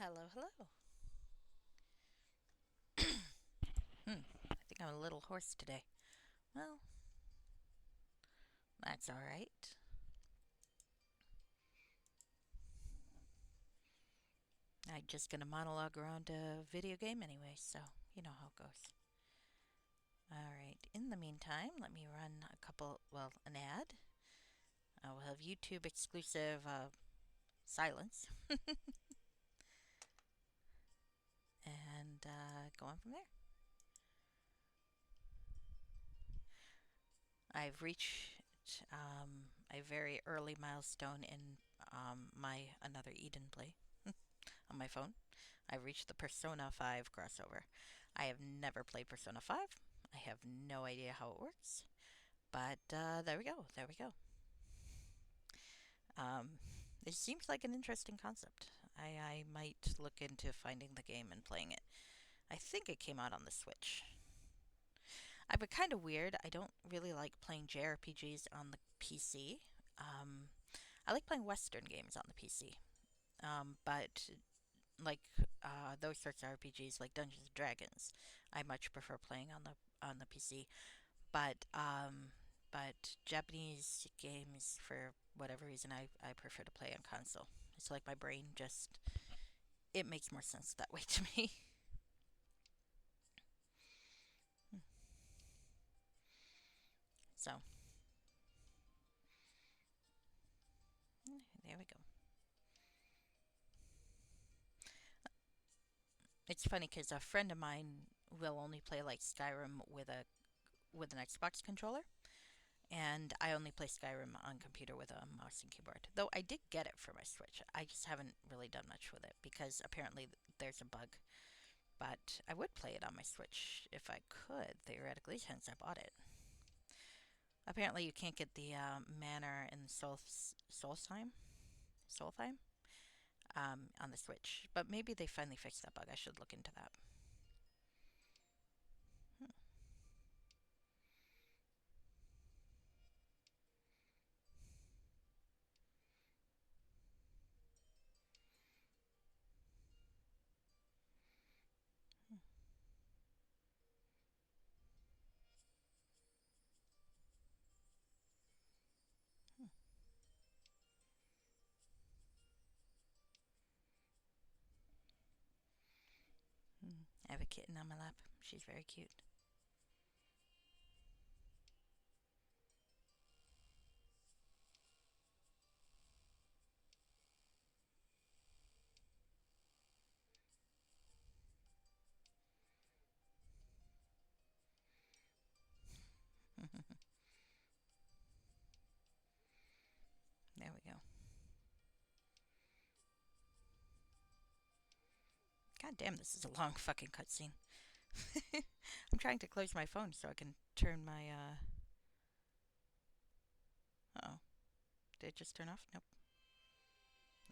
Hello, hello. I think I'm a little hoarse today. Well, that's all right. I'm just gonna monologue around a video game anyway, so you know how it goes. All right. In the meantime, let me run an ad. We'll have YouTube exclusive silence and go on from there. I've reached a very early milestone in my Another Eden play on my phone. I've reached the Persona 5 crossover. I have never played Persona 5. I have no idea how it works. But there we go. There we go. Um, it seems like an interesting concept. I might look into finding the game and playing it. I think it came out on the Switch. I've been kind of weird. I don't really like playing JRPGs on the PC. Um, I like playing Western games on the PC. But like those sorts of RPGs, like Dungeons and Dragons, I much prefer playing on the PC. But Japanese games, for whatever reason, I prefer to play on console. It's like my brain just it makes more sense that way to me. So there we go. It's funny because a friend of mine will only play like Skyrim with an Xbox controller, and I only play Skyrim on computer with a mouse and keyboard. Though I did get it for my Switch, I just haven't really done much with it because apparently there's a bug. But I would play it on my Switch if I could, theoretically, since I bought it. Apparently, you can't get the Manor in Solstheim on the Switch. But maybe they finally fixed that bug. I should look into that. Hmm. Hmm. Hmm. I have a kitten on my lap. She's very cute. There we go. God damn, this is a long fucking cutscene. I'm trying to close my phone so I can turn my. Oh. Did it just turn off? Nope.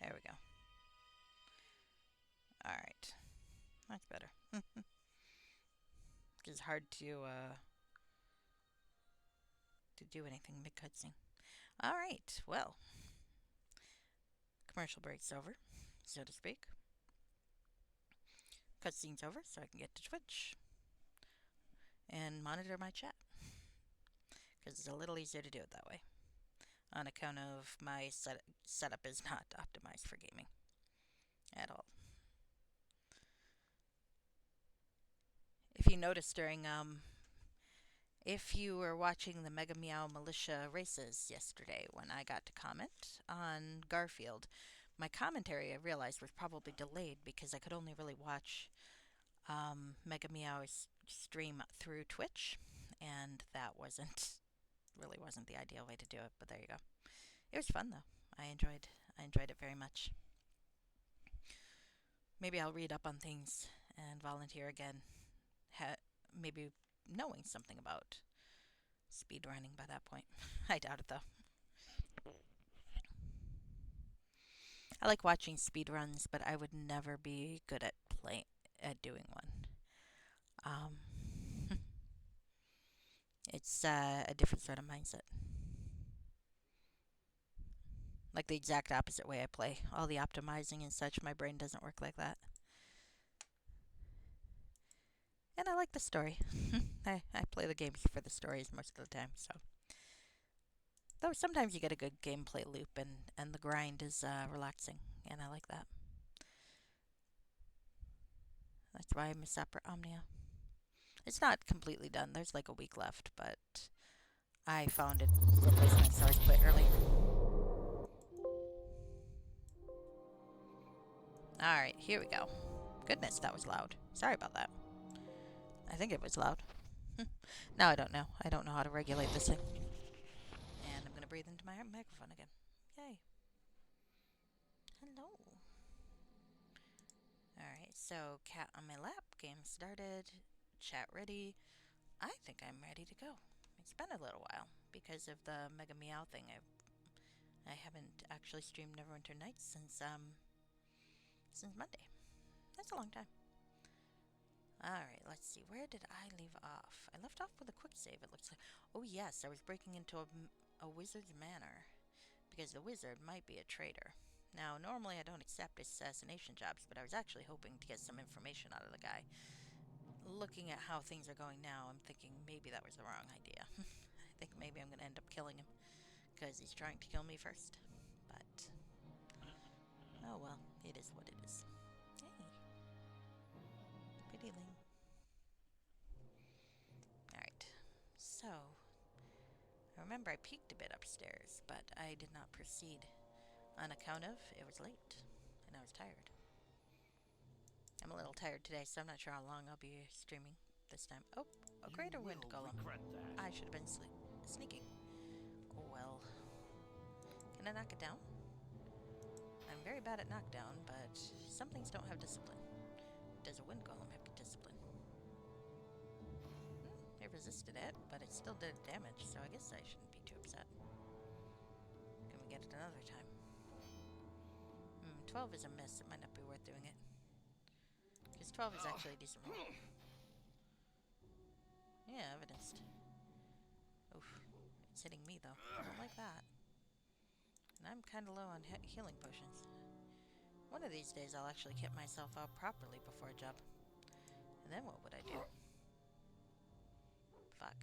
There we go. Alright. That's better. It's hard to do anything mid cutscene. Alright, well, commercial break's over, so to speak. Cutscene's over, so I can get to Twitch and monitor my chat. Because it's a little easier to do it that way. On account of my setup is not optimized for gaming at all. If you noticed if you were watching the Mega Meow Militia races yesterday when I got to comment on Garfield, my commentary I realized was probably delayed because I could only really watch Mega Meow's stream through Twitch, and that wasn't the ideal way to do it. But there you go. It was fun though. I enjoyed it very much. Maybe I'll read up on things and volunteer again. Ha- Maybe knowing something about speedrunning by that point. I doubt it though. I like watching speedruns, but I would never be good at doing one. Um, it's a different sort of mindset. Like the exact opposite way I play. All the optimizing and such, my brain doesn't work like that. And I like the story. I play the games for the stories most of the time, so. Though sometimes you get a good gameplay loop and the grind is relaxing, and I like that. That's why I miss Opera Omnia. It's not completely done. There's like a week left, but I found a replacement, so I quit early. Alright, here we go. Goodness, that was loud. Sorry about that. I think it was loud. Now I don't know. I don't know how to regulate this thing. And I'm going to breathe into my microphone again. Yay. Hello. Alright, so cat on my lap, game started, chat ready. I think I'm ready to go. It's been a little while because of the Mega Meow thing. I haven't actually streamed Neverwinter Nights since Monday. That's a long time. Alright, let's see. Where did I leave off? I left off with a quick save, it looks like. Oh yes, I was breaking into a wizard's manor because the wizard might be a traitor. Now, normally I don't accept assassination jobs, but I was actually hoping to get some information out of the guy. Looking at how things are going now, I'm thinking maybe that was the wrong idea. I think maybe I'm going to end up killing him because he's trying to kill me first. But, oh well, it is what it is. Hey. Pretty Ling. Alright, so, I remember I peeked a bit upstairs, but I did not proceed on account of it was late, and I was tired. I'm a little tired today, so I'm not sure how long I'll be streaming this time. Oh, a greater wind golem. I should have been sneaking. Oh well. Can I knock it down? I'm very bad at knockdown, but some things don't have discipline. Does a wind golem have discipline? It resisted it, but it still did damage, so I guess I shouldn't be too upset. Can we get it another time? 12 is a miss. It might not be worth doing it. Because 12 is actually a decent roll. Yeah, evidenced. Oof. It's hitting me, though. I don't like that. And I'm kind of low on healing potions. One of these days I'll actually kit myself out properly before a job. And then what would I do? Fuck.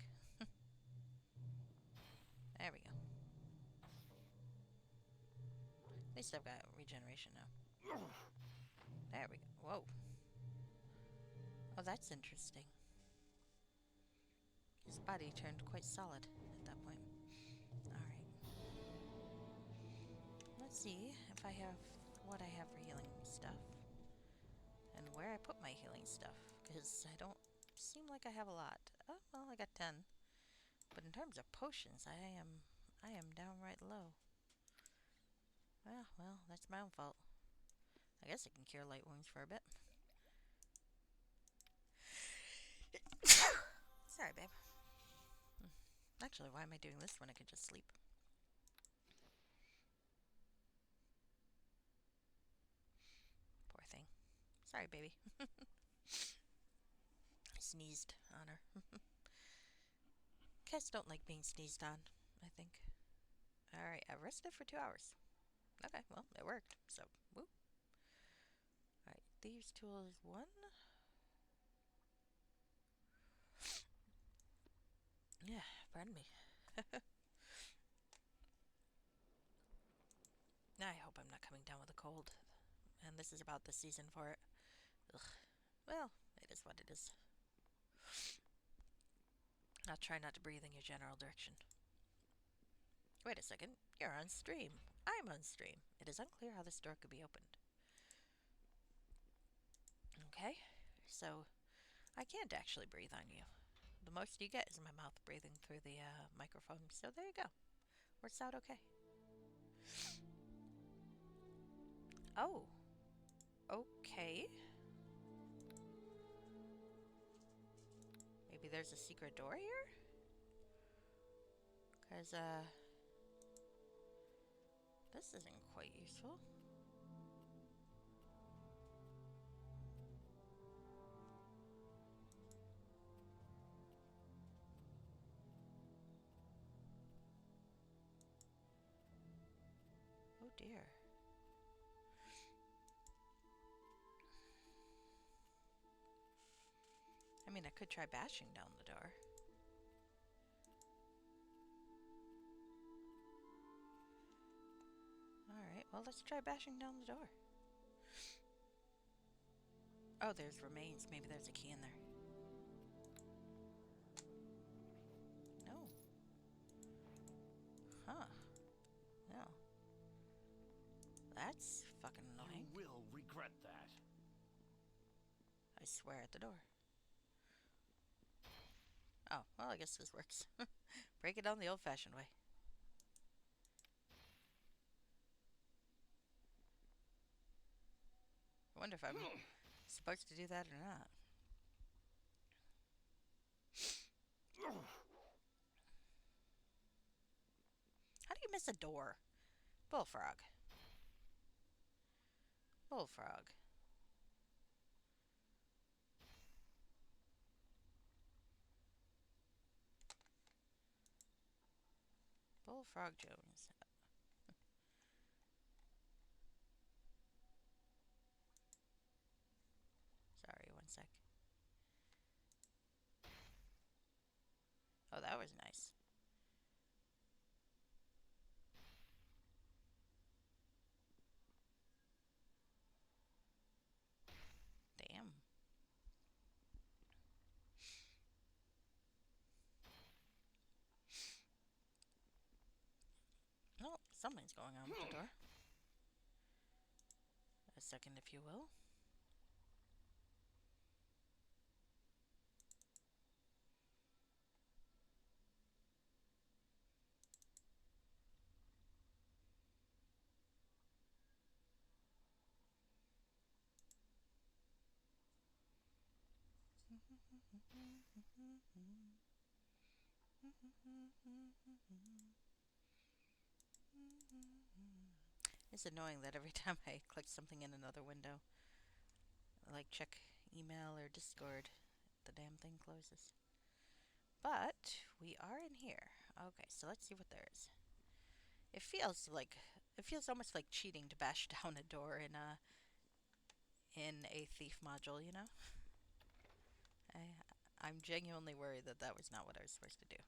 There we go. At least I've got regeneration now. There we go. Whoa. Oh, that's interesting. His body turned quite solid at that point. Alright. Let's see if I have what I have for healing stuff. And where I put my healing stuff. Because I don't seem like I have a lot. Oh, well, I got 10. But in terms of potions, I am downright low. Well, that's my own fault. I guess I can cure light wounds for a bit. Sorry, babe. Actually, why am I doing this when I could just sleep? Poor thing. Sorry, baby. I sneezed on her. Cats don't like being sneezed on, I think. Alright, I rested for 2 hours. Okay, well, it worked, so, woo. Alright, Thieves tool is 1. Yeah, pardon me. I hope I'm not coming down with a cold. And this is about the season for it. Ugh. Well, it is what it is. I'll try not to breathe in your general direction. Wait a second. You're on stream. I'm on stream. It is unclear how this door could be opened. Okay, so I can't actually breathe on you. The most you get is my mouth breathing through the microphone. So there you go. Works out okay. Oh. Okay. Maybe there's a secret door here? Because, this isn't quite useful. Oh dear. I mean, I could try bashing down the door. Alright, well, let's try bashing down the door. Oh, there's remains. Maybe there's a key in there. No. Huh. No. That's fucking annoying. You will regret that. I swear at the door. Oh, well, I guess this works. Break it down the old-fashioned way. I wonder if I'm supposed to do that or not. How do you miss a door? Bullfrog. Bullfrog. Bullfrog Jones. Sorry, one sec. Oh, that was nice. Damn. Oh, something's going on with the door. A second, if you will. It's annoying that every time I click something in another window, like check email or Discord, the damn thing closes. But we are in here. Okay, so let's see what there is. It feels almost like cheating to bash down a door in a thief module, you know? I'm genuinely worried that that was not what I was supposed to do.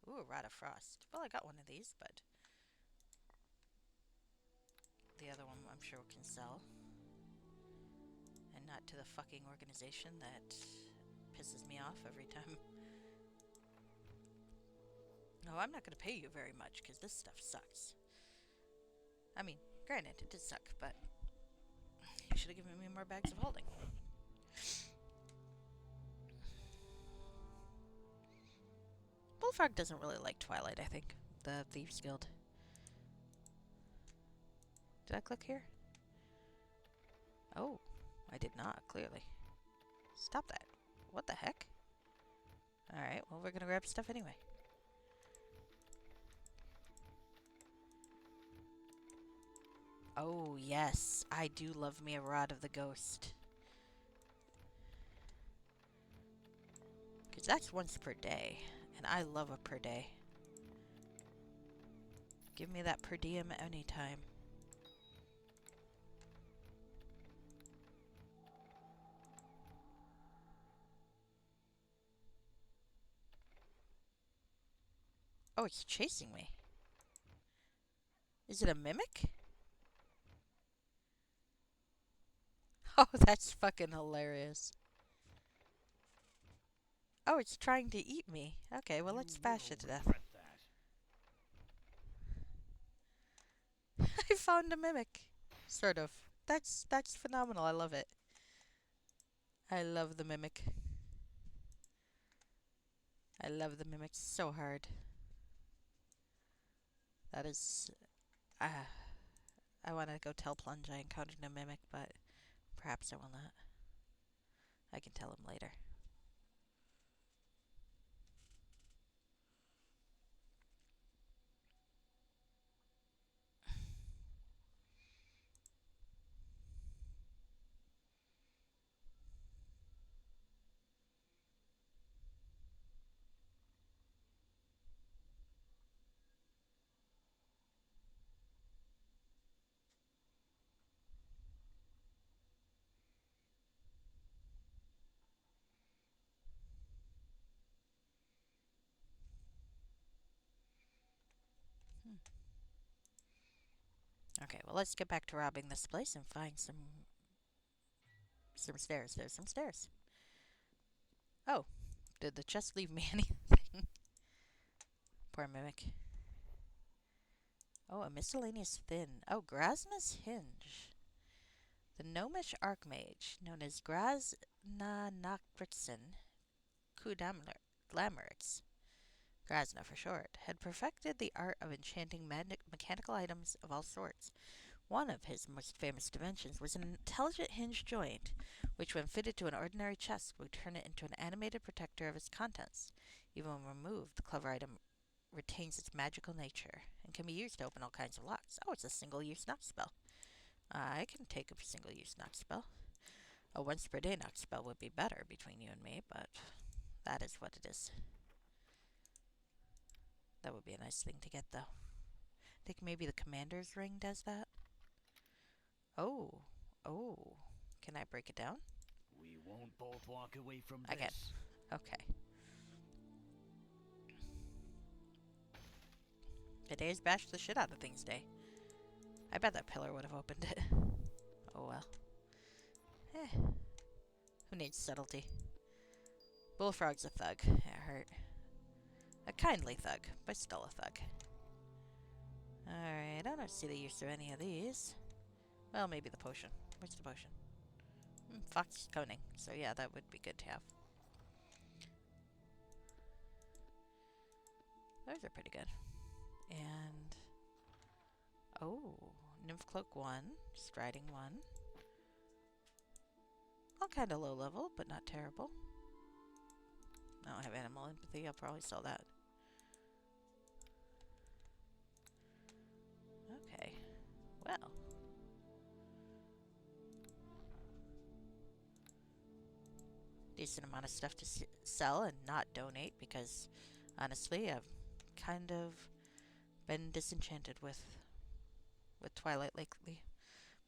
Ooh, a Rod of Frost. Well, I got one of these, but the other one I'm sure we can sell. And not to the fucking organization that pisses me off every time. No, I'm not going to pay you very much because this stuff sucks. I mean, granted, it did suck, but you should have given me more bags of holding. Bullfrog doesn't really like Twilight, I think. The Thieves Guild. Did I click here? Oh, I did not, clearly. Stop that. What the heck? Alright, well, we're gonna grab stuff anyway. Oh, yes. I do love me a Rod of the Ghost. Because that's once per day. And I love a per day. Give me that per diem anytime. Oh, it's chasing me. Is it a mimic? Oh, that's fucking hilarious. Oh, it's trying to eat me. Okay, well, let's bash it to death. I found a mimic. Sort of. That's phenomenal. I love it. I love the mimic. I love the mimic so hard. That is... I want to go tell Plunge I encountered a mimic, but perhaps I will not. I can tell him later. Okay, well, let's get back to robbing this place and find some stairs. There's some stairs. Oh, did the chest leave me anything? Poor mimic. Oh, a miscellaneous thin. Oh, Grasna's hinge. The gnomish archmage, known as Grasna Nakbrixen Kudamlerix, Grasna for short, had perfected the art of enchanting mechanical items of all sorts. One of his most famous inventions was an intelligent hinge joint, which, when fitted to an ordinary chest, would turn it into an animated protector of its contents. Even when removed, the clever item retains its magical nature and can be used to open all kinds of locks. Oh, it's a single-use knock spell. I can take a single-use knock spell. A once per day knock spell would be better between you and me, but that is what it is. That would be a nice thing to get, though. I think maybe the commander's ring does that. Oh, oh. Can I break it down? We won't both walk away from I can. this. Okay. Today's bash the shit out of things day. I bet that pillar would have opened it. Oh well. Eh. Who needs subtlety? Bullfrog's a thug. It hurt. A kindly thug, but still a thug. Alright, I don't see the use of any of these. Well, maybe the potion. Where's the potion? Fox coning. So yeah, that would be good to have. Those are pretty good. And... oh, Nymph Cloak 1, Striding 1. All kind of low level, but not terrible. I don't have Animal Empathy, I'll probably sell that. Okay, well. Decent amount of stuff to sell and not donate because, honestly, I've kind of been disenchanted with Twilight lately.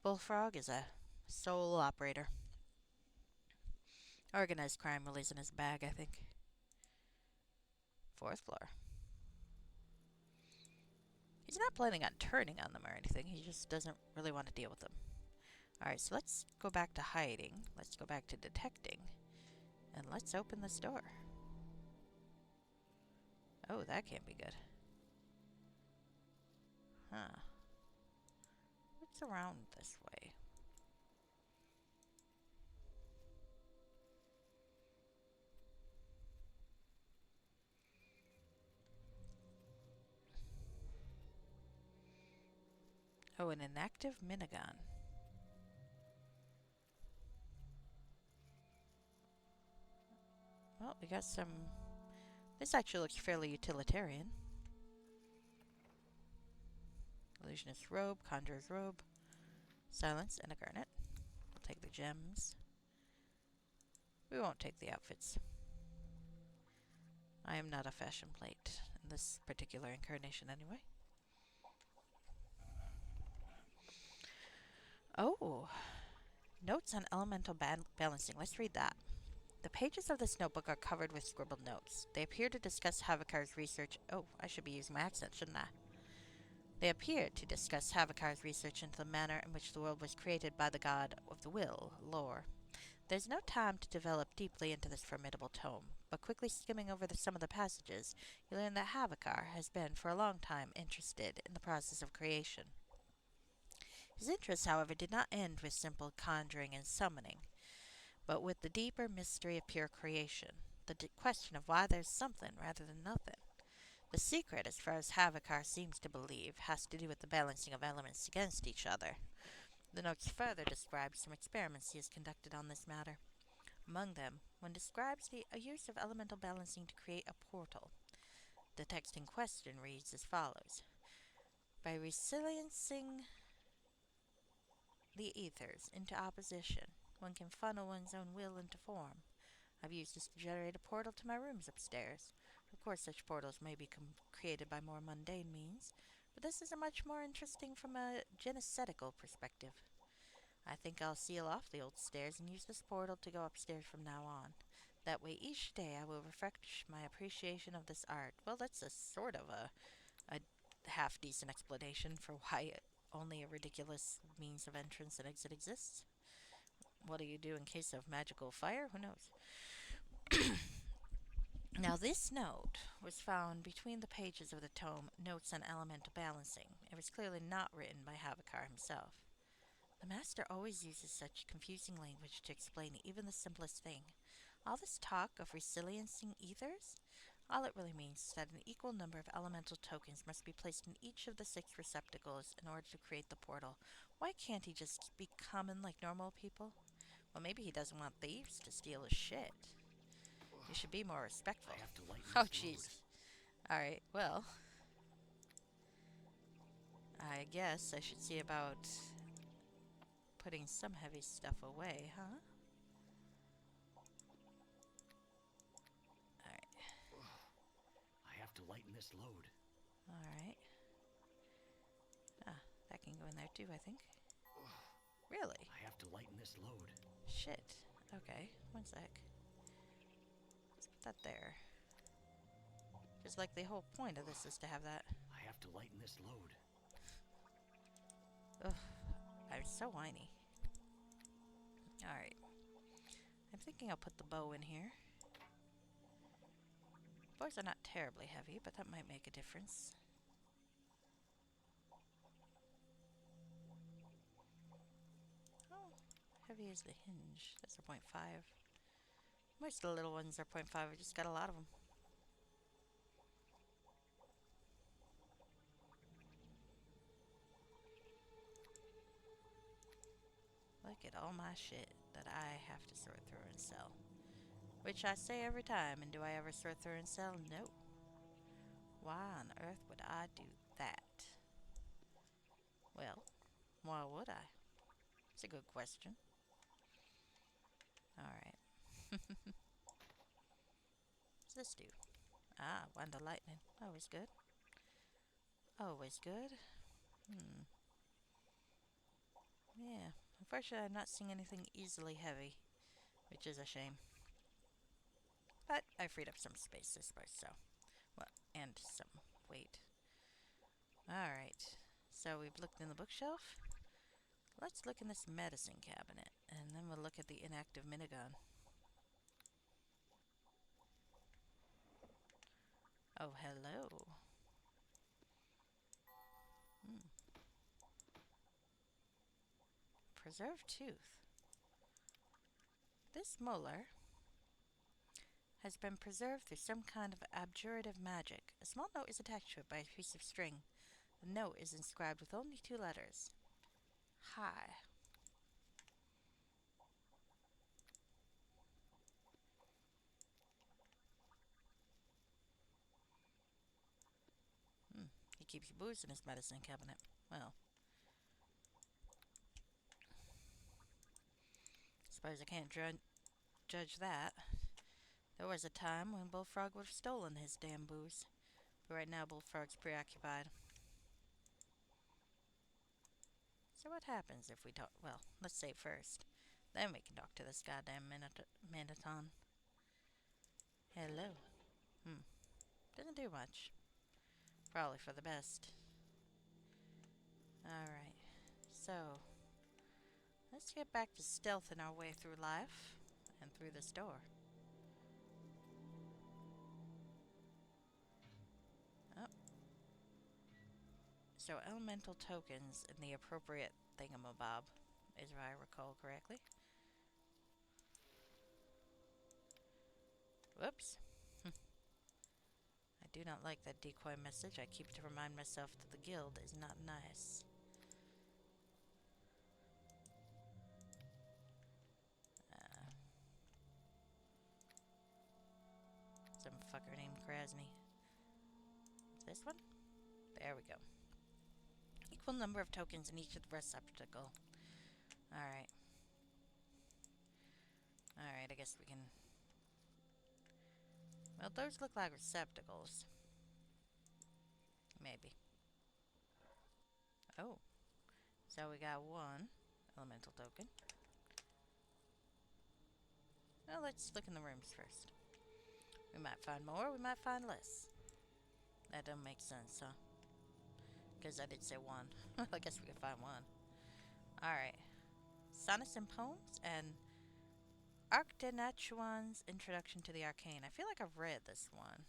Bullfrog is a sole operator. Organized crime really isn't his bag, I think. 4th floor. He's not planning on turning on them or anything. He just doesn't really want to deal with them. Alright, so let's go back to hiding. Let's go back to detecting. And let's open this door. Oh, that can't be good. Huh. What's around this way? Oh, an inactive minigun. Well, we got some... This actually looks fairly utilitarian. Illusionist robe, conjurer's robe, silence, and a garnet. We'll take the gems. We won't take the outfits. I am not a fashion plate in this particular incarnation anyway. Oh, notes on elemental balancing. Let's read that. The pages of this notebook are covered with scribbled notes. They appear to discuss Havakar's research. Oh, I should be using my accent, shouldn't I? They appear to discuss Havakar's research into the manner in which the world was created by the god of the will, Lore. There's no time to develop deeply into this formidable tome, but quickly skimming over some of the passages, you learn that Havakar has been for a long time interested in the process of creation. His interest, however, did not end with simple conjuring and summoning, but with the deeper mystery of pure creation, the question of why there's something rather than nothing. The secret, as far as Havakar seems to believe, has to do with the balancing of elements against each other. The notes further describe some experiments he has conducted on this matter. Among them, one describes the use of elemental balancing to create a portal. The text in question reads as follows. By resiliency the ethers into opposition, one can funnel one's own will into form. I've used this to generate a portal to my rooms upstairs. Of course, such portals may be created by more mundane means, but this is much more interesting from a genesetical perspective. I think I'll seal off the old stairs and use this portal to go upstairs from now on. That way each day I will refresh my appreciation of this art. Well, that's a sort of a half-decent explanation for why only a ridiculous means of entrance and exit exists? What do you do in case of magical fire? Who knows? Now, this note was found between the pages of the tome Notes on Elemental Balancing. It was clearly not written by Havakar himself. The master always uses such confusing language to explain even the simplest thing. All this talk of resiliency ethers? All it really means is that an equal number of elemental tokens must be placed in each of the 6 receptacles in order to create the portal. Why can't he just be common like normal people? Well, maybe he doesn't want thieves to steal his shit. You should be more respectful. I have to lighten Oh, this load. Jesus. Alright, well, I guess I should see about putting some heavy stuff away, huh? Alright, I have to lighten this load. alright. Ah, that can go in there too, I think. Really? I have to lighten this load. Shit. Okay, one sec. Let's put that there. Just like the whole point of this is to have that. I have to lighten this load. Ugh, I'm so whiny. Alright. I'm thinking I'll put the bow in here. Bows are not terribly heavy, but that might make a difference. How heavy is the hinge? That's a 0.5. Most of the little ones are 0.5. I just got a lot of them. Look at all my shit that I have to sort through and sell. Which I say every time, and do I ever sort through and sell? No. Why on earth would I do that? Well, why would I? It's a good question. Alright. What's this do? Ah, Wanda Lightning. Always good. Always good. Yeah. Unfortunately, I'm not seeing anything easily heavy, which is a shame. But I freed up some space, I suppose, so. Well, and some weight. Alright. So we've looked in the bookshelf. Let's look in this medicine cabinet, and then we'll look at the inactive minigun. Oh, hello. Preserved tooth. This molar has been preserved through some kind of abjurative magic. A small note is attached to it by a piece of string. The note is inscribed with only 2 letters. Hi. He keeps booze in his medicine cabinet. Well, suppose I can't judge that. There was a time when Bullfrog would have stolen his damn booze. But right now, Bullfrog's preoccupied. So what happens if we talk? Well, let's save first. Then we can talk to this goddamn Manaton. Hello. Doesn't do much. Probably for the best. Alright. So, let's get back to stealthing our way through life and through this door. Oh. So, elemental tokens in the appropriate thingamabob, is if I recall correctly. Whoops. I do not like that decoy message. I keep to remind myself that the guild is not nice. Some fucker named Krasny. This one? There we go. Equal number of tokens in each of the receptacle. Alright. Alright, I guess we can... Well, those look like receptacles. Maybe. Oh. So we got 1 elemental token. Well, let's look in the rooms first. We might find more, we might find less. That don't make sense, huh? because I did say one. I guess we can find one. Alright. Sonnets and Poems and Arcdenachuan's Introduction to the Arcane. I feel like I've read this one.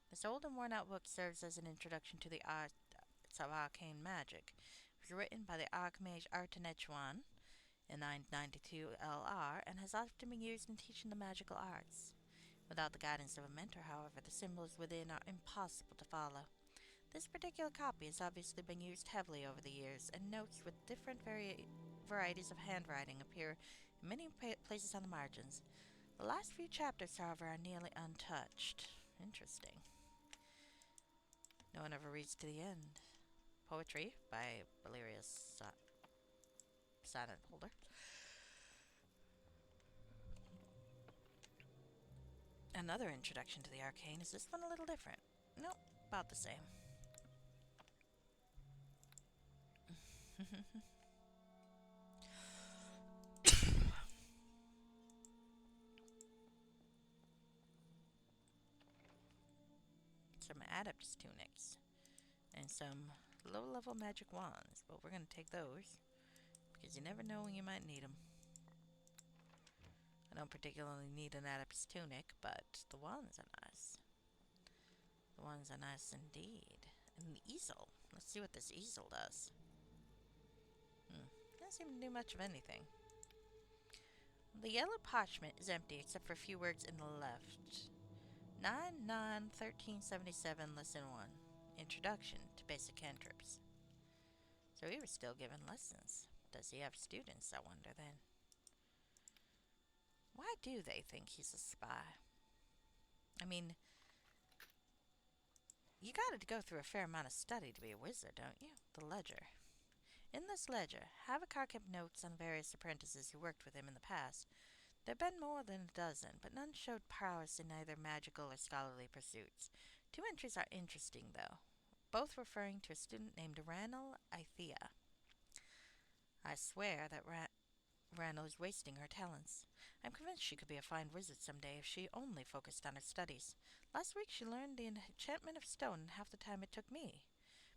This old and worn out book serves as an introduction to the arts of arcane magic. It was written by the Archmage Arcdenachuan in 992 LR and has often been used in teaching the magical arts. Without the guidance of a mentor, however, the symbols within are impossible to follow. This particular copy has obviously been used heavily over the years, and notes with different varieties of handwriting appear in many places on the margins. The last few chapters, however, are nearly untouched. Interesting. No one ever reads to the end. Poetry by Valerius Sonnet Holder. Another introduction to the arcane. Is this one a little different? Nope, about the same. Some Adept's tunics and some low-level magic wands, but we're going to take those because you never know when you might need them. I don't particularly need an Adept's tunic, but the wands are nice. The wands are nice indeed. And the easel. Let's see what this easel does. Doesn't seem to do much of anything. The yellow parchment is empty except for a few words in the left. 9-9-1377 Lesson 1. Introduction to Basic Cantrips. So he was still given lessons. Does he have students, I wonder then? Why do they think he's a spy? I mean, you gotta go through a fair amount of study to be a wizard, don't you? The ledger. In this ledger, Havikar kept notes on various apprentices who worked with him in the past. There have been more than a dozen, but none showed prowess in either magical or scholarly pursuits. Two entries are interesting, though, both referring to a student named Ranel Ithea. I swear that Ranel is wasting her talents. I'm convinced she could be a fine wizard someday if she only focused on her studies. Last week she learned the enchantment of stone in half the time it took me.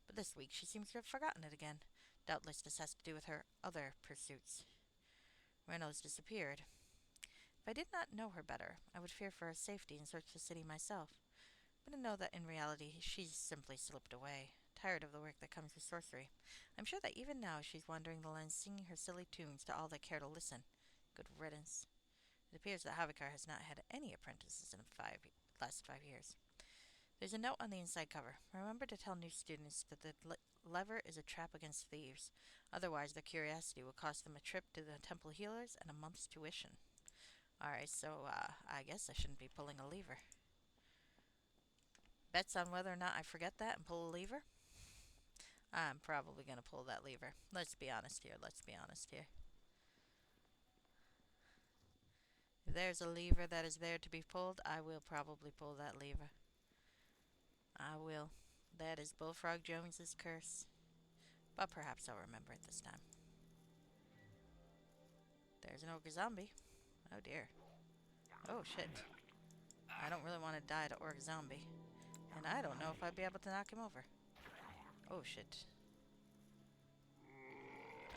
But this week she seems to have forgotten it again. Doubtless this has to do with her other pursuits. Ranel has disappeared. If I did not know her better, I would fear for her safety and search the city myself. But I know that in reality she's simply slipped away, tired of the work that comes with sorcery. I'm sure that even now she's wandering the lands singing her silly tunes to all that care to listen. Good riddance. It appears that Havikar has not had any apprentices in the last 5 years. There's a note on the inside cover. Remember to tell new students that the lever is a trap against thieves. Otherwise, their curiosity will cost them a trip to the temple healers and a month's tuition. Alright, so I guess I shouldn't be pulling a lever. Bets on whether or not I forget that and pull a lever? I'm probably going to pull that lever. Let's be honest here. If there's a lever that is there to be pulled, I will probably pull that lever. I will. That is Bullfrog Jones's curse. But perhaps I'll remember it this time. There's an ogre zombie. Oh dear. Oh shit. I don't really want to die to orc zombie. And I don't know if I'd be able to knock him over. Oh shit.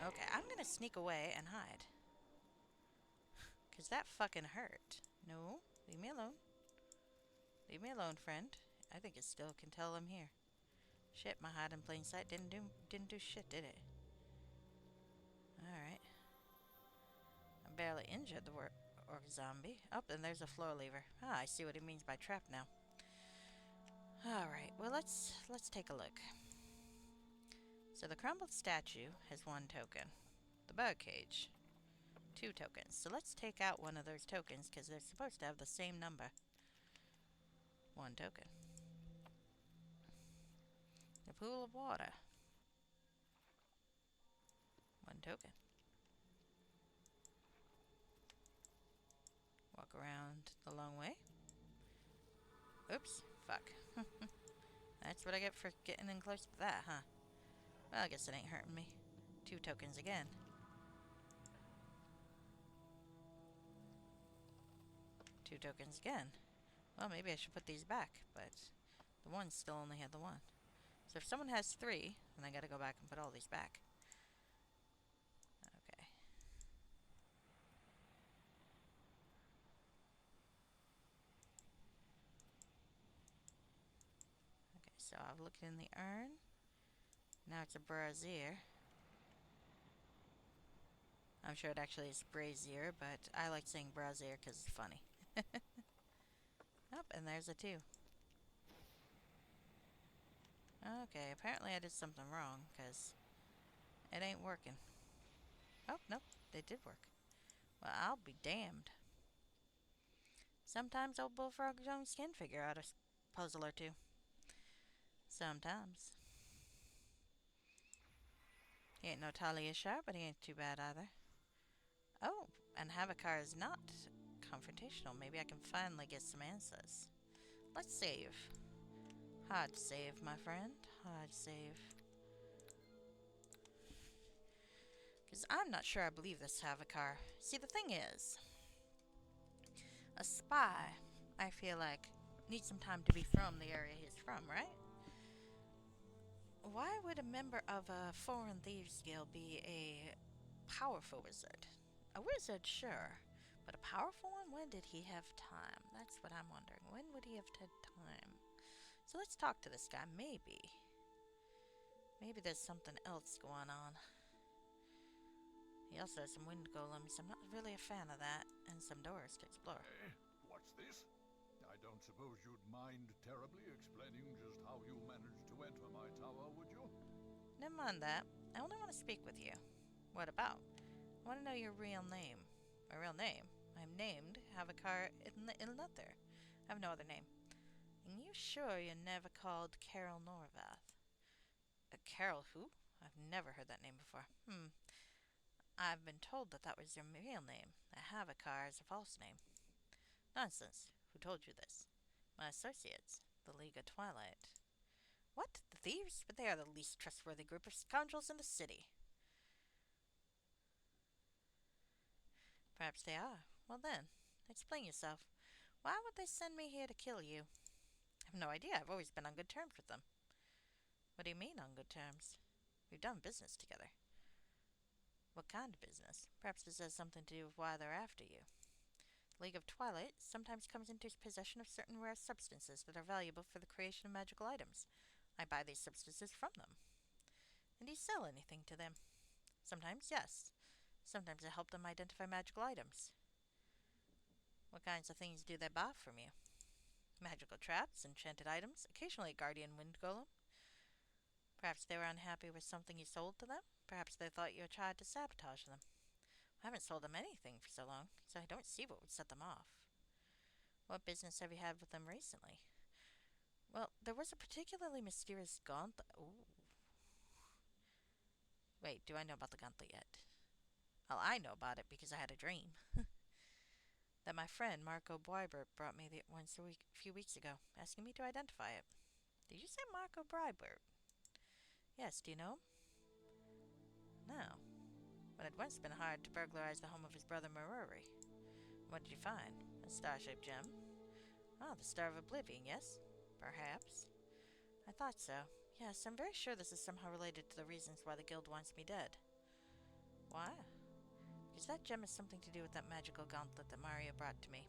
Okay, I'm gonna sneak away and hide. Cause that fucking hurt. No, leave me alone. Leave me alone, friend. I think it still can tell I'm here. Shit, my hide in plain sight didn't do shit, did it? Alright. I barely injured the orc zombie. Oh, and there's a floor lever. Ah, I see what he means by trap now. Alright, well let's take a look. So the crumbled statue has 1 token. The birdcage, 2 tokens. So let's take out one of those tokens because they're supposed to have the same number. 1 token. The pool of water. 1 token. Walk around the long way. Oops, fuck. That's what I get for getting in close to that, huh? Well, I guess it ain't hurting me. 2 tokens again. 2 tokens again. Well, maybe I should put these back, but the one still only had the 1. So if someone has three, then I gotta go back and put all these back. Okay. Okay, so I've looked in the urn. Now it's a brazier. I'm sure it actually is brazier, but I like saying brazier because it's funny. Oh, and there's a two. Okay, apparently I did something wrong because it ain't working. Oh, nope, they did work. Well, I'll be damned. Sometimes old Bullfrog Jones can figure out a puzzle or two. Sometimes. He ain't no Talia Sharp, but he ain't too bad either. Oh, and Havakar is not confrontational. Maybe I can finally get some answers. Let's save. Hard save, my friend. Hard save. Because I'm not sure I believe this Havakar. See, the thing is, a spy, I feel like, needs some time to be from the area he's from, right? Why would a member of a foreign thieves guild be a powerful wizard? A wizard, sure. But a powerful one? When did he have time? That's what I'm wondering. When would he have had time? So let's talk to this guy. Maybe. Maybe there's something else going on. He also has some wind golems. I'm not really a fan of that. And some doors to explore. Hey, what's this? I don't suppose you'd mind terribly explaining just how you managed to enter my tower, would you? Never mind that. I only want to speak with you. What about? I want to know your real name. My real name? I'm named Havakar Ilnuther. I have no other name. And you sure you're never called Carol Norvath? Carol who? I've never heard that name before. I've been told that that was your real name. That Havakar is a false name. Nonsense. Who told you this? My associates, the League of Twilight. What? The thieves? But they are the least trustworthy group of scoundrels in the city. Perhaps they are. Well then, explain yourself. Why would they send me here to kill you? I have no idea. I've always been on good terms with them. What do you mean on good terms? We've done business together. What kind of business? Perhaps this has something to do with why they're after you. The League of Twilight sometimes comes into possession of certain rare substances that are valuable for the creation of magical items. I buy these substances from them. And do you sell anything to them? Sometimes, yes. Sometimes I help them identify magical items. What kinds of things do they buy from you? Magical traps, enchanted items, occasionally a guardian wind golem. Perhaps they were unhappy with something you sold to them. Perhaps they thought you had tried to sabotage them. I haven't sold them anything for so long, so I don't see what would set them off. What business have you had with them recently? Well, there was a particularly mysterious gauntlet. Ooh. Wait, do I know about the gauntlet yet? Well, I know about it because I had a dream. That my friend Marco Bribert brought me once a few weeks ago, asking me to identify it. Did you say Marco Bribert? Yes, do you know him? No. But it once been hard to burglarize the home of his brother Maruri. What did you find? A star-shaped gem? Oh, the Star of Oblivion, yes? Perhaps. I thought so. Yes, I'm very sure this is somehow related to the reasons why the guild wants me dead. Why? Because that gem has something to do with that magical gauntlet that Mario brought to me.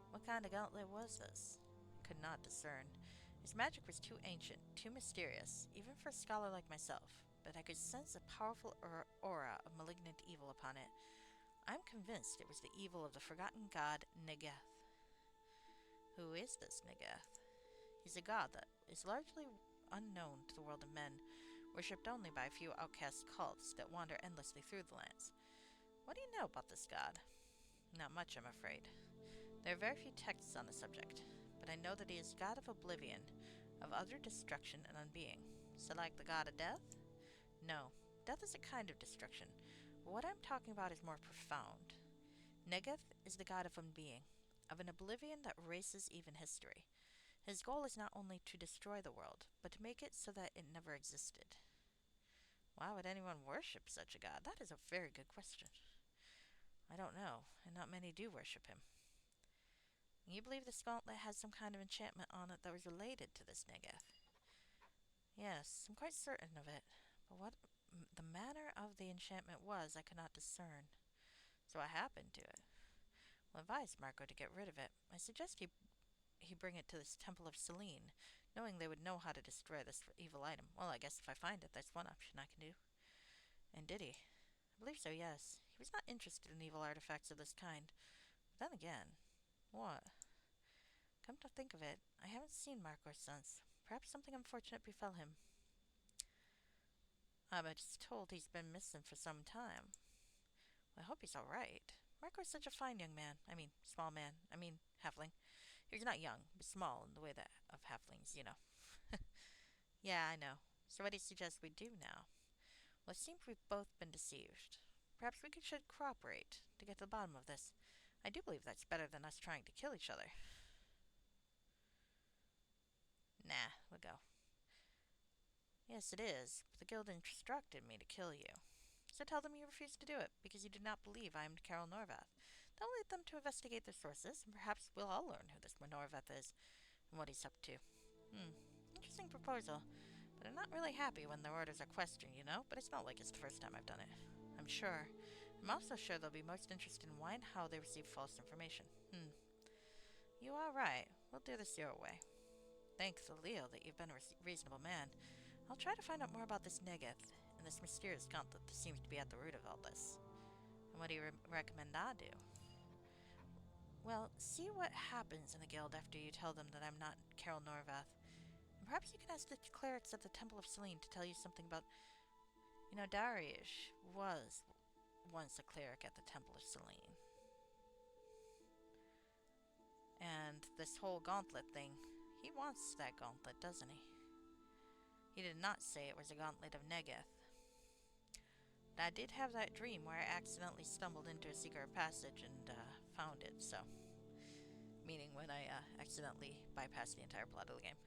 What kind of gauntlet was this? I could not discern. Its magic was too ancient, too mysterious, even for a scholar like myself, but I could sense a powerful aura of malignant evil upon it. I'm convinced it was the evil of the forgotten god Negeth. Who is this Negeth? He's a god that is largely unknown to the world of men, worshipped only by a few outcast cults that wander endlessly through the lands. What do you know about this god? Not much, I'm afraid. There are very few texts on the subject, but I know that he is god of oblivion, of utter destruction and unbeing. So like the god of death? No, death is a kind of destruction, but what I'm talking about is more profound. Negeth is the god of unbeing, of an oblivion that erases even history. His goal is not only to destroy the world, but to make it so that it never existed. Why would anyone worship such a god? That is a very good question. I don't know, and not many do worship him. You believe this gauntlet has some kind of enchantment on it that was related to this Negeth? Yes, I'm quite certain of it. But what the manner of the enchantment was, I could not discern. So what happened to it? Well, advised Marco to get rid of it. I suggest he bring it to this temple of Selene, knowing they would know how to destroy this evil item. Well, I guess if I find it, that's one option I can do. And did he? I believe so, yes. He was not interested in evil artifacts of this kind. But then again, what? Come to think of it, I haven't seen Marco since. Perhaps something unfortunate befell him. I'm just told he's been missing for some time. Well, I hope he's all right. Marco is such a fine young man. I mean, small man. I mean, halfling. He's not young, but small in the way that of halflings. Yeah, I know. So what do you suggest we do now? Well, it seems we've both been deceived. Perhaps should cooperate to get to the bottom of this. I do believe that's better than us trying to kill each other. Nah, we'll go. Yes, it is, but the guild instructed me to kill you. So tell them you refuse to do it, because you do not believe I am Carol Norvath. Don't lead them to investigate their sources, and perhaps we'll all learn who this Norvath is and what he's up to. Interesting proposal, but I'm not really happy when their orders are questioned. But it's not like it's the first time I've done it. I'm sure. I'm also sure they'll be most interested in why and how they received false information. You are right. We'll do this your way. Thanks, Leo, that you've been a reasonable man. I'll try to find out more about this Negath and this mysterious gauntlet that seems to be at the root of all this. And what do you recommend I do? Well, see what happens in the guild after you tell them that I'm not Carol Norvath. And perhaps you can ask the clerics at the Temple of Selene to tell you something about. Darius was once a cleric at the Temple of Selene. And this whole gauntlet thing, he wants that gauntlet, doesn't he? He did not say it was a gauntlet of Negath. But I did have that dream where I accidentally stumbled into a secret passage and found it, so. Meaning when I accidentally bypassed the entire plot of the game.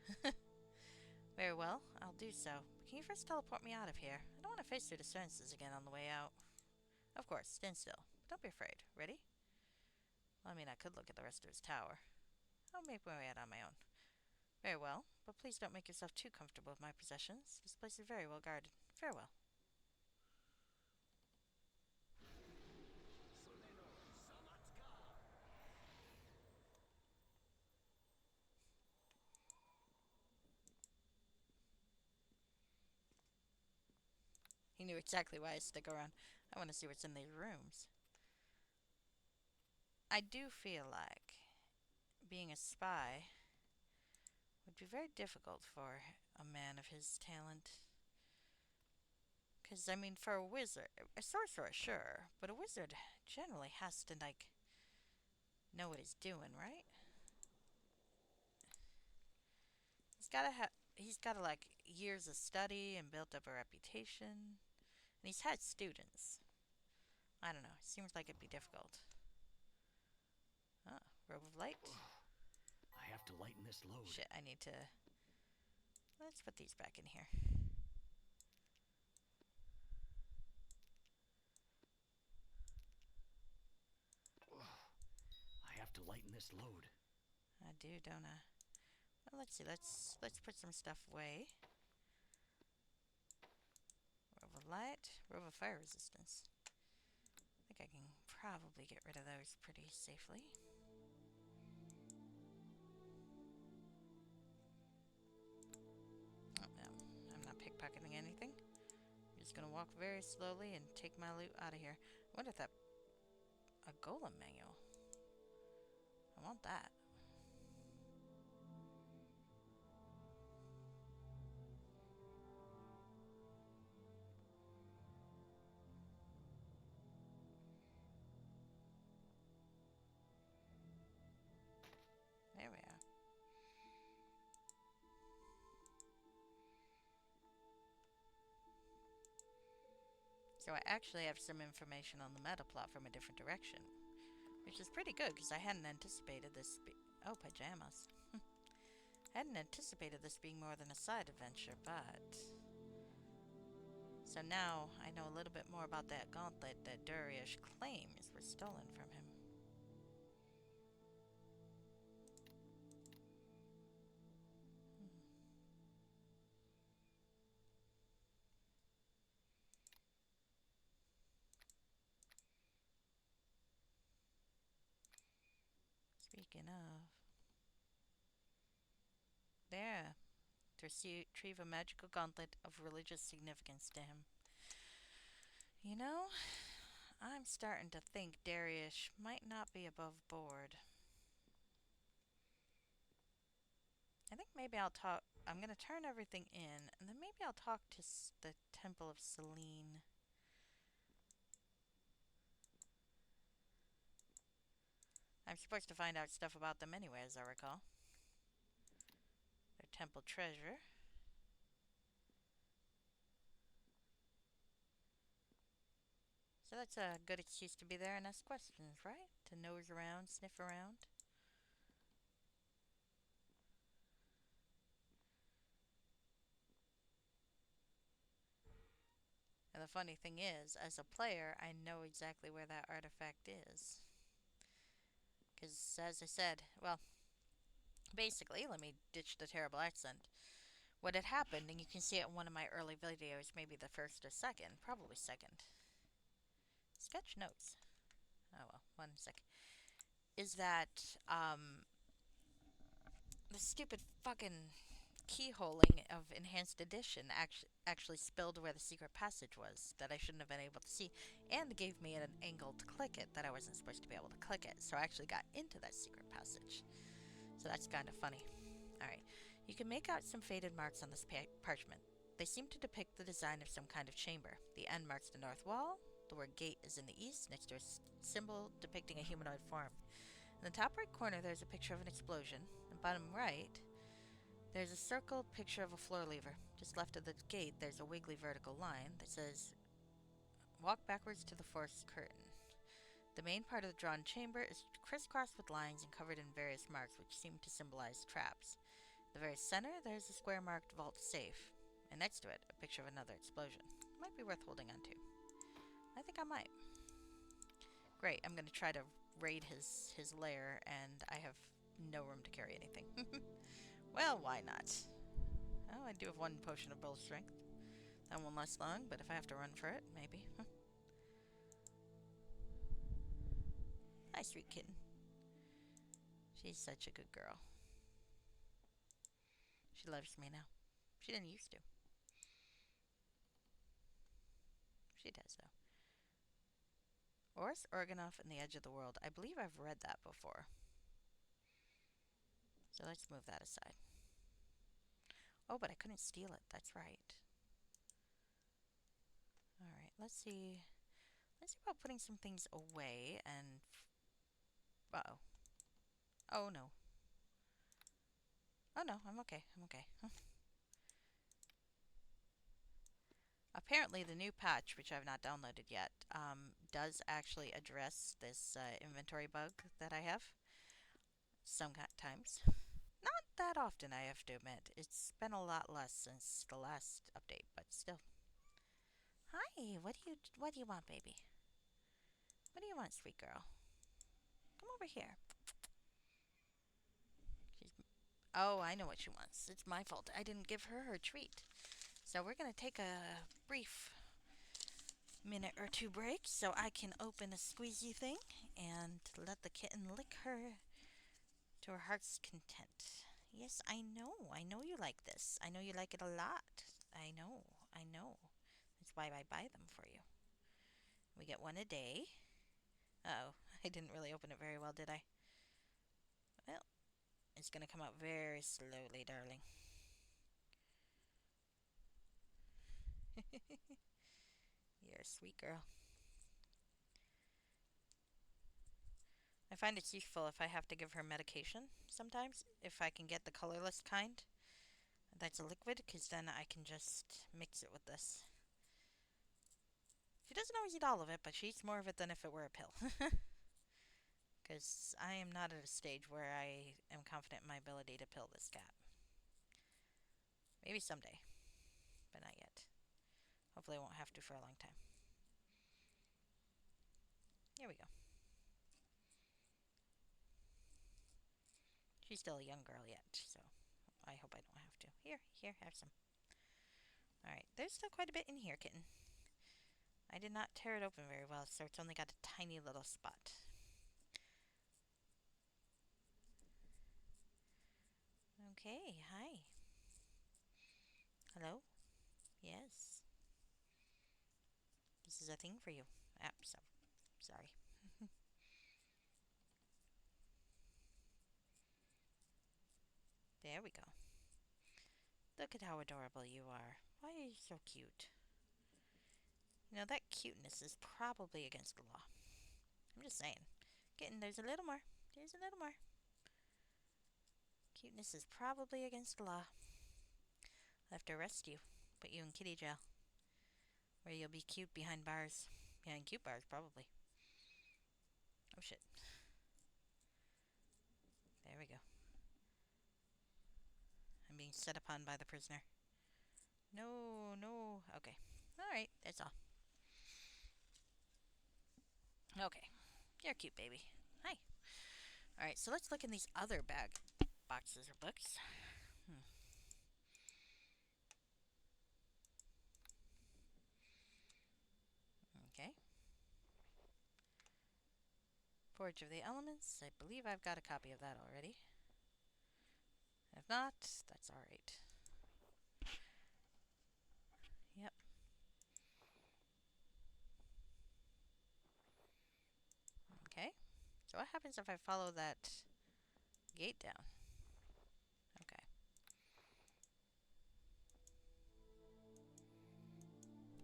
Very well, I'll do so. But can you first teleport me out of here? I don't want to face your disturbances again on the way out. Of course, stand still. Don't be afraid. Ready? Well, I mean, I could look at the rest of his tower. I'll make my way out on my own. Very well, but please don't make yourself too comfortable with my possessions. This place is very well guarded. Farewell. He knew exactly why I stick around. I want to see what's in these rooms. I do feel like being a spy would be very difficult for a man of his talent. Because, I mean, for a wizard, a sorcerer, sure, but a wizard generally has to, know what he's doing, right? He's gotta, years of study and built up a reputation. And he's had students. I don't know, it seems like it'd be difficult. Ah, robe of light. I have to lighten this load. Shit, I need to. Let's put these back in here. I have to lighten this load. I do, don't I? Well, let's see. Let's put some stuff away. Robe of light, robe of fire resistance. I think I can probably get rid of those pretty safely. Oh no, I'm not pickpocketing anything. I'm just gonna walk very slowly and take my loot out of here. I wonder if that a golem manual. I want that. There we are. So I actually have some information on the meta plot from a different direction, which is pretty good because I hadn't anticipated this. Oh, pajamas. I hadn't anticipated this being more than a side adventure, but. So now I know a little bit more about that gauntlet that Darius claims was stolen from him. Speaking of, there, to retrieve a magical gauntlet of religious significance to him. You know, I'm starting to think Darius might not be above board. I think maybe I'll talk. I'm gonna turn everything in, and then maybe I'll talk to the Temple of Selene. I'm supposed to find out stuff about them anyway, as I recall. Their temple treasure. So that's a good excuse to be there and ask questions, right? To nose around, sniff around. And the funny thing is, as a player, I know exactly where that artifact is. Because, as I said, well, basically, let me ditch the terrible accent. What had happened, and you can see it in one of my early videos, maybe the first or second, probably second. Sketch notes. Oh well, one sec. Is that, the stupid fucking keyholing of Enhanced Edition actually spilled where the secret passage was that I shouldn't have been able to see, and gave me an angle to click it that I wasn't supposed to be able to click it, so I actually got into that secret passage. So that's kind of funny. Alright, you can make out some faded marks on this parchment. They seem to depict the design of some kind of chamber. The end marks the north wall, the word gate is in the east, next to a symbol depicting a humanoid form. In the top right corner there's a picture of an explosion. In the bottom right, there's a circled picture of a floor lever. Just left of the gate, there's a wiggly vertical line that says, walk backwards to the fourth curtain. The main part of the drawn chamber is crisscrossed with lines and covered in various marks which seem to symbolize traps. At the very center, there's a square marked vault safe, and next to it, a picture of another explosion. Might be worth holding on to. I think I might. Great, I'm going to try to raid his lair, and I have no room to carry anything. Well, why not? Oh, I do have one potion of bull strength. That won't last long, but if I have to run for it, maybe. Hi, sweet kitten. She's such a good girl. She loves me now. She didn't used to. She does, though. Oris Organoff and the Edge of the World. I believe I've read that before. So let's move that aside. Oh, but I couldn't steal it. That's right. Alright, let's see. Let's see about putting some things away and... Uh-oh. Oh, no. Oh, no, I'm okay. I'm okay. Apparently, the new patch, which I've not downloaded yet, does actually address this inventory bug that I have. Sometimes. Not that often, I have to admit. It's been a lot less since the last update, but still. Hi, what do you want, baby? What do you want, sweet girl? Come over here. Oh, I know what she wants. It's my fault. I didn't give her her treat. So we're going to take a brief minute or two break so I can open a squeezy thing and let the kitten lick her to her heart's content. Yes, I know. I know you like this. I know you like it a lot. I know. I know. That's why I buy them for you. We get one a day. Uh-oh. I didn't really open it very well, did I? Well, it's going to come out very slowly, darling. You're a sweet girl. I find it's useful if I have to give her medication sometimes, if I can get the colorless kind that's a liquid, because then I can just mix it with this. She doesn't always eat all of it, but she eats more of it than if it were a pill. Because I am not at a stage where I am confident in my ability to pill this cat. Maybe someday, but not yet. Hopefully I won't have to for a long time. Here we go. She's still a young girl yet, so I hope I don't have to. Here, have some. Alright, there's still quite a bit in here, kitten. I did not tear it open very well, so it's only got a tiny little spot. Okay, hi. Hello? Yes. This is a thing for you. Ah, sorry. There we go. Look at how adorable you are. Why are you so cute? You know, that cuteness is probably against the law. I'm just saying. There's a little more. There's a little more. Cuteness is probably against the law. I'll have to arrest you. Put you in kitty jail. Where you'll be cute behind bars. Behind cute bars, probably. Oh shit. There we go. I'm being set upon by the prisoner. No, no. Okay. Alright, that's all. Okay. You're cute, baby. Hi. Alright, so let's look in these other bag boxes or books. Okay. Forge of the Elements. I believe I've got a copy of that already. If not, that's alright. Yep. Okay. So what happens if I follow that gate down? Okay.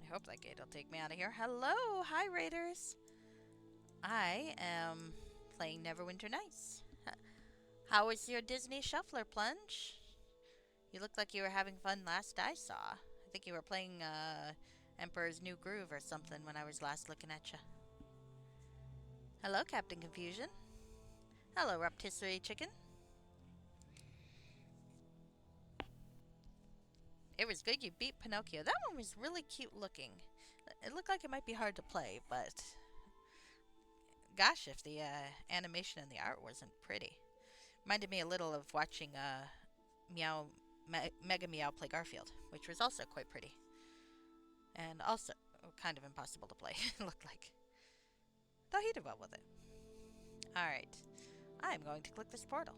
I hope that gate will take me out of here. Hello! Hi, Raiders! I am playing Neverwinter Nights. How was your Disney Shuffler plunge? You looked like you were having fun last I saw. I think you were playing Emperor's New Groove or something when I was last looking at you. Hello, Captain Confusion. Hello, Rotisserie Chicken. It was good you beat Pinocchio. That one was really cute looking. It looked like it might be hard to play, but gosh, if the animation and the art wasn't pretty. Reminded me a little of watching Mega Meow play Garfield, which was also quite pretty. And also kind of impossible to play, it looked like. Though he did well with it. Alright, I'm going to click this portal.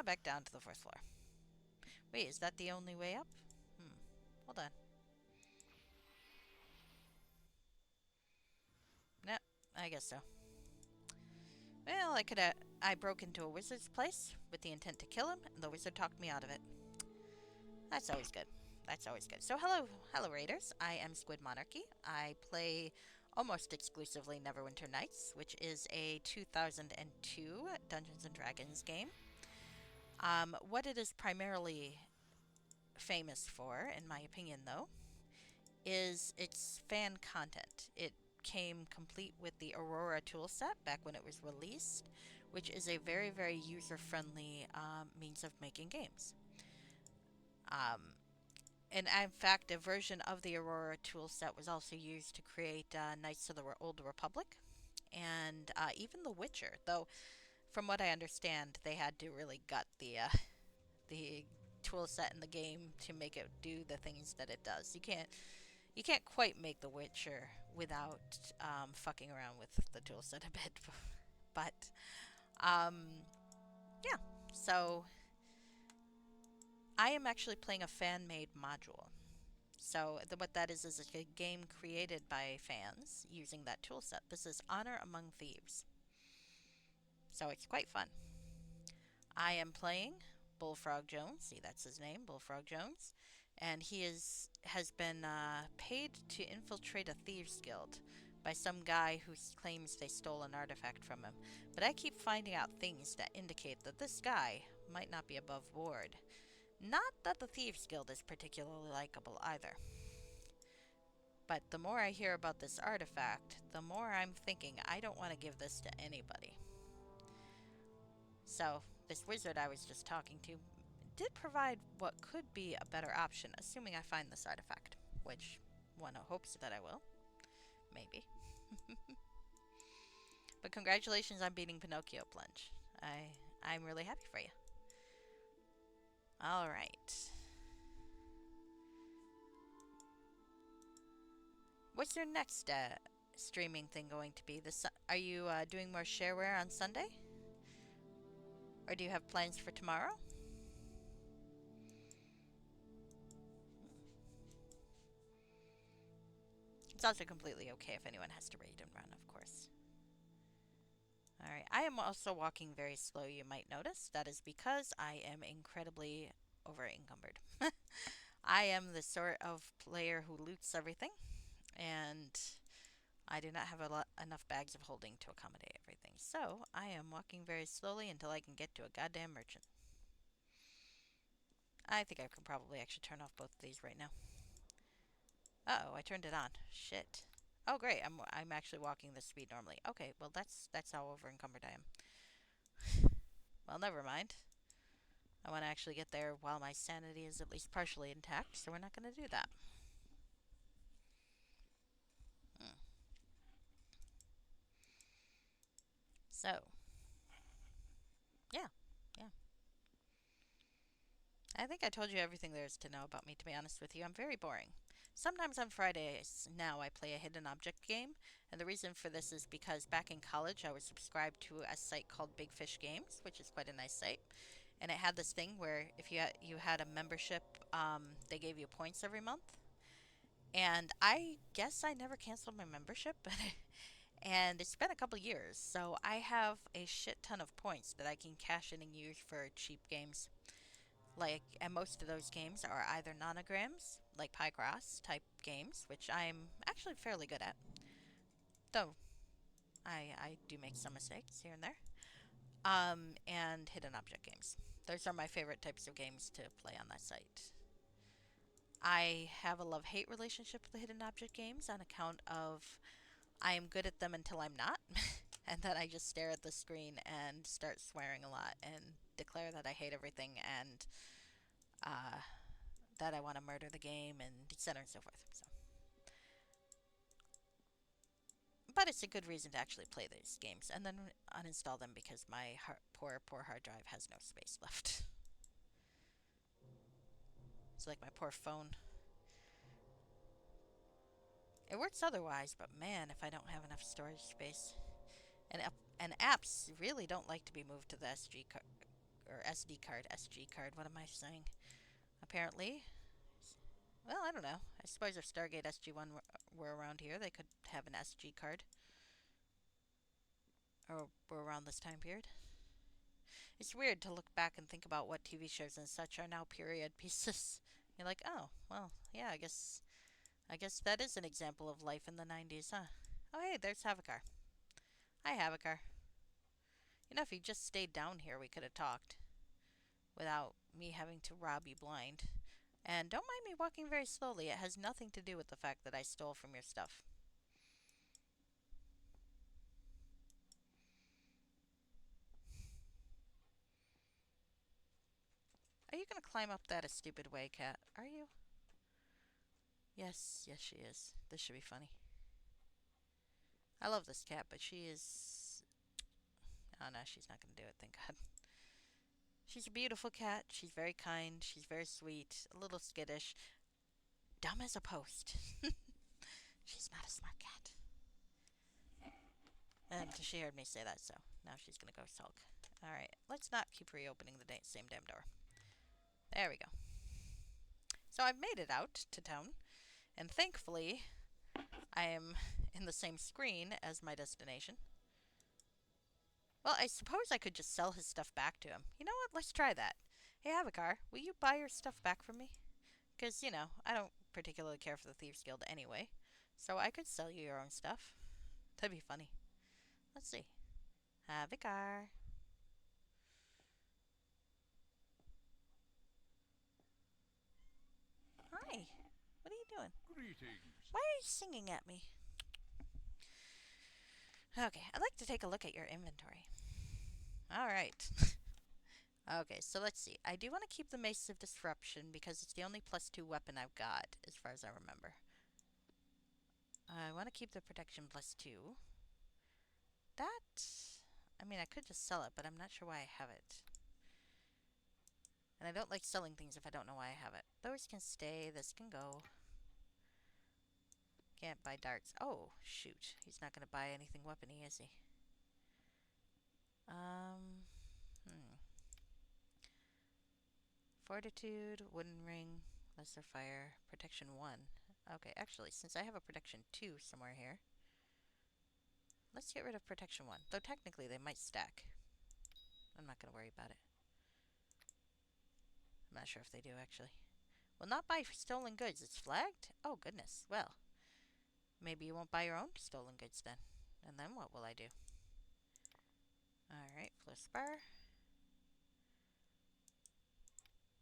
Back down to the fourth floor. Wait, is that the only way up? Hold on. No, I guess so. Well, I broke into a wizard's place with the intent to kill him, and the wizard talked me out of it. That's always good. That's always good. So hello Raiders. I am Squid Monarchy. I play almost exclusively Neverwinter Nights, which is a 2002 Dungeons and Dragons game. What it is primarily famous for, in my opinion, though, is its fan content. It came complete with the Aurora toolset back when it was released, which is a very, very user-friendly means of making games. Um, and in fact, a version of the Aurora toolset was also used to create Knights of the Old Republic and even The Witcher. Though, from what I understand, they had to really gut the tool set in the game to make it do the things that it does. You can't quite make The Witcher without fucking around with the tool set a bit. But um, yeah, so I am actually playing a fan-made module. So what that is a game created by fans using that tool set. This is Honor Among Thieves. So it's quite fun. I am playing Bullfrog Jones. See, that's his name, Bullfrog Jones. And he has been paid to infiltrate a thieves guild by some guy who claims they stole an artifact from him. But I keep finding out things that indicate that this guy might not be above board. Not that the thieves guild is particularly likable either. But the more I hear about this artifact, the more I'm thinking I don't want to give this to anybody. So, this wizard I was just talking to did provide what could be a better option, assuming I find this artifact, which one hopes that I will. Maybe. But congratulations on beating Pinocchio, Plunge. I'm really happy for you. Alright. What's your next streaming thing going to be? Are you doing more shareware on Sunday? Or do you have plans for tomorrow? It's also completely okay if anyone has to raid and run, of course. Alright, I am also walking very slow, you might notice. That is because I am incredibly over encumbered. I am the sort of player who loots everything, and I do not have enough bags of holding to accommodate everything. So I am walking very slowly until I can get to a goddamn merchant. I think I can probably actually turn off both of these right now. Uh-oh, I turned it on. Shit. Oh great, I'm actually walking this speed normally. Okay, well that's how over encumbered I am. Well, never mind. I want to actually get there while my sanity is at least partially intact, so we're not going to do that. Hmm. So, yeah, yeah. I think I told you everything there is to know about me, to be honest with you. I'm very boring. Sometimes on Fridays now I play a hidden object game, and the reason for this is because back in college I was subscribed to a site called Big Fish Games, which is quite a nice site. And it had this thing where if you had a membership, they gave you points every month. And I guess I never canceled my membership, and it's been a couple years, so I have a shit ton of points that I can cash in and use for cheap games. And most of those games are either nanograms, like Pycross type games, which I'm actually fairly good at, though I do make some mistakes here and there. And hidden object games. Those are my favorite types of games to play on that site. I have a love hate relationship with the hidden object games on account of I am good at them until I'm not. And then I just stare at the screen and start swearing a lot and declare that I hate everything and uh, that I want to murder the game and etc. and so forth. So. But it's a good reason to actually play these games and then uninstall them because my poor hard drive has no space left. It's like my poor phone. It works otherwise, but man, if I don't have enough storage space. And, and apps really don't like to be moved to the SG card or SD card. SG card. What am I saying? Apparently, well, I don't know. I suppose if Stargate SG1 were around here, they could have an SG card. Or were around this time period. It's weird to look back and think about what TV shows and such are now period pieces. You're like, oh, well, yeah, I guess that is an example of life in the 90s, huh? Oh, hey, there's Havacar. Hi, Havacar. You know, if you just stayed down here, we could have talked without me having to rob you blind. And don't mind me walking very slowly. It has nothing to do with the fact that I stole from your stuff. Are you gonna climb up that a stupid way, cat? Are you? Yes, yes, she is. This should be funny. I love this cat, but she is. Oh no, she's not gonna do it, thank God. She's a beautiful cat. She's very kind. She's very sweet. A little skittish. Dumb as a post. She's not a smart cat. And she heard me say that, so now she's gonna go sulk. Alright, let's not keep reopening the same damn door. There we go. So I've made it out to town, and thankfully, I am in the same screen as my destination. Well, I suppose I could just sell his stuff back to him. You know what? Let's try that. Hey, Avacar, will you buy your stuff back from me? Because, I don't particularly care for the Thieves Guild anyway. So I could sell you your own stuff. That'd be funny. Let's see. Avacar. Hi. What are you doing? Greetings. Why are you singing at me? Okay, I'd like to take a look at your inventory. Alright. Okay, so let's see. I do want to keep the Mace of Disruption because it's the only +2 weapon I've got, as far as I remember. I want to keep the Protection +2. That... I mean, I could just sell it, but I'm not sure why I have it. And I don't like selling things if I don't know why I have it. Those can stay, this can go. Can't buy darts. Oh, shoot. He's not going to buy anything weapony, is he? Hmm. Fortitude, wooden ring, lesser fire, protection 1. Okay, actually, since I have a protection 2 somewhere here, let's get rid of protection 1. Though technically they might stack. I'm not going to worry about it. I'm not sure if they do, actually. Will not buy stolen goods. It's flagged? Oh, goodness. Well, maybe you won't buy your own stolen goods then. And then what will I do? Alright, flow spar.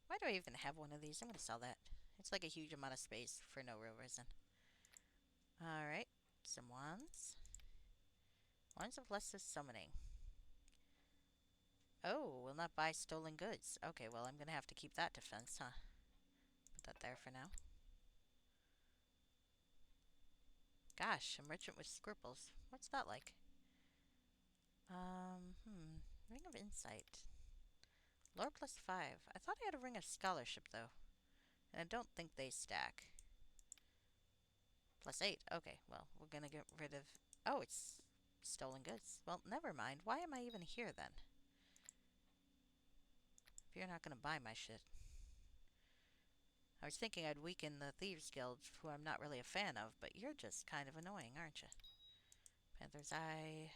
Why do I even have one of these? I'm going to sell that. It's like a huge amount of space for no real reason. Alright, some wands. Wands of lesser summoning. Oh, will not buy stolen goods. Okay, well, I'm going to have to keep that defense, huh? Put that there for now. Gosh, a merchant with scruples. What's that like? Ring of Insight. Lore plus 5. I thought I had a Ring of Scholarship, though. And I don't think they stack. Plus 8. Okay, well, we're gonna get rid of... Oh, it's stolen goods. Well, never mind. Why am I even here, then? If you're not gonna buy my shit. I was thinking I'd weaken the Thieves Guild, who I'm not really a fan of, but you're just kind of annoying, aren't you? Panther's Eye.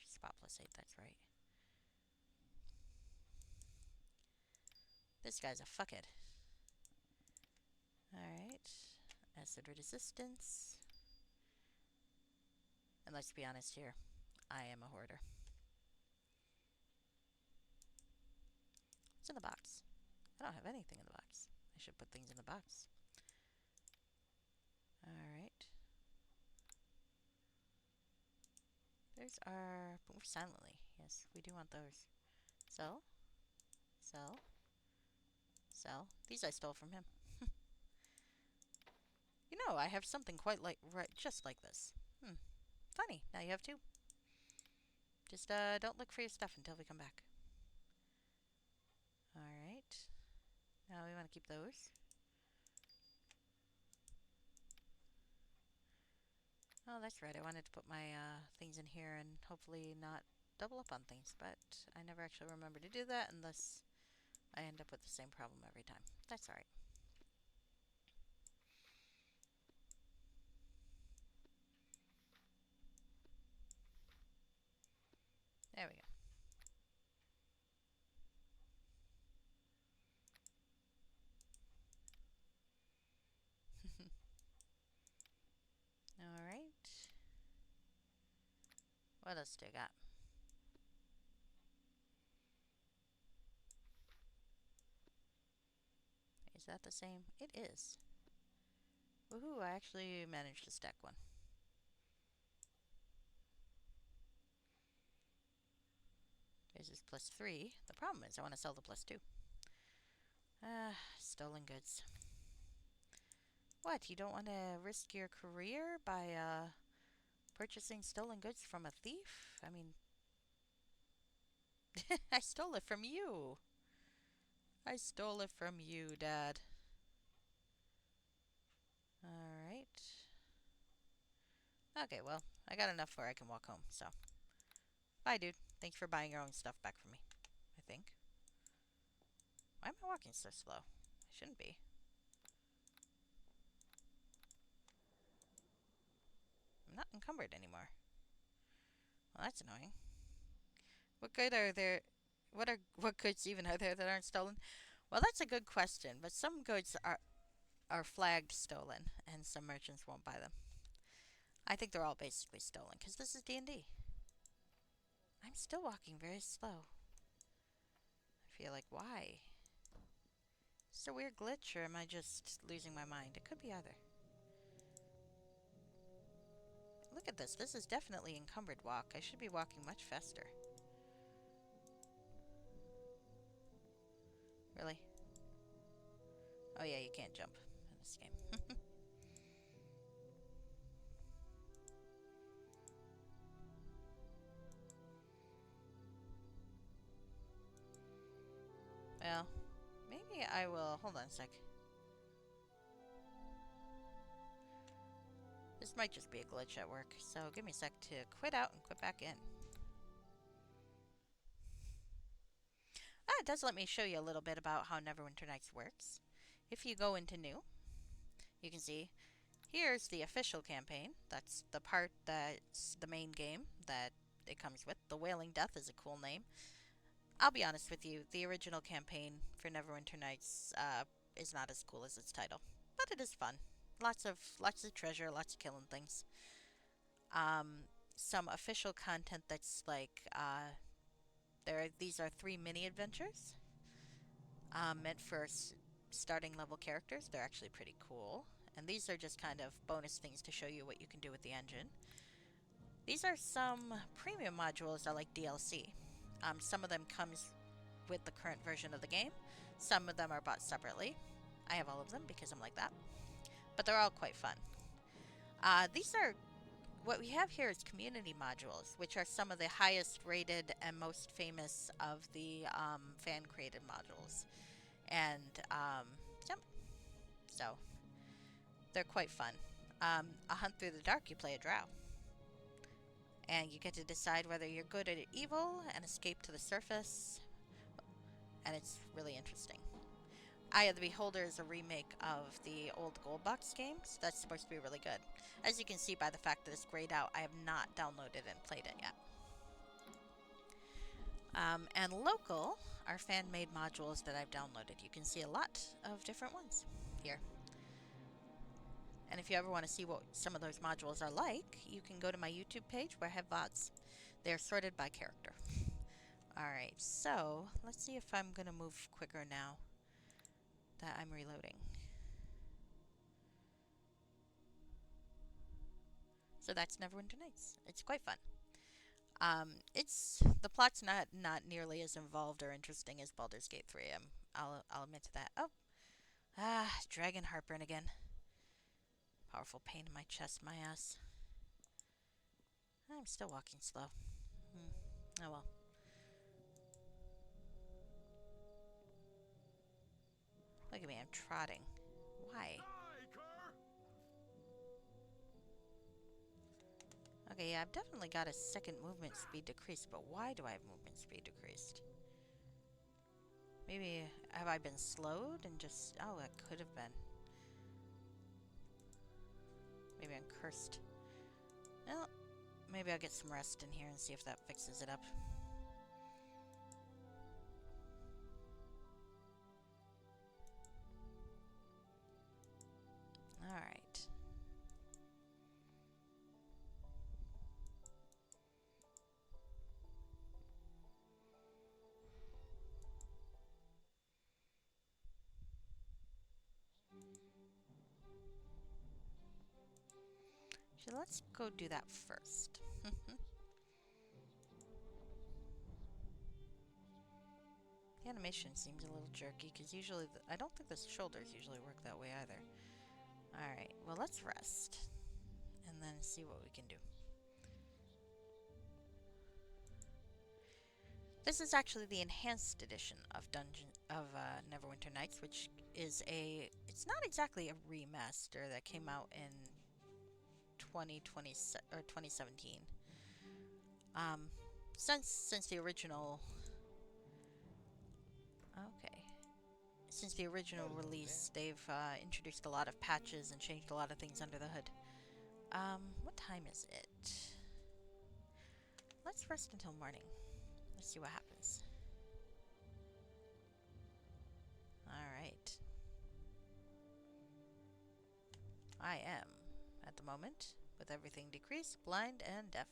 Spot plus 8, that's right. This guy's a fuckhead. Alright. Acid resistance. And let's be honest here. I am a hoarder. What's in the box? I don't have anything in the box. I should put things in the box. Alright. There's our... Move silently. Yes, we do want those. Sell. Sell. Sell. These I stole from him. You know, I have something quite like... Right, just like this. Funny. Now you have two. Just, don't look for your stuff until we come back. Alright. Now we want to keep those. Oh, that's right. I wanted to put my things in here and hopefully not double up on things, but I never actually remember to do that, and thus I end up with the same problem every time. That's alright. There we go. Alright. What else do I got? Is that the same? It is. Woohoo, I actually managed to stack one. This is plus 3. The problem is I want to sell the plus 2. Stolen goods. What, you don't want to risk your career by purchasing stolen goods from a thief? I mean, I stole it from you. I stole it from you, Dad. Alright. Okay, well, I got enough where I can walk home, so. Bye, dude. Thanks for buying your own stuff back from me. I think. Why am I walking so slow? I shouldn't be. I'm not encumbered anymore. Well, that's annoying. What good are there... What goods even are there that aren't stolen? Well, that's a good question, but some goods are flagged stolen, and some merchants won't buy them. I think they're all basically stolen, because this is D&D. I'm still walking very slow. I feel like, why? Is it a weird glitch, or am I just losing my mind? It could be either. Look at this. This is definitely encumbered walk. I should be walking much faster. Really? Oh yeah, you can't jump in this game. Well, maybe I will... Hold on a sec. This might just be a glitch at work, so give me a sec to quit out and quit back in. it does let me show you a little bit about how Neverwinter Nights works. If you go into New, you can see here's the official campaign. That's the part that's the main game that it comes with. The Wailing Death is a cool name. I'll be honest with you, the original campaign for Neverwinter Nights is not as cool as its title, but it is fun. Lots of treasure, lots of killing things. Um, some official content that's like these are 3 mini adventures meant for starting level characters. They're actually pretty cool, and these are just kind of bonus things to show you what you can do with the engine. These are some premium modules that are like DLC. Some of them comes with the current version of the game. Some of them are bought separately. I have all of them because I'm like that. But they're all quite fun. These are what we have here is community modules, which are some of the highest rated and most famous of the fan created modules. And yep, so they're quite fun. A Hunt Through the Dark, you play a drow. And you get to decide whether you're good at evil and escape to the surface. And it's really interesting. Eye of the Beholder is a remake of the old Gold Box games. That's supposed to be really good. As you can see by the fact that it's grayed out, I have not downloaded and played it yet. And local are fan-made modules that I've downloaded. You can see a lot of different ones here. And if you ever want to see what some of those modules are like, you can go to my YouTube page where I have VODs. They're sorted by character. Alright, so let's see if I'm going to move quicker now that I'm reloading. So that's Neverwinter Nights. It's quite fun. The plot's not nearly as involved or interesting as Baldur's Gate 3. I'll admit to that. Oh, dragon heartburn again. Powerful pain in my chest, my ass. I'm still walking slow. Oh well. Look at me, I'm trotting. Why? Okay, yeah, I've definitely got a second movement speed decreased, but why do I have movement speed decreased? Maybe, have I been slowed and just... Oh, that could have been. Maybe I'm cursed. Well, maybe I'll get some rest in here and see if that fixes it up. Alright. So let's go do that first. The animation seems a little jerky because usually I don't think the shoulders usually work that way either. Alright, well let's rest and then see what we can do. This is actually the enhanced edition of Neverwinter Nights, which is it's not exactly a remaster that came out in 2020 or 2017. Since the original since the original release, they've introduced a lot of patches and changed a lot of things under the hood. What time is it? Let's rest until morning. Let's see what happens. Alright. I am, at the moment, with everything decreased, blind and deaf.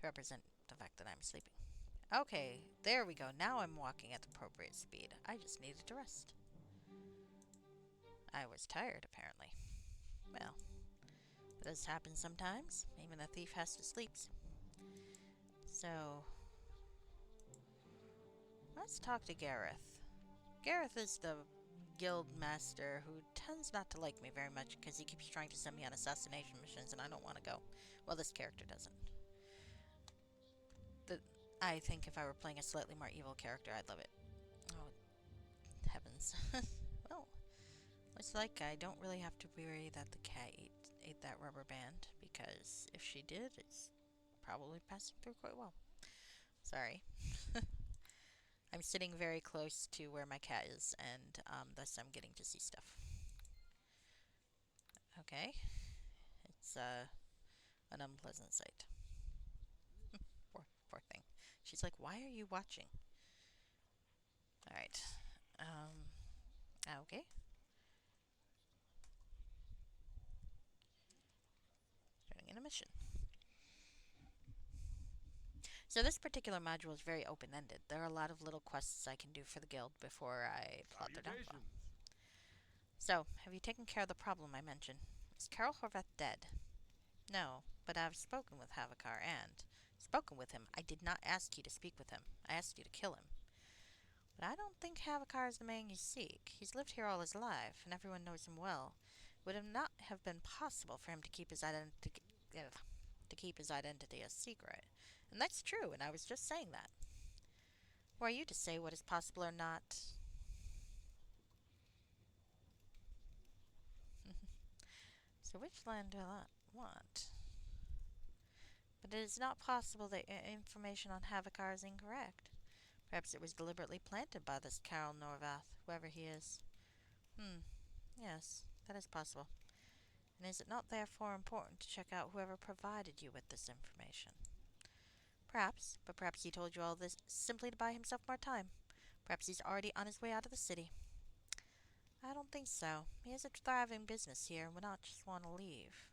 To represent the fact that I'm sleeping. Okay, there we go. Now I'm walking at the appropriate speed. I just needed to rest. I was tired, apparently. Well, it does happen sometimes. Even a thief has to sleep. So, let's talk to Gareth. Gareth is the guild master who tends not to like me very much because he keeps trying to send me on assassination missions and I don't want to go. Well, this character doesn't. I think if I were playing a slightly more evil character, I'd love it. Oh, heavens. Well, looks like I don't really have to worry that the cat ate that rubber band, because if she did, it's probably passing through quite well. Sorry. I'm sitting very close to where my cat is, and thus I'm getting to see stuff. Okay, it's an unpleasant sight. Poor thing. She's like, "Why are you watching?" All right. Okay. Starting in a mission. So this particular module is very open-ended. There are a lot of little quests I can do for the guild before I plot their downfall. Salutations. So, have you taken care of the problem I mentioned? Is Karl Horvath dead? No, but I've spoken with Havakar and spoken with him. I did not ask you to speak with him. I asked you to kill him. But I don't think Havakar is the man you seek. He's lived here all his life, and everyone knows him well. It would have not have been possible for him to keep his identity a secret. And that's true, and I was just saying that. Who are you to say what is possible or not? So which land do I want? But it is not possible that information on Havakar is incorrect. Perhaps it was deliberately planted by this Karl Norvath, whoever he is. Yes, that is possible. And is it not therefore important to check out whoever provided you with this information? Perhaps, but perhaps he told you all this simply to buy himself more time. Perhaps he's already on his way out of the city. I don't think so. He has a thriving business here and would not just want to leave.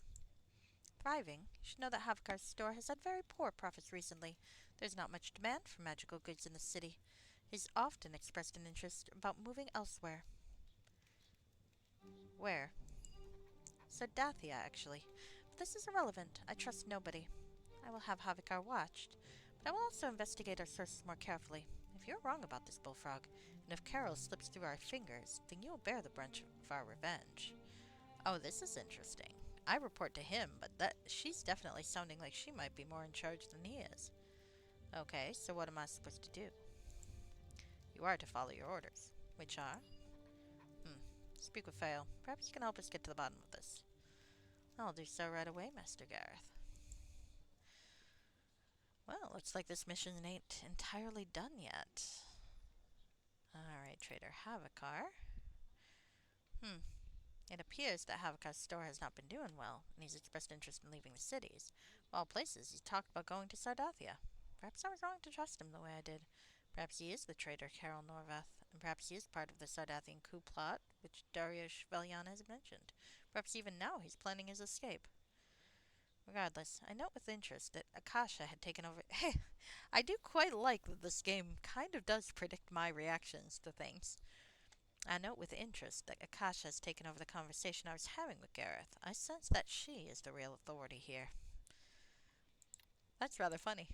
Thriving? You should know that Havkar's store has had very poor profits recently. There's not much demand for magical goods in the city. He's often expressed an interest about moving elsewhere. Where? Sardathia, actually. But this is irrelevant. I trust nobody. I will have Havakar watched, but I will also investigate our sources more carefully. If you're wrong about this bullfrog, and if Carol slips through our fingers, then you will bear the brunt of our revenge. Oh, this is interesting. I report to him, but she's definitely sounding like she might be more in charge than he is. Okay, so what am I supposed to do? You are to follow your orders, which are? Speak with Fail. Perhaps you can help us get to the bottom of this. I'll do so right away, Master Gareth. Well, looks like this mission ain't entirely done yet. Alright, Trader Havakar. It appears that Havakar's store has not been doing well, and he's expressed interest in leaving the cities. Of all places, he's talked about going to Sardathia. Perhaps I was wrong to trust him the way I did. Perhaps he is the traitor Karl Norvath, and perhaps he is part of the Sardathian coup plot, which Dariush Velyan has mentioned. Perhaps even now he's planning his escape. Regardless, I note with interest that Akasha had taken over. Hey, I do quite like that this game kind of does predict my reactions to things. I note with interest that Akasha has taken over the conversation I was having with Gareth. I sense that she is the real authority here. That's rather funny.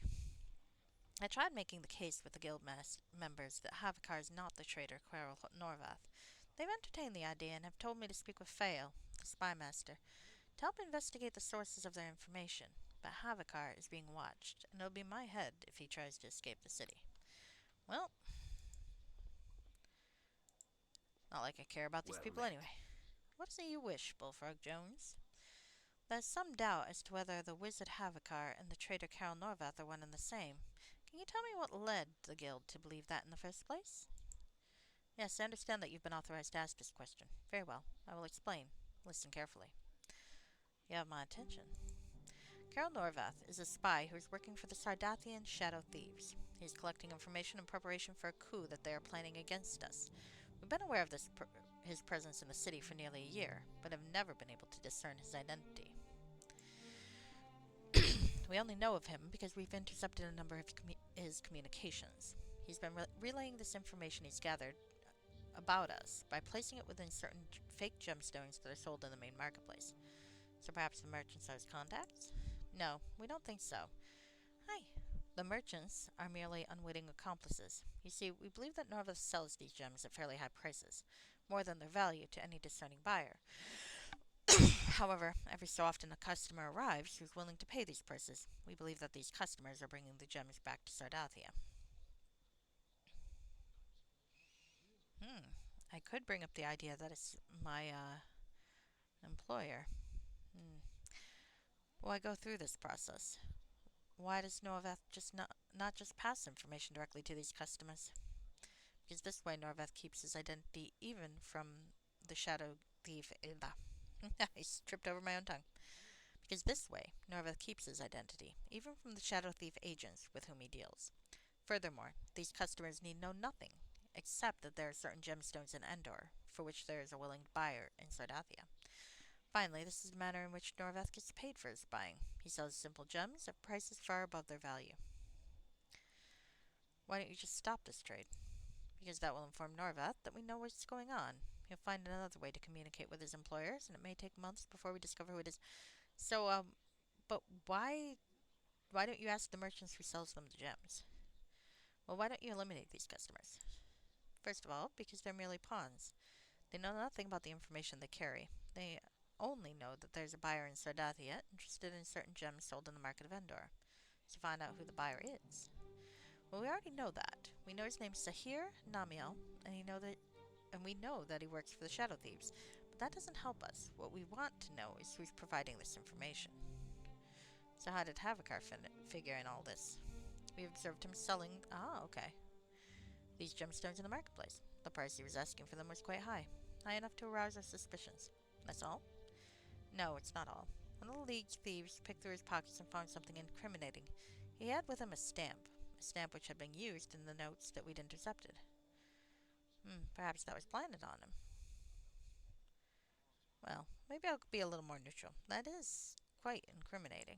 I tried making the case with the guild members that Havakar is not the traitor Quarrel Norvath. They've entertained the idea and have told me to speak with Fael, the spy master, to help investigate the sources of their information. But Havakar is being watched, and it'll be my head if he tries to escape the city. Well, not like I care about these people anyway. What is it you wish, Bullfrog Jones? There's some doubt as to whether the wizard Havakar and the traitor Karl Norvath are one and the same. Can you tell me what led the guild to believe that in the first place? Yes, I understand that you've been authorized to ask this question. Very well, I will explain. Listen carefully. You have my attention. Karl Norvath is a spy who is working for the Sardathian Shadow Thieves. He is collecting information in preparation for a coup that they are planning against us. We've been aware of his presence in the city for nearly a year, but have never been able to discern his identity. We only know of him because we've intercepted a number of his communications. He's been relaying this information he's gathered about us by placing it within certain fake gemstones that are sold in the main marketplace. So perhaps the merchants are his contacts? No, we don't think so. Hi. The merchants are merely unwitting accomplices. You see, we believe that Norvath sells these gems at fairly high prices, more than their value to any discerning buyer. However, every so often a customer arrives who's willing to pay these prices. We believe that these customers are bringing the gems back to Sardathia. I could bring up the idea that it's my employer. Why go through this process? Why does Norvath just not just pass information directly to these customers? Because this way Norveth keeps his identity even from the Shadow Thief. I tripped over my own tongue. Because this way Norveth keeps his identity, even from the Shadow Thief agents with whom he deals. Furthermore, these customers need know nothing, except that there are certain gemstones in Endor, for which there is a willing buyer in Sardathia. Finally, this is the manner in which Norveth gets paid for his buying. He sells simple gems at prices far above their value. Why don't you just stop this trade? Because that will inform Norveth that we know what's going on. He'll find another way to communicate with his employers, and it may take months before we discover who it is. So, but why don't you ask the merchants who sells them the gems? Well, why don't you eliminate these customers? First of all, because they're merely pawns. They know nothing about the information they carry. They only know that there's a buyer in Sardathia interested in certain gems sold in the market of Endor. To find out who the buyer is. Well, we already know that. We know his name's Sahir Namiel, and we know that he works for the Shadow Thieves. But that doesn't help us. What we want to know is who's providing this information. So how did Havakar figure in all this? We observed him selling. Ah, okay. These gemstones in the marketplace. The price he was asking for them was quite high. High enough to arouse our suspicions. That's all? No, it's not all. One of the League's thieves picked through his pockets and found something incriminating. He had with him a stamp which had been used in the notes that we'd intercepted. Perhaps that was planted on him. Well, maybe I'll be a little more neutral. That is quite incriminating.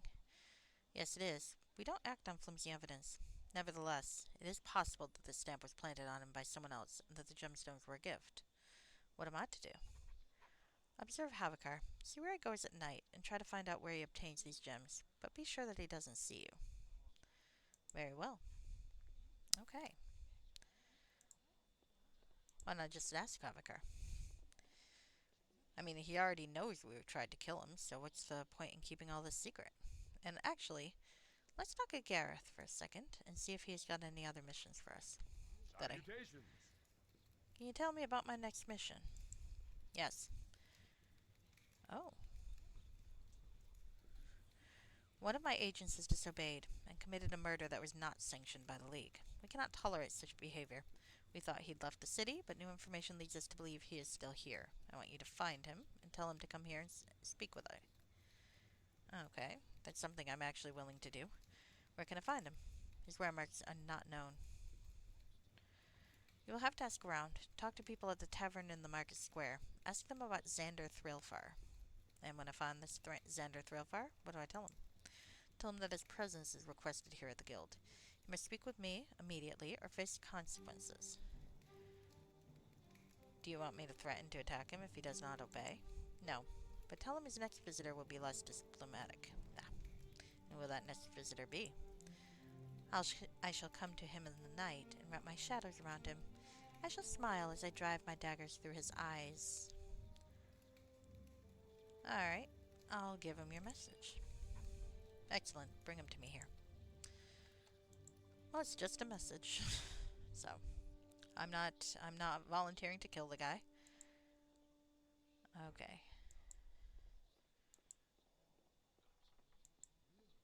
Yes, it is. We don't act on flimsy evidence. Nevertheless, it is possible that the stamp was planted on him by someone else and that the gemstones were a gift. What am I to do? Observe Havakar. See where he goes at night and try to find out where he obtains these gems, but be sure that he doesn't see you. Very well. Okay. Why not just ask Havakar? I mean, he already knows we've tried to kill him, so what's the point in keeping all this secret? And actually, let's talk to Gareth for a second and see if he's got any other missions for us. Salutations. Can you tell me about my next mission? Yes. Oh. One of my agents has disobeyed and committed a murder that was not sanctioned by the League. We cannot tolerate such behavior. We thought he'd left the city, but new information leads us to believe he is still here. I want you to find him and tell him to come here and speak with us. Okay, that's something I'm actually willing to do. Where can I find him? His wear marks are not known. You will have to ask around. Talk to people at the tavern in the market square. Ask them about Xander Thrillfar. And when I find this Xander Thrillfar, what do I tell him? Tell him that his presence is requested here at the guild. He must speak with me immediately or face consequences. Do you want me to threaten to attack him if he does not obey? No, but tell him his next visitor will be less diplomatic. And will that next visitor be? I shall come to him in the night and wrap my shadows around him. I shall smile as I drive my daggers through his eyes. Alright, I'll give him your message. Excellent, bring him to me here. Well, it's just a message. So, I'm not volunteering to kill the guy. Okay.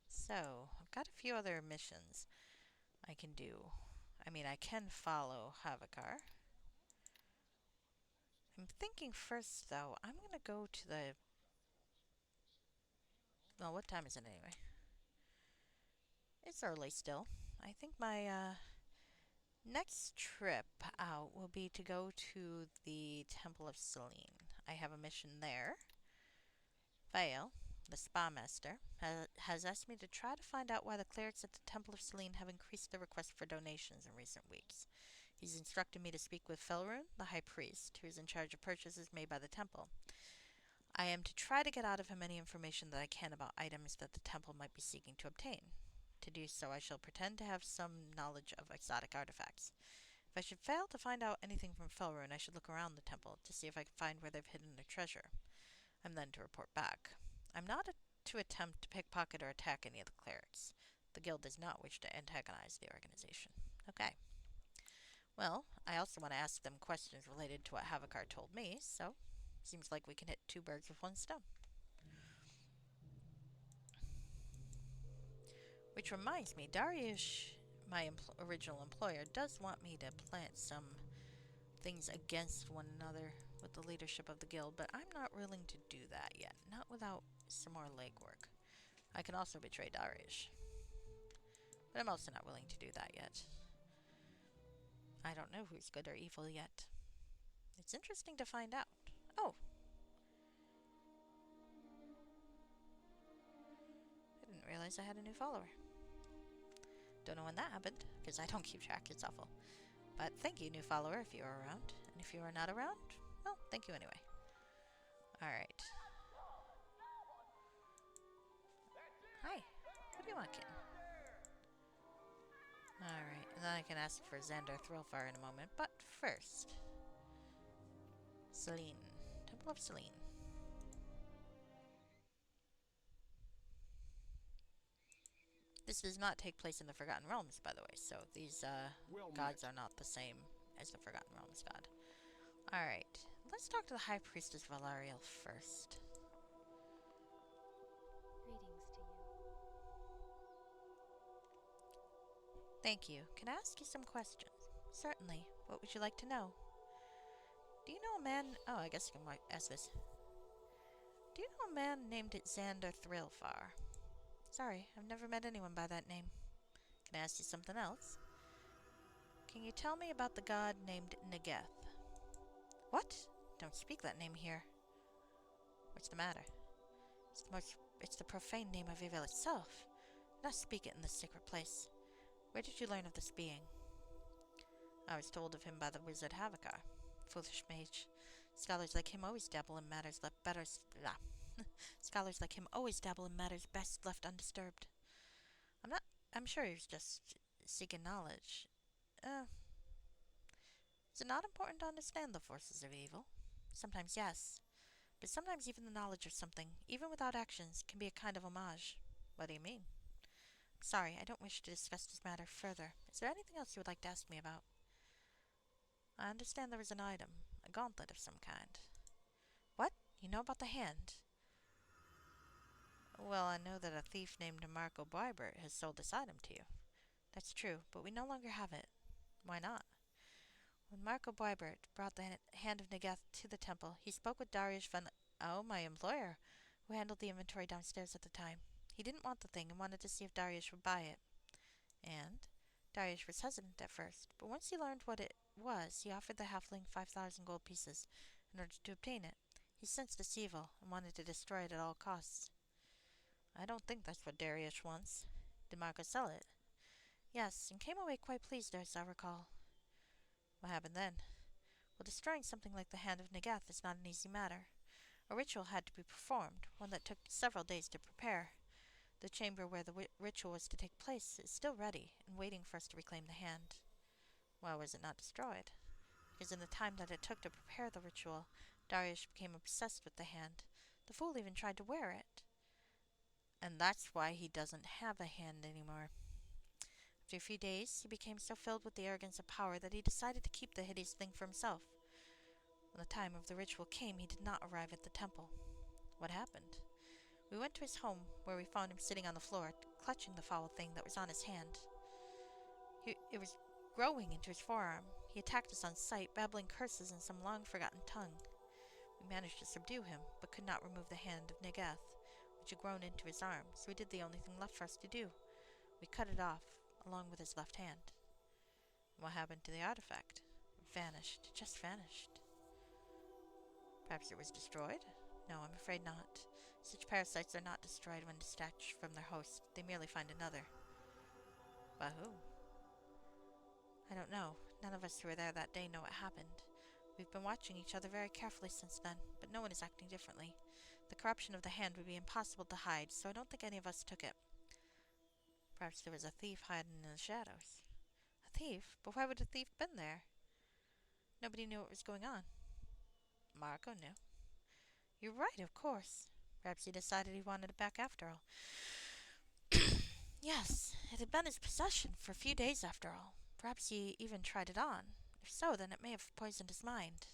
So, I've got a few other missions I can do. I mean, I can follow Havakar. I'm thinking first, though, I'm gonna go to the... Well, what time is it anyway? It's early still. I think my next trip out will be to go to the Temple of Selene. I have a mission there. Vale, the spa master, has asked me to try to find out why the clerics at the Temple of Selene have increased their request for donations in recent weeks. He's instructed me to speak with Felrune, the high priest, who is in charge of purchases made by the temple. I am to try to get out of him any information that I can about items that the temple might be seeking to obtain. To do so, I shall pretend to have some knowledge of exotic artifacts. If I should fail to find out anything from Felrune, I should look around the temple to see if I can find where they've hidden their treasure. I'm then to report back. I'm not to attempt to pickpocket or attack any of the clerics. The guild does not wish to antagonize the organization. Okay. Well, I also want to ask them questions related to what Havakar told me, so seems like we can hit two birds with one stone. Which reminds me, Dariush, my original employer, does want me to plant some things against one another with the leadership of the guild, but I'm not willing to do that yet. Not without some more legwork. I can also betray Darius, but I'm also not willing to do that yet. I don't know who's good or evil yet. It's interesting to find out. Oh, I didn't realize I had a new follower. Don't know when that happened, because I don't keep track, it's awful. But thank you, new follower, if you are around. And if you are not around, well, thank you anyway. Alright. Hi. What do you want, kitten? Alright, and then I can ask for Xander Thrillfire in a moment. But first... Selene. Temple of Selene. This does not take place in the Forgotten Realms, by the way, so these gods are not the same as the Forgotten Realms god. Alright, let's talk to the High Priestess Valariel first. Greetings to you. Thank you. Can I ask you some questions? Certainly. What would you like to know? Do you know a man... Oh, I guess you can ask this. Do you know a man named Xander Thrillfar? Sorry, I've never met anyone by that name. Can I ask you something else? Can you tell me about the god named Negeth? What? Don't speak that name here. What's the matter? It's the profane name of evil itself. Do not speak it in this sacred place. Where did you learn of this being? I was told of him by the wizard Havakar. Foolish mage. Scholars like him always dabble in matters Scholars like him always dabble in matters best left undisturbed. I'm sure he was just seeking knowledge. Is it not important to understand the forces of evil? Sometimes yes. But sometimes even the knowledge of something, even without actions, can be a kind of homage. What do you mean? Sorry, I don't wish to discuss this matter further. Is there anything else you would like to ask me about? I understand there is an item, a gauntlet of some kind. What? You know about the hand? Well, I know that a thief named Marco Bybert has sold this item to you. That's true, but we no longer have it. Why not? When Marco Bybert brought the hand of Negeth to the temple, he spoke with Darius van... Oh, my employer, who handled the inventory downstairs at the time. He didn't want the thing and wanted to see if Darius would buy it. And? Darius was hesitant at first, but once he learned what it was, he offered the halfling 5,000 gold pieces in order to obtain it. He sensed its evil and wanted to destroy it at all costs. I don't think that's what Darius wants. Did Marco sell it? Yes, and came away quite pleased, as I recall. What happened then? Well, destroying something like the Hand of Negath is not an easy matter. A ritual had to be performed, one that took several days to prepare. The chamber where the ritual was to take place is still ready and waiting for us to reclaim the hand. Why was it not destroyed? Because in the time that it took to prepare the ritual, Darius became obsessed with the hand. The fool even tried to wear it. And that's why he doesn't have a hand anymore. After a few days, he became so filled with the arrogance of power that he decided to keep the hideous thing for himself. When the time of the ritual came, he did not arrive at the temple. What happened? We went to his home, where we found him sitting on the floor, clutching the foul thing that was on his hand. It was growing into his forearm. He attacked us on sight, babbling curses in some long-forgotten tongue. We managed to subdue him, but could not remove the hand of Negath, which had grown into his arm, so we did the only thing left for us to do. We cut it off, along with his left hand. What happened to the artifact? It vanished. It just vanished. Perhaps it was destroyed? No, I'm afraid not. Such parasites are not destroyed when detached from their host. They merely find another. By who? I don't know. None of us who were there that day know what happened. We've been watching each other very carefully since then, but no one is acting differently. The corruption of the hand would be impossible to hide, so I don't think any of us took it. Perhaps there was a thief hiding in the shadows. A thief? But why would a thief been there? Nobody knew what was going on. Marco knew. You're right, of course. Perhaps he decided he wanted it back after all. Yes, it had been his possession for a few days after all. Perhaps he even tried it on. If so, then it may have poisoned his mind.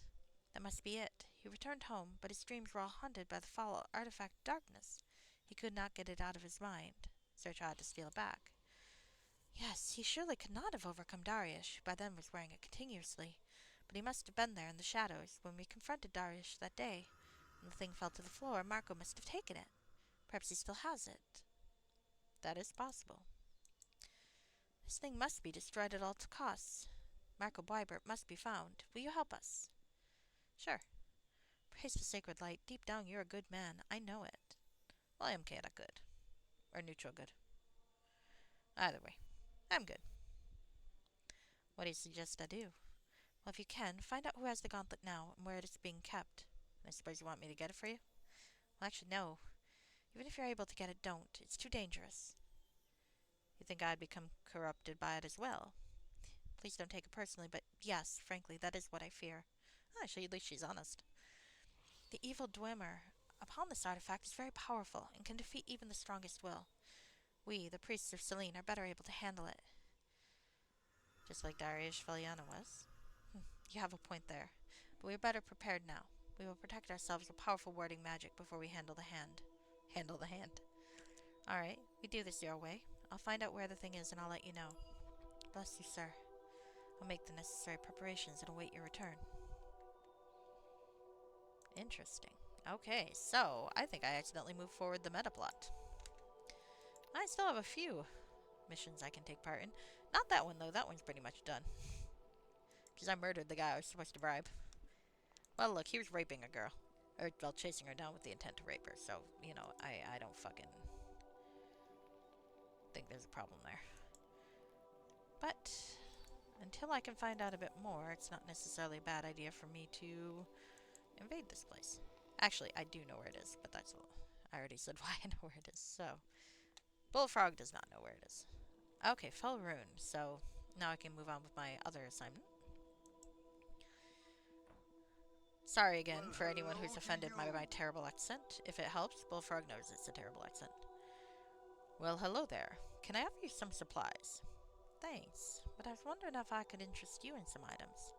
That must be it. He returned home, but his dreams were all haunted by the foul artifact darkness. He could not get it out of his mind, so he tried to steal it back. Yes, he surely could not have overcome Darius, who by then was wearing it continuously. But he must have been there in the shadows when we confronted Darius that day. When the thing fell to the floor, Marco must have taken it. Perhaps he still has it. That is possible. This thing must be destroyed at all costs. Marco Bybert must be found. Will you help us? Sure. Praise the sacred light. Deep down, you're a good man. I know it. Well, I am kinda good. Or neutral good. Either way, I'm good. What do you suggest I do? Well, if you can, find out who has the gauntlet now and where it is being kept. I suppose you want me to get it for you? Well, actually, no. Even if you're able to get it, don't. It's too dangerous. You think I'd become corrupted by it as well? Please don't take it personally, but yes, frankly, that is what I fear. Actually, at least she's honest. The evil Dwemer upon this artifact is very powerful and can defeat even the strongest will. We, the priests of Selene, are better able to handle it. Just like Darius Valiana was. You have a point there. But we are better prepared now. We will protect ourselves with powerful warding magic before we handle the hand. Handle the hand. Alright, we do this your way. I'll find out where the thing is and I'll let you know. Bless you, sir. I'll make the necessary preparations and await your return. Interesting. Okay, so I think I accidentally moved forward the meta plot. I still have a few missions I can take part in. Not that one, though. That one's pretty much done. Because I murdered the guy I was supposed to bribe. Well, look, he was raping a girl. Or, well, chasing her down with the intent to rape her. So, you know, I don't fucking think there's a problem there. But until I can find out a bit more, it's not necessarily a bad idea for me to invade this place. Actually, I do know where it is, but that's all. I already said why I know where it is, so. Bullfrog does not know where it is. Okay, Fell Rune. So now I can move on with my other assignment. Sorry again for anyone who's offended by my terrible accent. If it helps, Bullfrog knows it's a terrible accent. Well, hello there. Can I offer you some supplies? Thanks, but I was wondering if I could interest you in some items.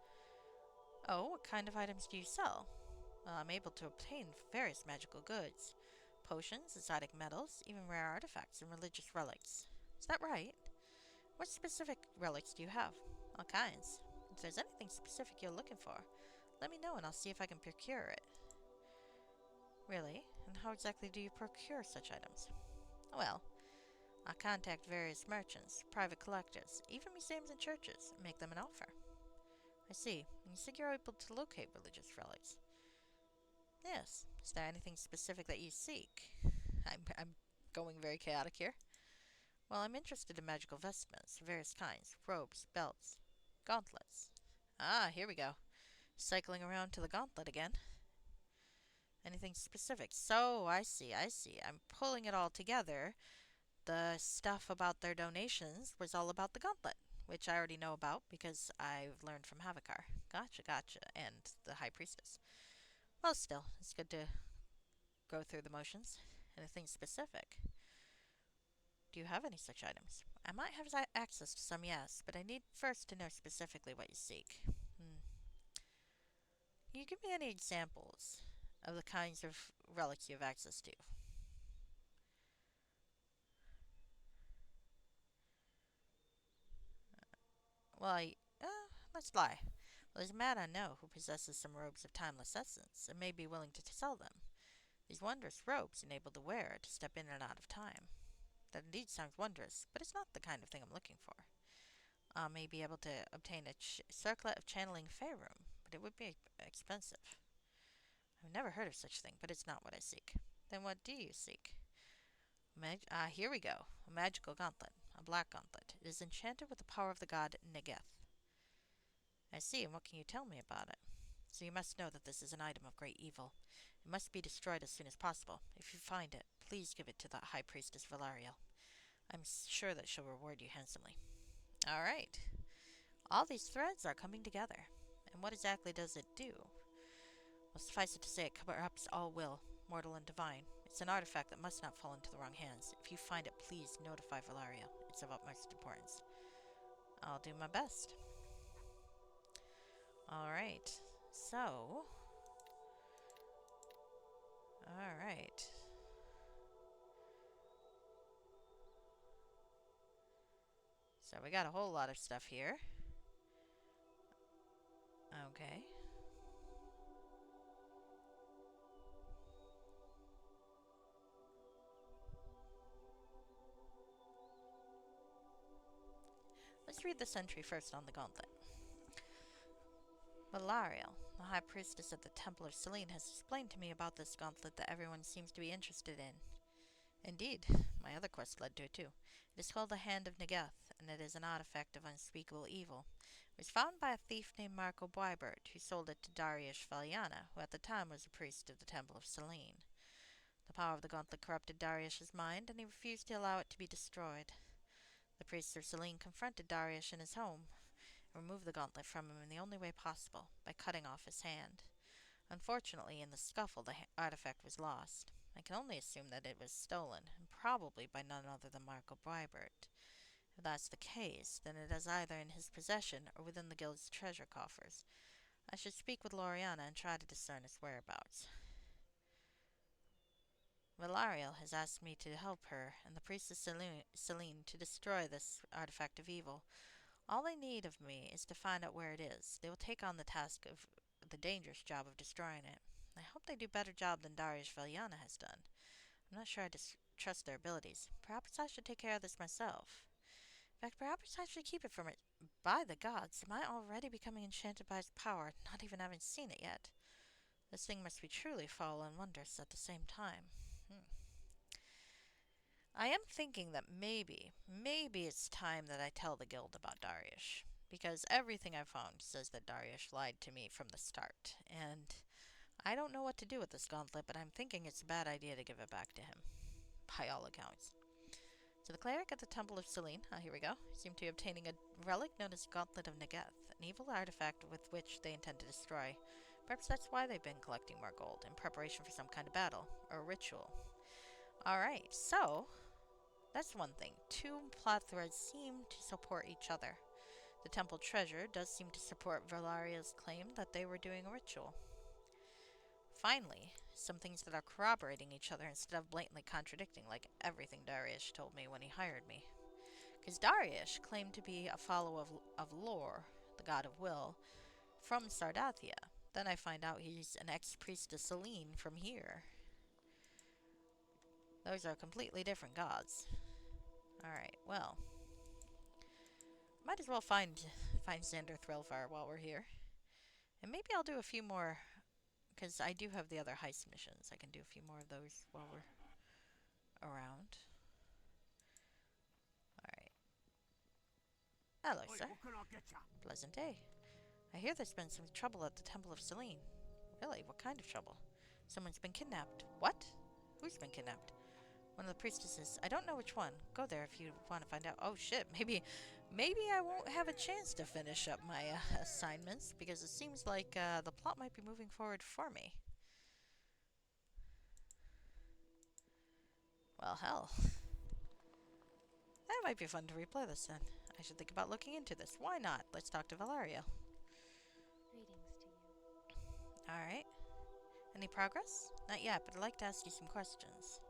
Oh, what kind of items do you sell? Well, I'm able to obtain various magical goods. Potions, exotic metals, even rare artifacts and religious relics. Is that right? What specific relics do you have? All kinds. If there's anything specific you're looking for, let me know and I'll see if I can procure it. Really? And how exactly do you procure such items? Well, I contact various merchants, private collectors, even museums and churches, and make them an offer. I see. And you said you're able to locate religious relics. Yes. Is there anything specific that you seek? I'm going very chaotic here. Well, I'm interested in magical vestments of various kinds. Robes, belts, gauntlets. Ah, here we go. Cycling around to the gauntlet again. Anything specific? So, I see. I'm pulling it all together. The stuff about their donations was all about the gauntlet, which I already know about because I've learned from Havakar. Gotcha. And the High Priestess. Well, still, it's good to go through the motions. Anything specific? Do you have any such items? I might have access to some, yes, but I need first to know specifically what you seek. Can you give me any examples of the kinds of relics you have access to? Well, let's lie. Well, there's a man I know who possesses some robes of timeless essence and may be willing to sell them. These wondrous robes enable the wearer to step in and out of time. That indeed sounds wondrous, but it's not the kind of thing I'm looking for. I may be able to obtain a circlet of channeling Faerun, but it would be expensive. I've never heard of such a thing, but it's not what I seek. Then what do you seek? Here we go. A magical gauntlet. A black gauntlet. It is enchanted with the power of the god Negeth. I see, and what can you tell me about it? So you must know that this is an item of great evil. It must be destroyed as soon as possible. If you find it, please give it to the High Priestess Valariel. I'm sure that she'll reward you handsomely. Alright. All these threads are coming together. And what exactly does it do? Well, suffice it to say, it corrupts all will, mortal and divine. It's an artifact that must not fall into the wrong hands. If you find it, please notify Valariel. It's of utmost importance. I'll do my best. Alright. So. Alright. So we got a whole lot of stuff here. Okay. Let's read this entry first on the gauntlet. Valariel, the High Priestess at the Temple of Selene, has explained to me about this gauntlet that everyone seems to be interested in. Indeed, my other quest led to it too. It is called the Hand of Negath, and it is an artifact of unspeakable evil. It was found by a thief named Marco Boibert, who sold it to Darius Valiana, who at the time was a priest of the Temple of Selene. The power of the gauntlet corrupted Darius's mind, and he refused to allow it to be destroyed. The priests of Selene confronted Darius in his home, and removed the gauntlet from him in the only way possible, by cutting off his hand. Unfortunately, in the scuffle, the artifact was lost. I can only assume that it was stolen, and probably by none other than Marco Boibert. If that's the case, then it is either in his possession or within the guild's treasure coffers. I should speak with Loriana and try to discern its whereabouts. Valariel has asked me to help her and the priestess Selene to destroy this artifact of evil. All they need of me is to find out where it is. They will take on the task of the dangerous job of destroying it. I hope they do a better job than Darius Valiana has done. I'm not sure I trust their abilities. Perhaps I should take care of this myself. In fact, perhaps I should keep it from it. By the gods, am I already becoming enchanted by its power, not even having seen it yet? This thing must be truly foul and wondrous at the same time. I am thinking that maybe it's time that I tell the guild about Darius. Because everything I've found says that Darius lied to me from the start, and I don't know what to do with this gauntlet, but I'm thinking it's a bad idea to give it back to him, by all accounts. So the cleric at the Temple of Selene, here we go, seem to be obtaining a relic known as Gauntlet of Negath, an evil artifact with which they intend to destroy. Perhaps that's why they've been collecting more gold, in preparation for some kind of battle, or ritual. Alright, so that's one thing. Two plot threads seem to support each other. The temple treasure does seem to support Valaria's claim that they were doing a ritual. Finally, some things that are corroborating each other instead of blatantly contradicting, like everything Darius told me when he hired me. Because Darius claimed to be a follower of Lor, the god of will, from Sardathia. Then I find out he's an ex-priest of Selene from here. Those are completely different gods. Alright, well. Might as well find Xander Thrillfire while we're here. And maybe I'll do a few more, because I do have the other heist missions. I can do a few more of those while we're around. Alright. Hello, sir. What can I get ya? Pleasant day. I hear there's been some trouble at the Temple of Selene. Really? What kind of trouble? Someone's been kidnapped. What? Who's been kidnapped? One of the priestesses. I don't know which one. Go there if you want to find out. Oh shit, maybe I won't have a chance to finish up my assignments, because it seems like the plot might be moving forward for me. Well, hell. That might be fun to replay this then. I should think about looking into this. Why not? Let's talk to Valeria. Greetings to you. Alright. Any progress? Not yet, but I'd like to ask you some questions.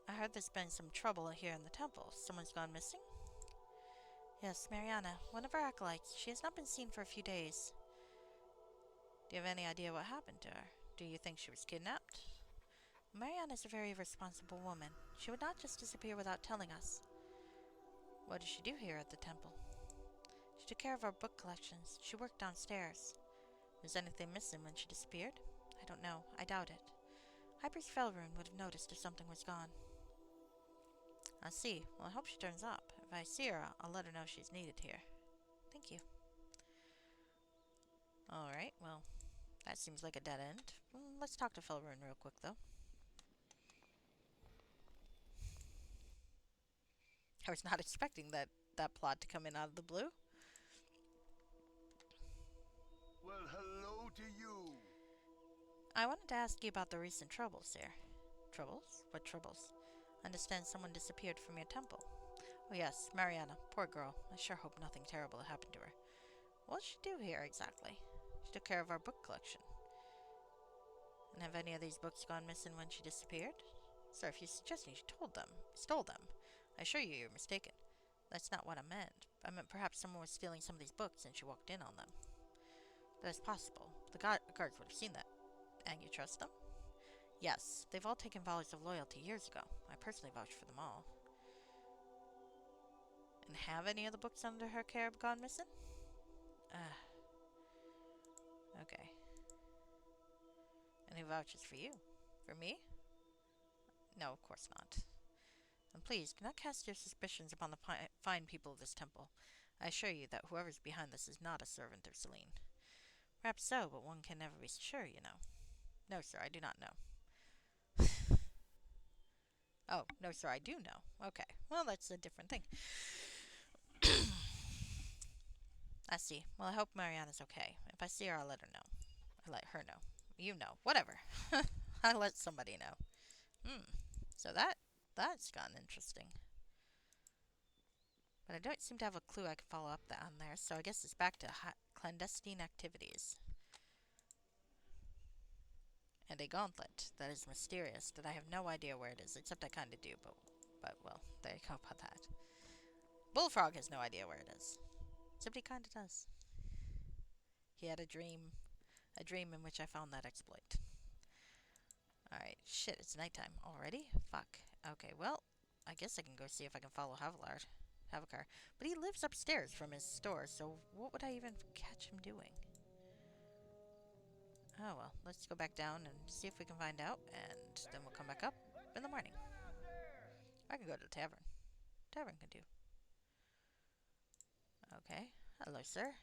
I heard there's been some trouble here in the temple. Someone's gone missing? Yes, Mariana, one of our acolytes. She has not been seen for a few days. Do you have any idea what happened to her? Do you think she was kidnapped? Mariana is a very responsible woman. She would not just disappear without telling us. What does she do here at the temple? She took care of our book collections. She worked downstairs. Was anything missing when she disappeared? I don't know. I doubt it. High Priest Felrune would have noticed if something was gone. I see. Well, I hope she turns up. If I see her, I'll let her know she's needed here. Thank you. Alright, well, that seems like a dead end. Let's talk to Felrune real quick, though. I was not expecting that plot to come in out of the blue. Well, hello to you. I wanted to ask you about the recent troubles here. Troubles? What troubles? I understand someone disappeared from your temple. Oh yes, Mariana. Poor girl. I sure hope nothing terrible happened to her. What did she do here, exactly? She took care of our book collection. And have any of these books gone missing when she disappeared? Sir, if you're suggesting she stole them, I assure you're mistaken. That's not what I meant. I meant perhaps someone was stealing some of these books and she walked in on them. That is possible. The guards would have seen that. And you trust them? Yes, they've all taken vows of loyalty years ago. I personally vouch for them all. And have any of the books under her care gone missing? Okay. And who vouches for you? For me? No, of course not. And please, do not cast your suspicions upon the fine people of this temple. I assure you that whoever's behind this is not a servant of Selene. Perhaps so, but one can never be sure, you know. No, sir, I do not know. Oh, no, sir, I do know. Okay, well, that's a different thing. I see. Well, I hope Mariana's okay. If I see her, I'll let her know. I let her know. You know. Whatever. I let somebody know. So that's gotten interesting. But I don't seem to have a clue I can follow up on there, so I guess it's back to clandestine activities. And a gauntlet that is mysterious, that I have no idea where it is, except I kinda do, but well, there you go about that. Bullfrog has no idea where it is. Except he kinda does. He had a dream in which I found that exploit. Alright, shit, it's nighttime already? Fuck. Okay, well, I guess I can go see if I can follow Havakar. But he lives upstairs from his store, so what would I even catch him doing? Oh well, let's go back down and see if we can find out, and then we'll come back up in the morning. I can go to the tavern. Tavern can do. Okay. Hello, sir.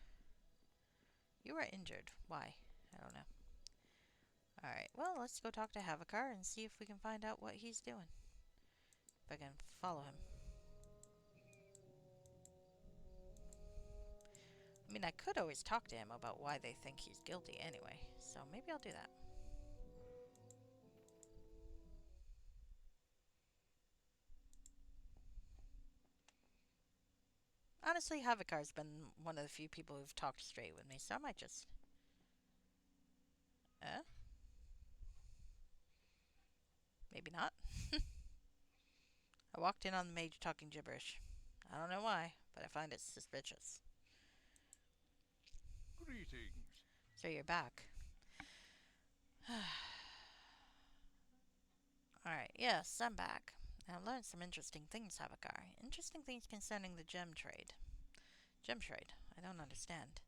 You are injured. Why? I don't know. Alright, well, let's go talk to Havakar and see if we can find out what he's doing. If I can follow him. I mean, I could always talk to him about why they think he's guilty anyway, so maybe I'll do that. Honestly, Havakar's been one of the few people who've talked straight with me, so I might just... Maybe not. I walked in on the mage talking gibberish. I don't know why, but I find it suspicious. Greetings. So you're back. Alright, yes, I'm back. I've learned some interesting things, Havakar. Interesting things concerning the gem trade. Gem trade? I don't understand.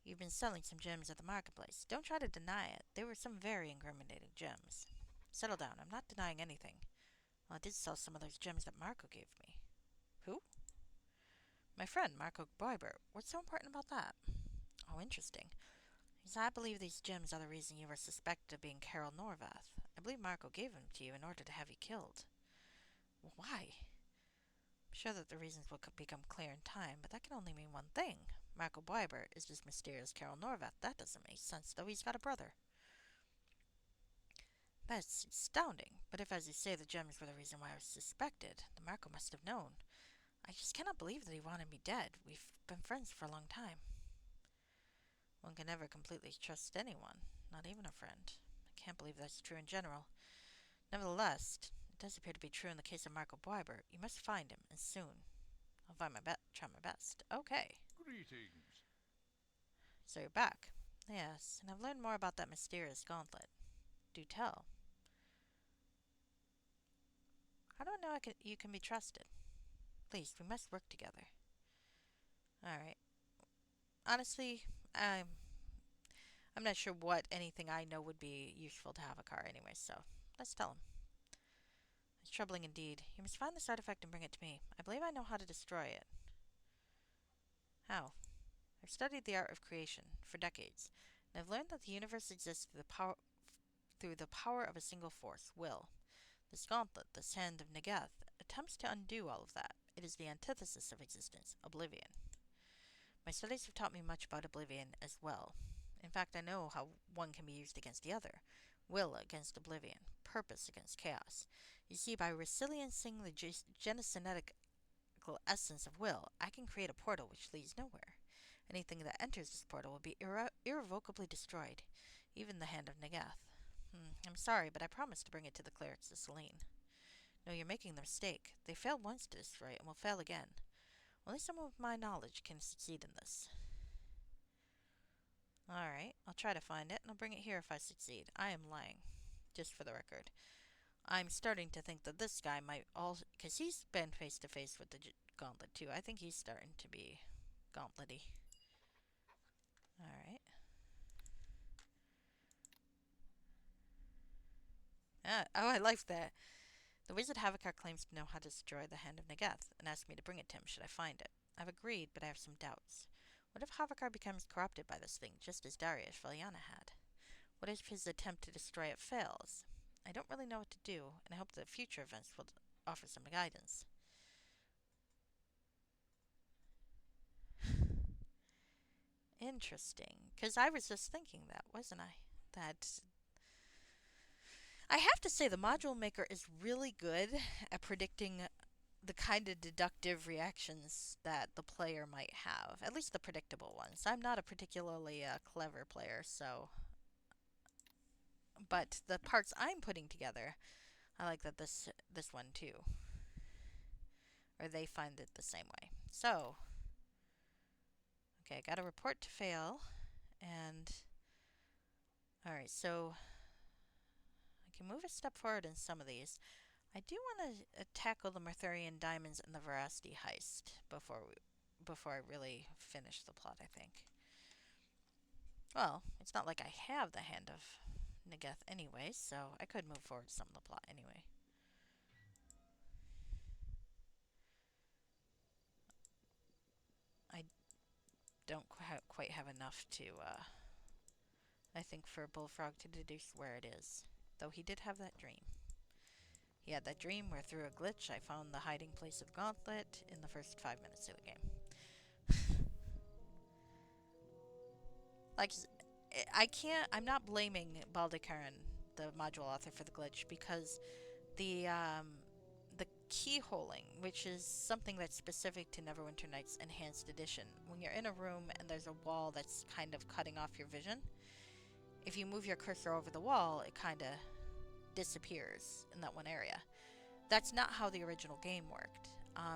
You've been selling some gems at the marketplace. Don't try to deny it. There were some very incriminating gems. Settle down. I'm not denying anything. Well, I did sell some of those gems that Marco gave me. Who? My friend, Marco Boibert. What's so important about that? Oh, interesting. Because I believe these gems are the reason you were suspected of being Carol Norvath. I believe Marco gave them to you in order to have you killed. Why? I'm sure that the reasons will become clear in time, but that can only mean one thing. Marco Boibert is as mysterious as Carol Norvath. That doesn't make sense, though he's got a brother. That's astounding. But if, as you say, the gems were the reason why I was suspected, then Marco must have known. I just cannot believe that he wanted me dead. We've been friends for a long time. One can never completely trust anyone, not even a friend. I can't believe that's true in general. Nevertheless, it does appear to be true in the case of Marco Boibert. You must find him, and soon. I'll try my best. Okay. Greetings. So you're back. Yes, and I've learned more about that mysterious gauntlet. Do tell. How do I know you can be trusted? Please, we must work together. Alright. Honestly, I'm not sure what anything I know would be useful to have a car anyway, so let's tell him. It's troubling indeed. You must find this artifact and bring it to me. I believe I know how to destroy it. How? I've studied the art of creation for decades, and I've learned that the universe exists through the power of a single force, will. This gauntlet, this hand of Negath, attempts to undo all of that. It is the antithesis of existence, oblivion. My studies have taught me much about oblivion as well. In fact, I know how one can be used against the other. Will against oblivion, purpose against chaos. You see, by resiliencing the genocenetical essence of will, I can create a portal which leads nowhere. Anything that enters this portal will be irrevocably destroyed, even the hand of Negath. I'm sorry, but I promised to bring it to the clerics of Selene. No, you're making the mistake. They failed once to destroy it and will fail again. Only someone with my knowledge can succeed in this. Alright, I'll try to find it, and I'll bring it here if I succeed. I am lying, just for the record. I'm starting to think that this guy might also... Because he's been face to face with the gauntlet, too. I think he's starting to be gauntlet-y. Alright. Oh, I like that. The wizard Havakar claims to know how to destroy the Hand of Nagath, and asked me to bring it to him should I find it. I've agreed, but I have some doubts. What if Havakar becomes corrupted by this thing, just as Darius Valiana had? What if his attempt to destroy it fails? I don't really know what to do, and I hope that future events will offer some guidance. Interesting. Because I was just thinking that, wasn't I? That I have to say the module maker is really good at predicting the kind of deductive reactions that the player might have, at least the predictable ones. I'm not a particularly clever player, so... But the parts I'm putting together, I like that this one too. Or they find it the same way. So, okay, I got a report to fail, and... Alright, so... I can move a step forward in some of these. I do want to tackle the Merthurian diamonds and the veracity heist before I really finish the plot, I think. Well, it's not like I have the Hand of Nagath anyway, so I could move forward some of the plot anyway. I don't quite have enough to, I think, for Bullfrog to deduce where it is. Though he did have that dream. He had that dream where through a glitch I found the hiding place of Gauntlet in the first 5 minutes of the game. Like, I'm not blaming Baldekaran, the module author, for the glitch, because the keyholing, which is something that's specific to Neverwinter Nights Enhanced Edition, when you're in a room and there's a wall that's kind of cutting off your vision, if you move your cursor over the wall, it kind of disappears in that one area. That's not how the original game worked.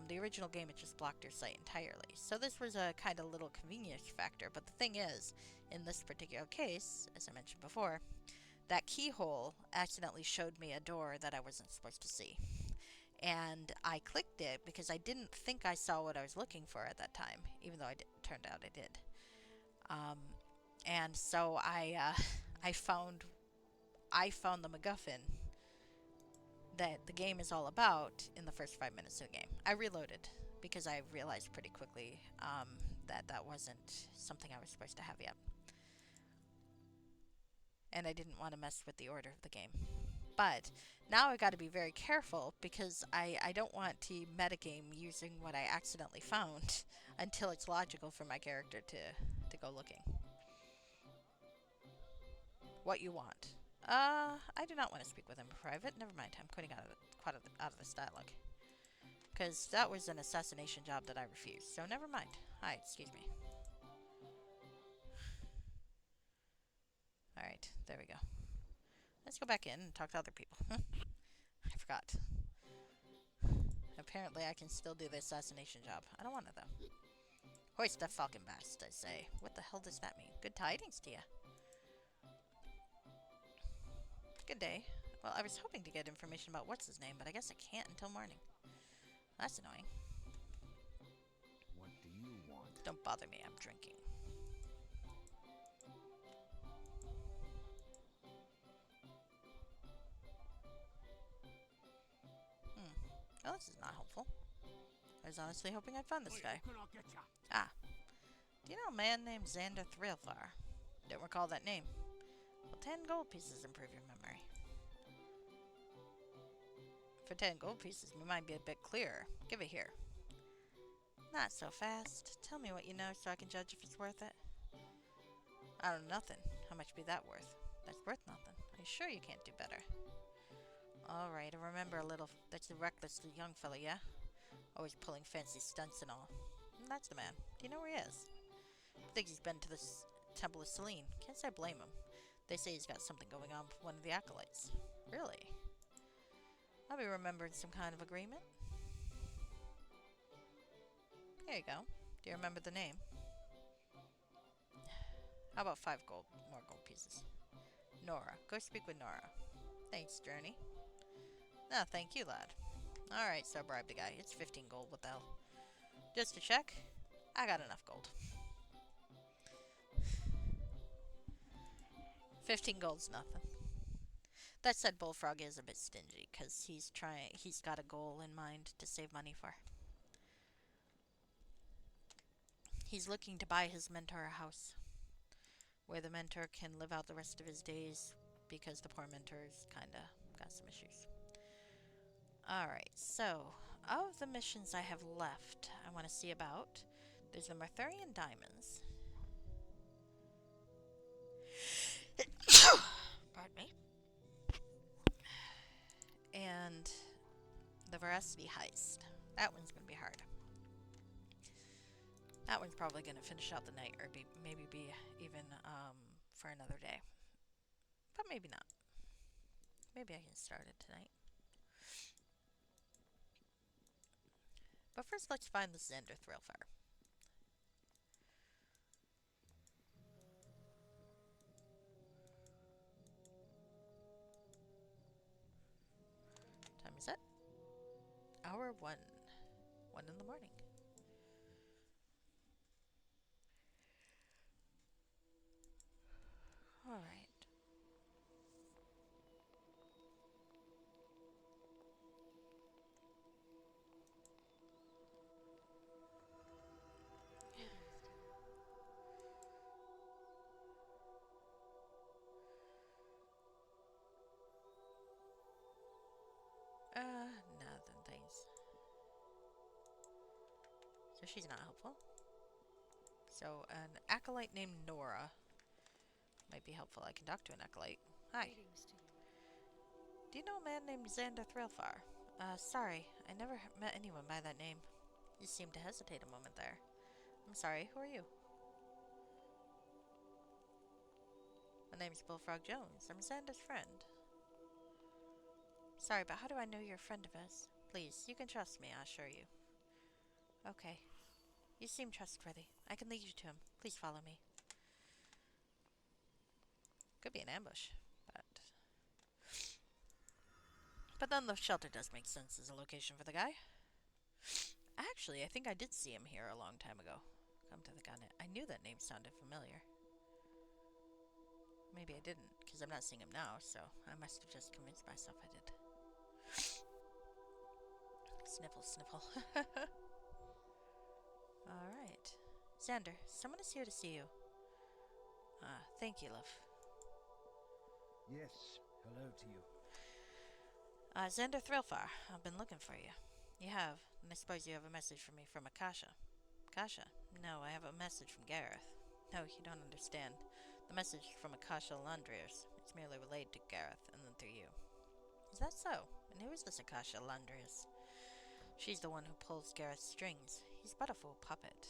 The original game, it just blocked your sight entirely. So this was a kind of little convenience factor, but the thing is, in this particular case, as I mentioned before, that keyhole accidentally showed me a door that I wasn't supposed to see. And I clicked it because I didn't think I saw what I was looking for at that time, even though it turned out I did. And so I found the MacGuffin that the game is all about in the first 5 minutes of the game. I reloaded because I realized pretty quickly that wasn't something I was supposed to have yet. And I didn't want to mess with the order of the game. But now I got to be very careful because I don't want to metagame using what I accidentally found until it's logical for my character to go looking. What you want? I do not want to speak with him in private. Never mind, I'm quitting out of this dialogue. Because that was an assassination job that I refused, so never mind. Hi, excuse me. Alright, there we go. Let's go back in and talk to other people. I forgot. Apparently I can still do the assassination job. I don't want it, though. Hoist the falcon bast, I say. What the hell does that mean? Good tidings to ya. Good day. Well, I was hoping to get information about what's his name, but I guess I can't until morning. That's annoying. What do you want? Don't bother me, I'm drinking. Well, this is not helpful. I was honestly hoping I'd find this guy. Ah. Do you know a man named Xander Thrillfar? Don't recall that name. Well, 10 gold pieces improve your memory. For 10 gold pieces, my mind be a bit clearer. Give it here. Not so fast. Tell me what you know so I can judge if it's worth it. I don't know nothing. How much be that worth? That's worth nothing. Are you sure you can't do better? Alright, I remember a little... That's the reckless young fella, yeah? Always pulling fancy stunts and all. That's the man. Do you know where he is? Thinks he's been to the Temple of Selene. Can't say I blame him. They say he's got something going on with one of the acolytes. Really? I'll be remembering some kind of agreement. Here you go. Do you remember the name? How about 5 more gold pieces? Nora. Go speak with Nora. Thanks, Journey. No, thank you, lad. Alright, so bribe the guy. It's 15 gold. What the hell? Just to check, I got enough gold. 15 gold's nothing. That said, Bullfrog is a bit stingy because he's got a goal in mind to save money for. He's looking to buy his mentor a house where the mentor can live out the rest of his days because the poor mentor's kinda got some issues. Alright, so of the missions I have left, I want to see about. There's the Marthurian Diamonds. Pardon me. And the Veracity Heist. That one's going to be hard. That one's probably going to finish out the night, or maybe be even for another day. But maybe not. Maybe I can start it tonight. But first, let's find the Xander Thrillfire. Time is it? Hour 1. 1 in the morning. Alright. Greetings to you. Nothing, thanks. So she's not helpful. So an acolyte named Nora might be helpful. I can talk to an acolyte. Hi. Greetings to you. Do you know a man named Xander Thrillfar? Sorry, I never met anyone by that name. You seemed to hesitate a moment there. I'm sorry, who are you? My name's Bullfrog Jones. I'm Xander's friend. Sorry, but how do I know you're a friend of his? Please, you can trust me, I assure you. Okay. You seem trustworthy. I can lead you to him. Please follow me. Could be an ambush, but... But then the shelter does make sense as a location for the guy. Actually, I think I did see him here a long time ago. Come to think on it, I knew that name sounded familiar. Maybe I didn't, because I'm not seeing him now, so I must have just convinced myself I did. Sniffle, sniffle. Alright. Xander, someone is here to see you. Thank you, love. Yes, hello to you. Xander Thrillfar, I've been looking for you. You have, and I suppose you have a message for me from Akasha. Akasha? No, I have a message from Gareth. No, you don't understand. The message from Akasha Landrius. It's merely relayed to Gareth, and then through you. Is that so? And who is this Akasha Landrius? She's the one who pulls Gareth's strings. He's but a fool puppet.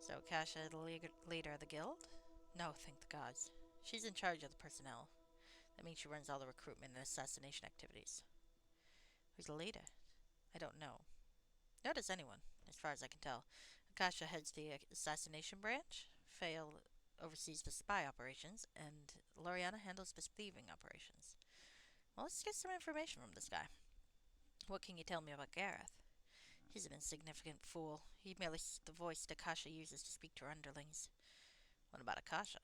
So Akasha is the leader of the guild? No, thank the gods. She's in charge of the personnel. That means she runs all the recruitment and assassination activities. Who's the leader? I don't know. Nor does anyone, as far as I can tell. Akasha heads the assassination branch, Fail oversees the spy operations, and Loriana handles the thieving operations. Well, let's get some information from this guy. What can you tell me about Gareth? He's an insignificant fool. He merely is the voice Akasha uses to speak to her underlings. What about Akasha?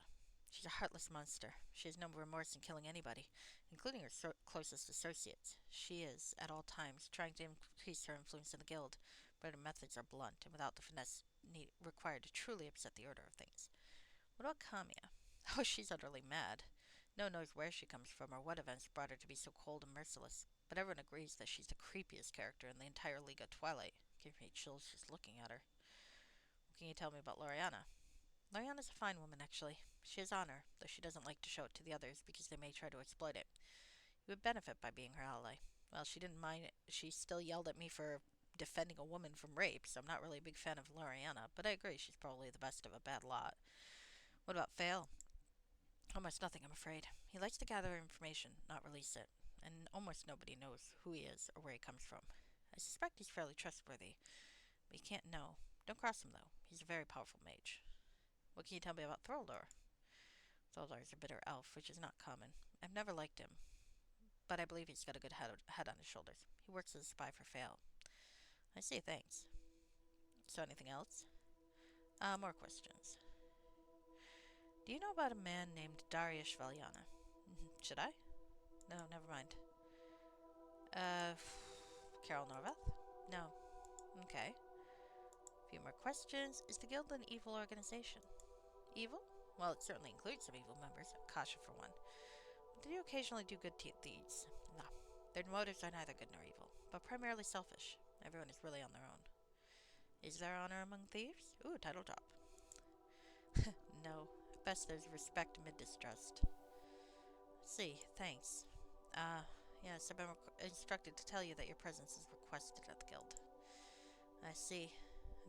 She's a heartless monster. She has no remorse in killing anybody, including her closest associates. She is, at all times, trying to increase her influence in the guild, but her methods are blunt and without the finesse required to truly upset the order of things. What about Kamiya? Oh, she's utterly mad. No one knows where she comes from or what events brought her to be so cold and merciless, but everyone agrees that she's the creepiest character in the entire League of Twilight. Gives me chills just looking at her. What can you tell me about Loriana? Loriana's a fine woman, actually. She has honor, though she doesn't like to show it to the others because they may try to exploit it. You would benefit by being her ally. Well, she didn't mind it. She still yelled at me for defending a woman from rape, so I'm not really a big fan of Loriana, but I agree she's probably the best of a bad lot. What about Fail? Almost nothing, I'm afraid. He likes to gather information, not release it, and almost nobody knows who he is or where he comes from. I suspect he's fairly trustworthy, but you can't know. Don't cross him, though. He's a very powerful mage. What can you tell me about Throldor? Throldor is a bitter elf, which is not common. I've never liked him, but I believe he's got a good head on his shoulders. He works as a spy for Fail. I see, thanks. So anything else? More questions. Do you know about a man named Darius Valiana? Should I? No, never mind. Uh, Carol Norveth? No. Okay. A few more questions. Is the Guild an evil organization? Evil? Well, it certainly includes some evil members, Kasha for one. But they do occasionally do good deeds. No, their motives are neither good nor evil, but primarily selfish. Everyone is really on their own. Is there honor among thieves? Ooh, title drop. No. Best there's respect amid distrust. See, thanks. Yes, I've been instructed to tell you that your presence is requested at the guild. I see.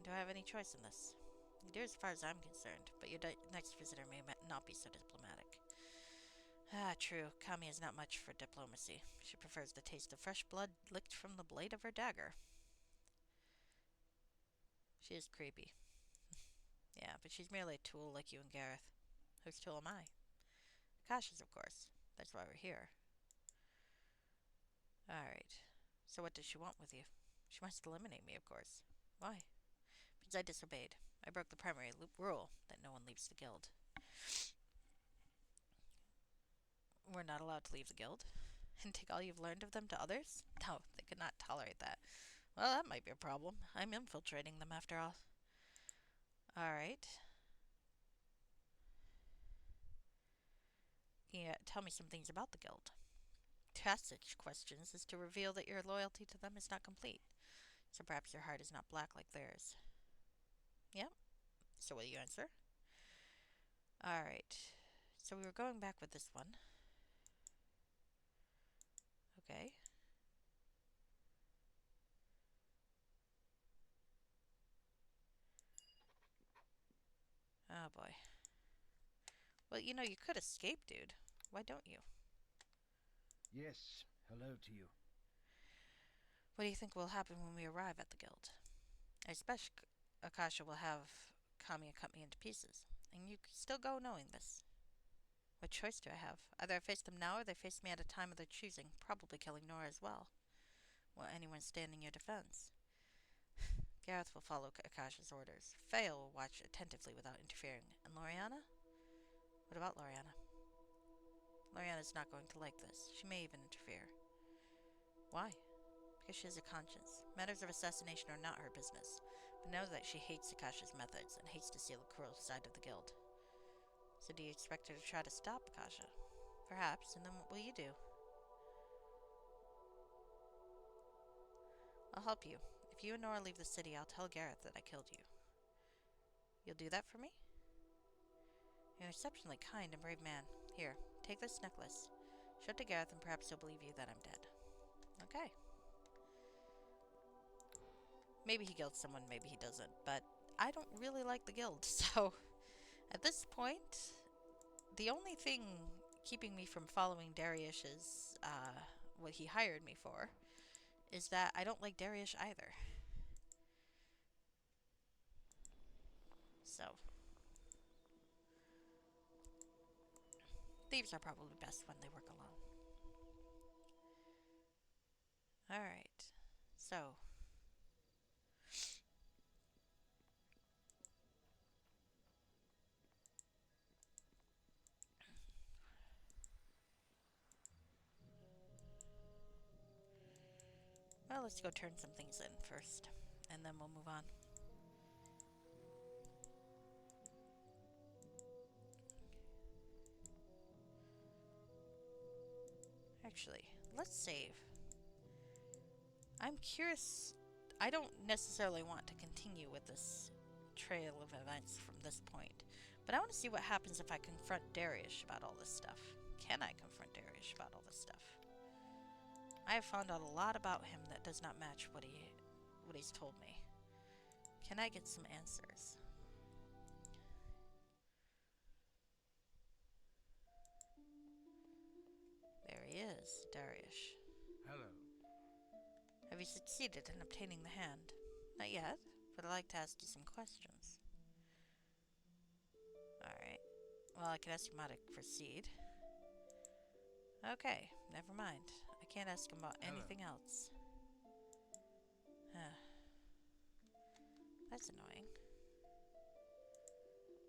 Do I have any choice in this? You do as far as I'm concerned, but your next visitor may not be so diplomatic. True. Kami is not much for diplomacy. She prefers the taste of fresh blood licked from the blade of her dagger. She is creepy. Yeah, but she's merely a tool like you and Gareth. Whose tool am I? Kasha's, of course. That's why we're here. Alright. So what does she want with you? She wants to eliminate me, of course. Why? Because I disobeyed. I broke the primary rule that no one leaves the guild. We're not allowed to leave the guild? And take all you've learned of them to others? No, they could not tolerate that. Well, that might be a problem. I'm infiltrating them after all. Alright. Yeah, tell me some things about the guild. To ask such questions is to reveal that your loyalty to them is not complete. So perhaps your heart is not black like theirs. Yep. So will you answer? Alright. So we were going back with this one. Okay. Oh boy. Well, you know, you could escape, dude. Why don't you? Yes, hello to you. What do you think will happen when we arrive at the guild? I expect Akasha will have Kami cut me into pieces. And you still go knowing this. What choice do I have? Either I face them now or they face me at a time of their choosing, probably killing Nora as well. Will anyone stand in your defense? Gareth will follow Akasha's orders. Faye will watch attentively without interfering. And Loriana? What about Loriana? Loriana's not going to like this. She may even interfere. Why? Because she has a conscience. Matters of assassination are not her business. But know that she hates Akasha's methods and hates to see the cruel side of the guild. So do you expect her to try to stop Akasha? Perhaps, and then what will you do? I'll help you. If you and Nora leave the city, I'll tell Gareth that I killed you. You'll do that for me? You're an exceptionally kind and brave man. Here, take this necklace. Show it to Gareth and perhaps he'll believe you that I'm dead. Okay. Maybe he killed someone, maybe he doesn't, but I don't really like the guild, so at this point, the only thing keeping me from following Darius's, what he hired me for, is that I don't like Darius either. So, thieves are probably best when they work alone. Alright, so. Well, let's go turn some things in first, and then we'll move on. Actually, let's save. I'm curious. I don't necessarily want to continue with this trail of events from this point, but I want to see what happens if I confront Darius about all this stuff. Can I confront Darius about all this stuff? I have found out a lot about him that does not match what he's told me. Can I get some answers? There he is, Darius. Hello. Have you succeeded in obtaining the hand? Not yet, but I'd like to ask you some questions. Well, I can ask him how to proceed. Okay, never mind. I can't ask him about Hello. anything else. That's annoying.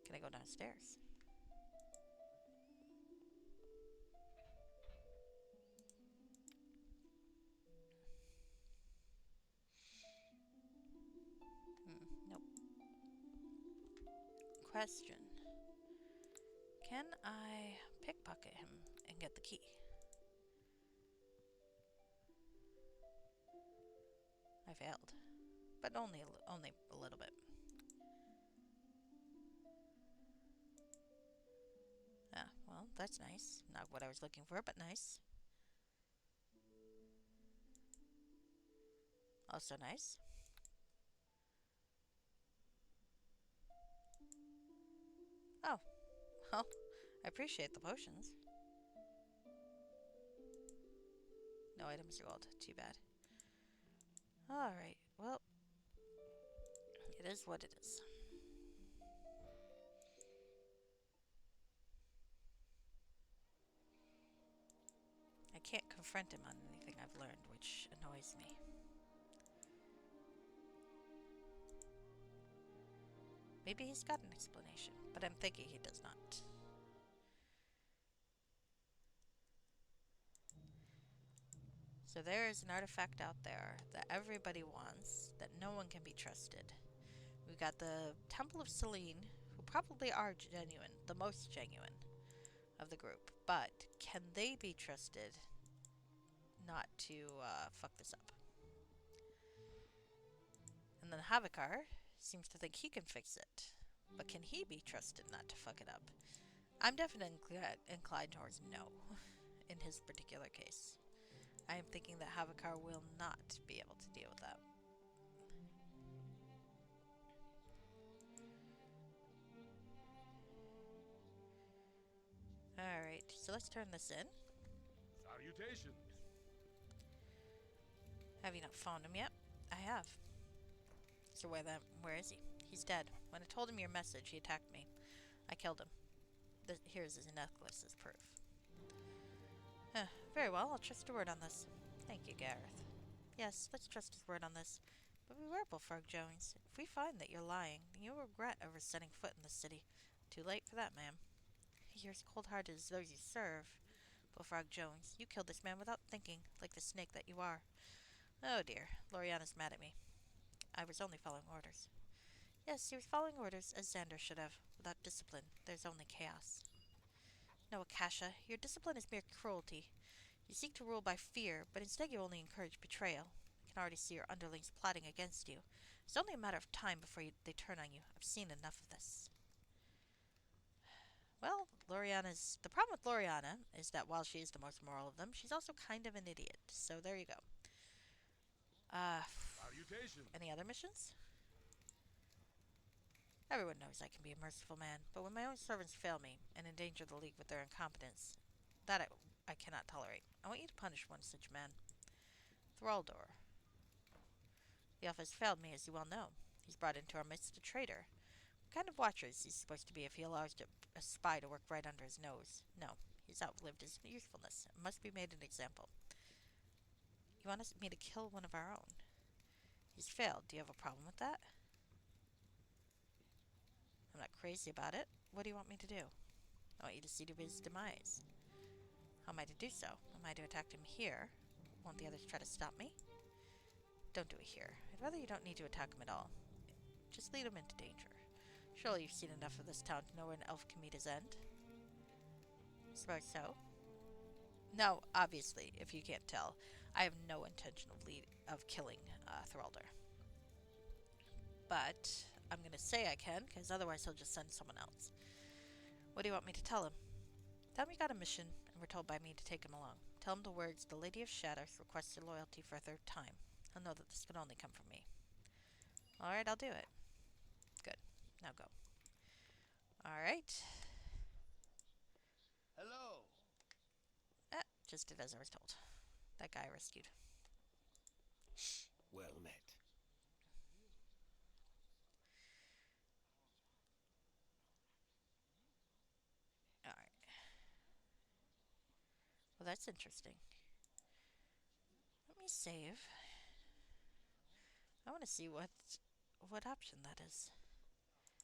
Can I go downstairs? Nope. Question. Can I pickpocket him and get the key? I failed. But only a little bit. Ah, well, that's nice. Not what I was looking for, but nice. Also nice. Oh, well, I appreciate the potions. No items gold. Too bad. Alright, well, it is what it is. I can't confront him on anything I've learned, which annoys me. Maybe he's got an explanation, but I'm thinking he does not. So there is an artifact out there that everybody wants, that no one can be trusted. We've got the Temple of Selene, who probably are genuine, the most genuine of the group. But can they be trusted not to fuck this up? And then Havakar seems to think he can fix it. But can he be trusted not to fuck it up? I'm definitely inclined towards no in his particular case. I am thinking that Havakar will not be able to deal with that. Alright, so let's turn this in. Salutations. Have you not found him yet? I have. So where is he? He's dead. When I told him your message, he attacked me. I killed him. Here's his necklace as proof. Very well, I'll trust your word on this. Thank you, Gareth. Yes, let's trust his word on this. But beware, Bullfrog Jones. If we find that you're lying, then you'll regret ever setting foot in this city. Too late for that, ma'am. You're as cold-hearted as those you serve. Bullfrog Jones, you killed this man without thinking, like the snake that you are. Oh dear, Loriana's mad at me. I was only following orders. Yes, he was following orders, as Xander should have. Without discipline, there's only chaos. No, Akasha, your discipline is mere cruelty. You seek to rule by fear, but instead you only encourage betrayal. I can already see your underlings plotting against you. It's only a matter of time before they turn on you. I've seen enough of this. Well, the problem with Loriana is that while she is the most moral of them, she's also kind of an idiot. So there you go. Salutations. Any other missions? Everyone knows I can be a merciful man, but when my own servants fail me and endanger the League with their incompetence, that I cannot tolerate. I want you to punish one such man. Thraldor. The elf has failed me, as you well know. He's brought into our midst a traitor. What kind of watcher is he supposed to be if he allows a spy to work right under his nose? No, he's outlived his usefulness and must be made an example. You want me to kill one of our own? He's failed. Do you have a problem with that? I'm not crazy about it. What do you want me to do? I want you to see to his demise. How am I to do so? Am I to attack him here? Won't the others try to stop me? Don't do it here. I'd rather you don't need to attack him at all. Just lead him into danger. Surely you've seen enough of this town to know where an elf can meet his end. Suppose so. No, obviously, if you can't tell, I have no intention of killing Thralder. But I'm going to say I can, because otherwise he'll just send someone else. What do you want me to tell him? Tell him you got a mission, and we're told by me to take him along. Tell him the words, the Lady of Shadows requests your loyalty for a third time. He'll know that this can only come from me. Alright, I'll do it. Good. Now go. Alright. Hello. Just did as I was told. That guy I rescued. Well met. Well, that's interesting. Let me save. I want to see what option that is.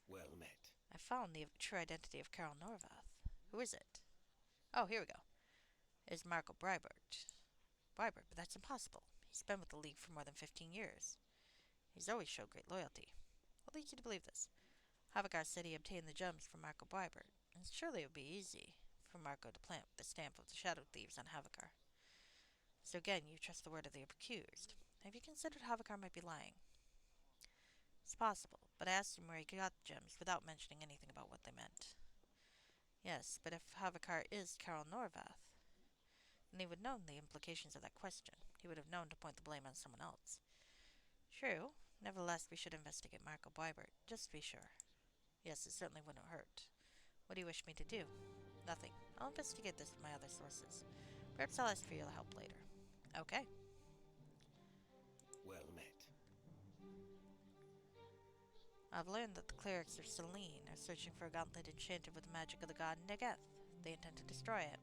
Well met. I found the true identity of Carol Norvath. Who is it? Oh, here we go. It's Marco Breibert. Breibert, but that's impossible. He's been with the League for more than 15 years. He's always showed great loyalty. What leads you to believe this? Havagar said he obtained the gems from Marco Breibert, and surely it would be easy for Marco to plant the stamp of the Shadow Thieves on Havagar. So again, you trust the word of the accused. Have you considered Havagar might be lying? It's possible, but I asked him where he got the gems without mentioning anything about what they meant. Yes, but if Havagar is Carol Norvath, then he would have known the implications of that question. He would have known to point the blame on someone else. True. Nevertheless, we should investigate Marco Breibert, just to be sure. Yes, it certainly wouldn't hurt. What do you wish me to do? Nothing. I'll investigate this with my other sources. Perhaps I'll ask for your help later. Okay. Well met. I've learned that the clerics of Selene are searching for a gauntlet enchanted with the magic of the god Negeth. They intend to destroy it.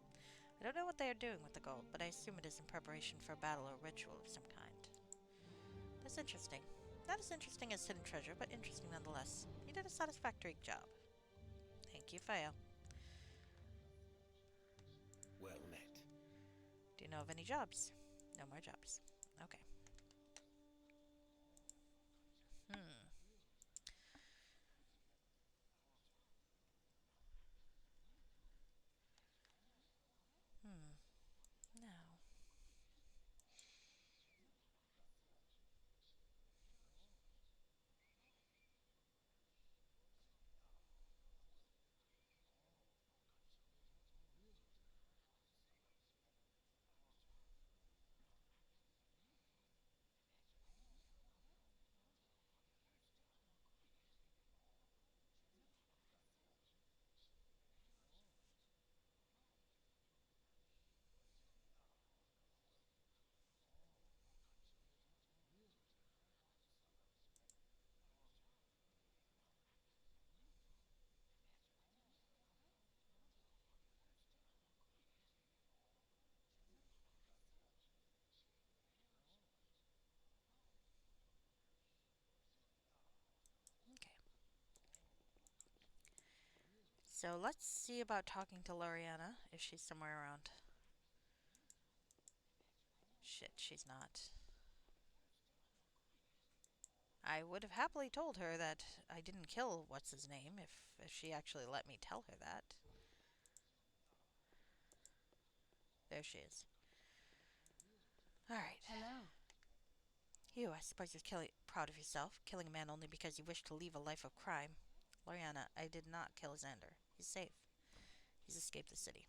I don't know what they are doing with the gold, but I assume it is in preparation for a battle or ritual of some kind. That's interesting. Not as interesting as hidden treasure, but interesting nonetheless. You did a satisfactory job. Thank you, Fayo. Well met. Do you know of any jobs? No more jobs. Okay. Hmm. Hmm. Now. Okay. So let's see about talking to Loriana, if she's somewhere around. Shit, she's not. I would have happily told her that I didn't kill what's his name if she actually let me tell her that. There she is. Alright. Hello. You, I suppose you're proud of yourself, killing a man only because you wish to leave a life of crime. Loriana, I did not kill Xander. He's safe. He's escaped the city.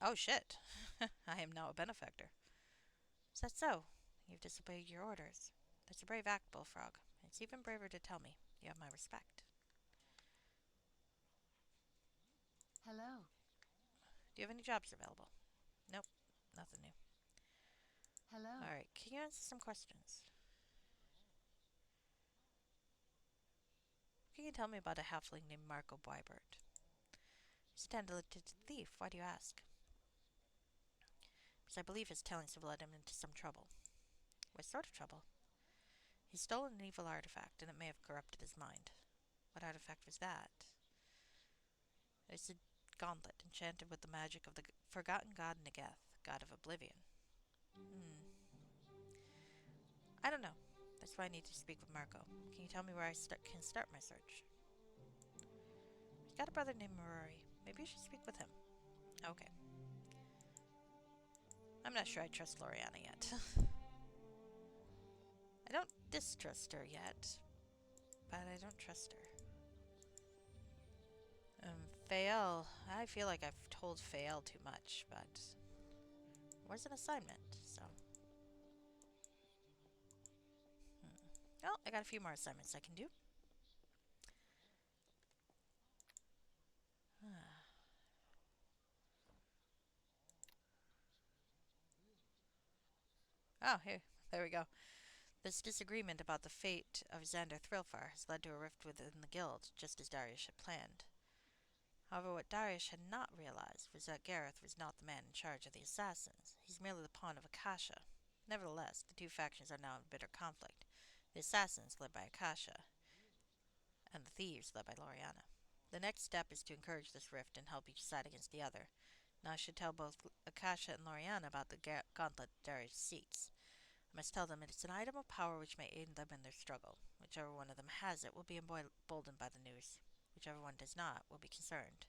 Oh shit. I am now a benefactor. Is that so? You've disobeyed your orders. That's a brave act, Bullfrog. It's even braver to tell me. You have my respect. Hello. Do you have any jobs available? Nope. Nothing new. Hello. Alright, can you answer some questions? Can you tell me about a halfling named Marco Breibert? He's a talented thief. Why do you ask? Because I believe his talents have led him into some trouble. What sort of trouble? He's stolen an evil artifact, and it may have corrupted his mind. What artifact was that? It's a gauntlet enchanted with the magic of the forgotten god Negeth, god of oblivion. Hmm. I don't know. That's why I need to speak with Marco. Can you tell me where I can start my search? He's got a brother named Rory. Maybe you should speak with him. Okay. I'm not sure I trust Loriana yet. I don't distrust her yet, but I don't trust her. Fael. I feel like I've told Fael too much, but where's an assignment? So, well, I got a few more assignments I can do. Oh, here, there we go. This disagreement about the fate of Xander Thrillfar has led to a rift within the guild, just as Darius had planned. However, what Darius had not realized was that Gareth was not the man in charge of the assassins. He's merely the pawn of Akasha. Nevertheless, the two factions are now in bitter conflict. The assassins, led by Akasha, and the thieves, led by Loriana. The next step is to encourage this rift and help each side against the other. Now I should tell both Akasha and Loriana about the gauntlet Darius seeks. I must tell them it is an item of power which may aid them in their struggle. Whichever one of them has it will be emboldened by the news. Whichever one does not will be concerned.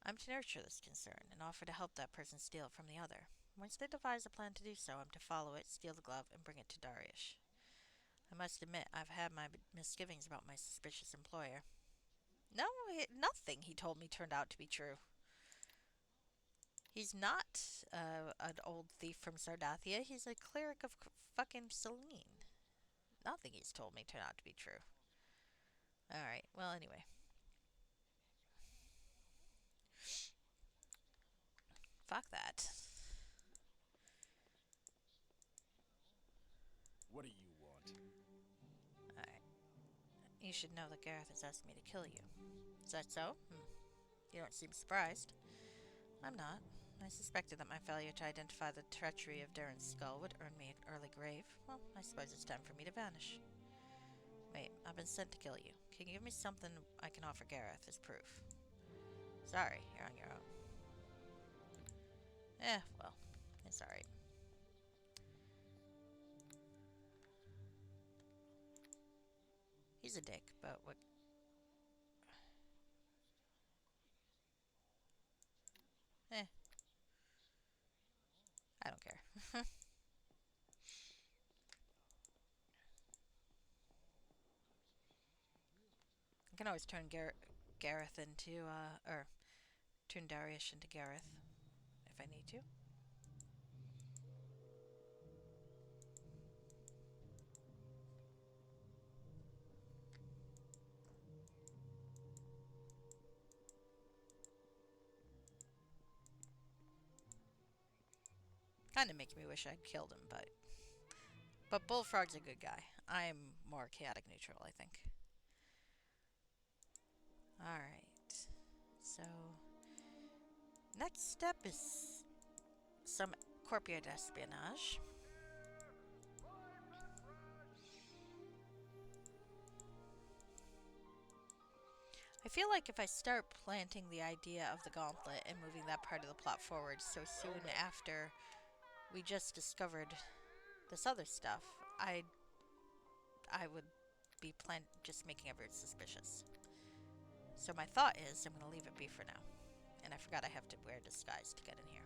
I'm to nurture this concern and offer to help that person steal it from the other. Once they devise a plan to do so, I'm to follow it, steal the glove, and bring it to Darius. I must admit, I've had my misgivings about my suspicious employer. No, nothing he told me turned out to be true. He's not an old thief from Sardathia. He's a cleric of fucking Selene. Nothing he's told me turned out to be true. Alright, well, anyway. Fuck that. What do you want? Alright. You should know that Gareth has asked me to kill you. Is that so? You don't seem surprised. I'm not. I suspected that my failure to identify the treachery of Darren's skull would earn me an early grave. Well, I suppose it's time for me to vanish. Wait, I've been sent to kill you. Can you give me something I can offer Gareth as proof? Sorry, you're on your own. Well, it's alright. He's a dick, but what... I don't care. I can always turn Gareth into, or turn Darius into Gareth if I need to. Kind of makes me wish I'd killed him, but Bullfrog's a good guy. I'm more chaotic neutral, I think. Alright. So, next step is some corporate espionage. I feel like if I start planting the idea of the gauntlet and moving that part of the plot forward so soon after we just discovered this other stuff, I would be just making everyone suspicious. So my thought is I'm going to leave it be for now. And I forgot I have to wear a disguise to get in here.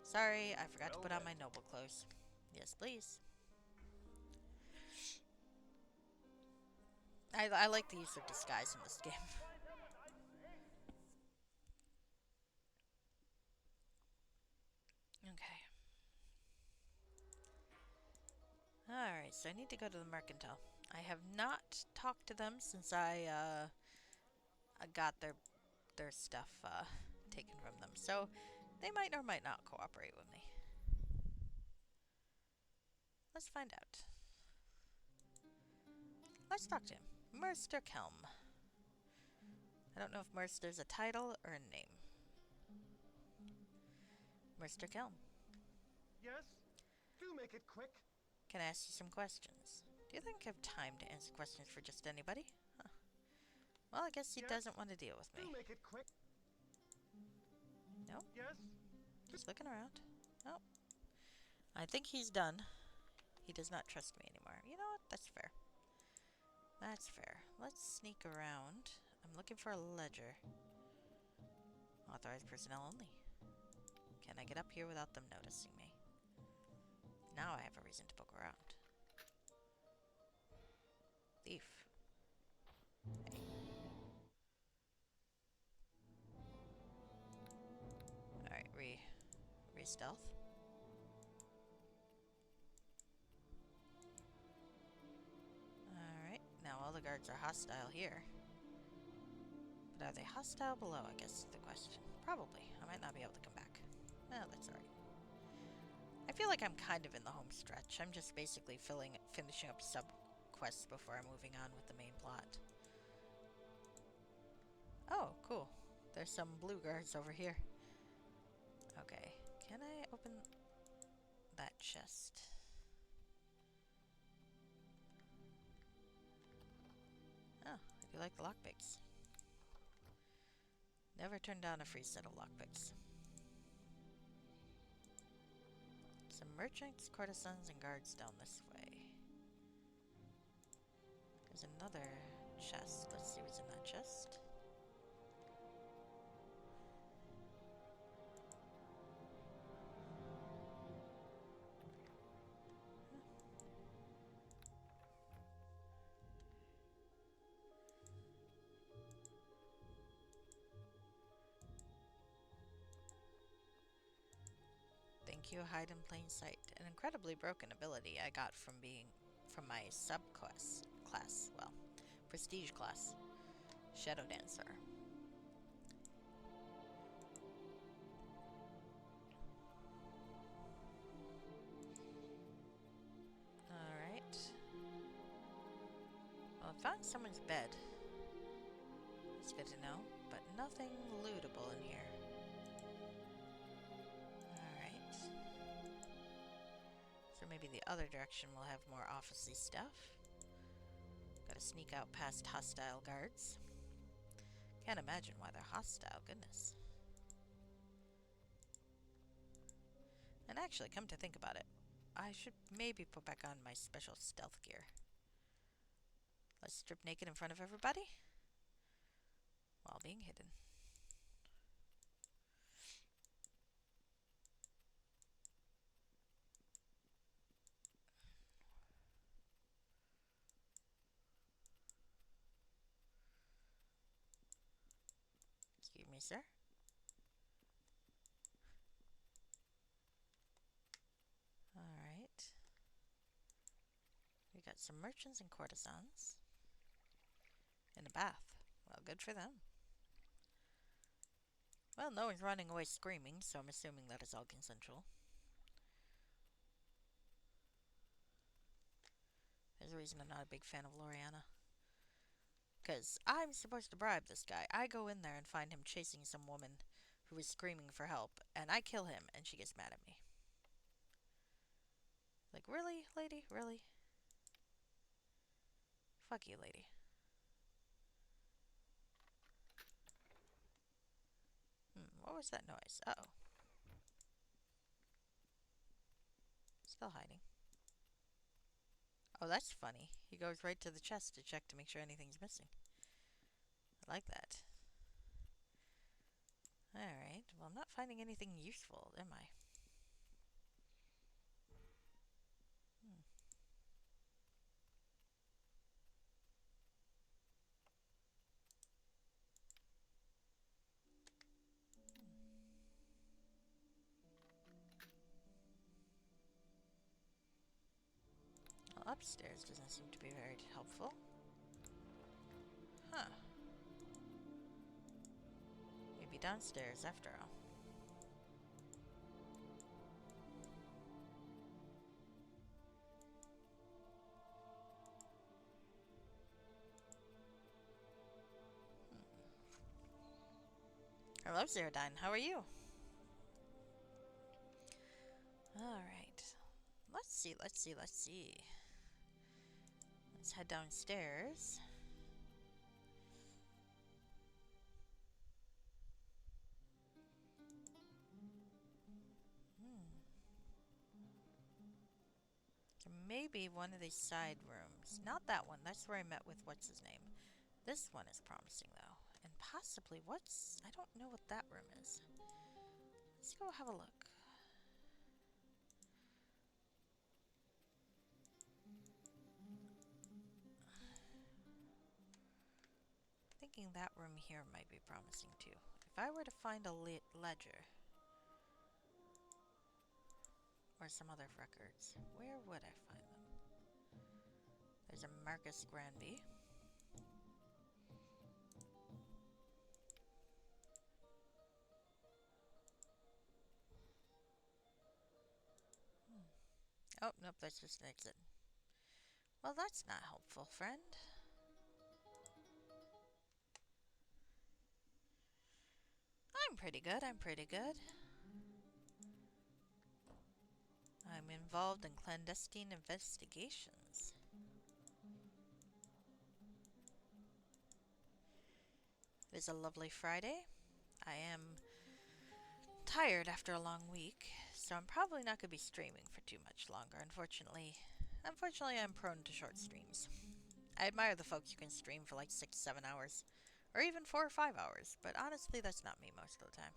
Sorry, I forgot to put on my noble clothes. Yes, please. I like the use of disguise in this game. Okay. Alright, so I need to go to the Mercantile. I have not talked to them since I got their stuff taken from them. So they might or might not cooperate with me. Let's find out. Let's talk to him. Merster Kelm. I don't know if Merster's a title or a name. Merster Kelm. Yes? Do make it quick. Can I ask you some questions? Do you think I have time to answer questions for just anybody? Huh. Well, I guess he doesn't want to deal with me. Do make it quick. No? Yes? Just looking around. Oh. I think he's done. He does not trust me anymore. You know what? That's fair. That's fair. Let's sneak around. I'm looking for a ledger. Authorized personnel only. Can I get up here without them noticing me? Now I have a reason to poke around. Thief. Hey. Alright, re-stealth. Alright, now all the guards are hostile here. But are they hostile below, I guess is the question. Probably. I might not be able to come back. Well, that's alright. I feel like I'm kind of in the home stretch. I'm just basically finishing up sub-quests before I'm moving on with the main plot. Oh, cool. There's some blue guards over here. Okay, can I open that chest? Oh, I do like the lockpicks. Never turn down a free set of lockpicks. Some merchants, courtesans, and guards down this way. There's another chest. Let's see what's in that chest. Thank you, hide in plain sight. An incredibly broken ability I got from my subclass well, prestige class, Shadow Dancer. Alright. Well, I found someone's bed. It's good to know, but nothing lootable in here. Alright. So maybe the other direction will have more officey stuff. Gotta sneak out past hostile guards. Can't imagine why they're hostile, goodness. And actually, come to think about it, I should maybe put back on my special stealth gear. Let's strip naked in front of everybody while being hidden. Excuse me, sir. Alright. We got some merchants and courtesans. In a bath. Well, good for them. Well, no one's running away screaming, so I'm assuming that is all consensual. There's a reason I'm not a big fan of Loriana. Because I'm supposed to bribe this guy. I go in there and find him chasing some woman who is screaming for help, and I kill him, and she gets mad at me. Like, really, lady? Really? Fuck you, lady. What was that noise? Uh-oh. Still hiding. Oh, that's funny. He goes right to the chest to check to make sure anything's missing. I like that. Alright, well, I'm not finding anything useful, am I? Well, upstairs doesn't seem to be very helpful. Huh. Maybe downstairs after all. Hello, Zerodine. How are you? Alright. Let's see. Let's head downstairs. Maybe one of these side rooms. Not that one. That's where I met with what's his name. This one is promising, though. And possibly I don't know what that room is. Let's go have a look. Thinking that room here might be promising, too. If I were to find a ledger or some other records, where would I find them? There's a Marcus Granby. Oh, nope, that's just an exit. Well, that's not helpful, friend. pretty good. I'm pretty good. I'm involved in clandestine investigations. It is a lovely Friday. I am tired after a long week, so I'm probably not going to be streaming for too much longer, unfortunately. Unfortunately, I'm prone to short streams. I admire the folks who can stream for like 6, 7 hours, or even 4 or 5 hours, but honestly, that's not me most of the time.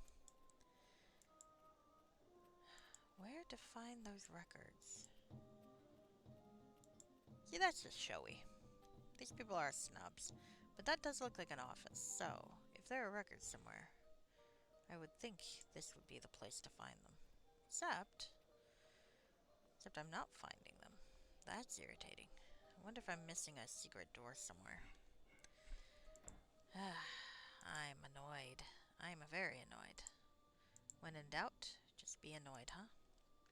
Where to find those records? See, that's just showy. These people are snobs. But that does look like an office, so if there are records somewhere, I would think this would be the place to find them. Except I'm not finding them. That's irritating. I wonder if I'm missing a secret door somewhere. I'm annoyed. I'm very annoyed. When in doubt, just be annoyed, huh?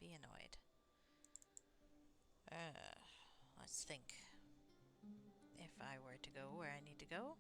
Be annoyed. Let's think. If I were to go where I need to go.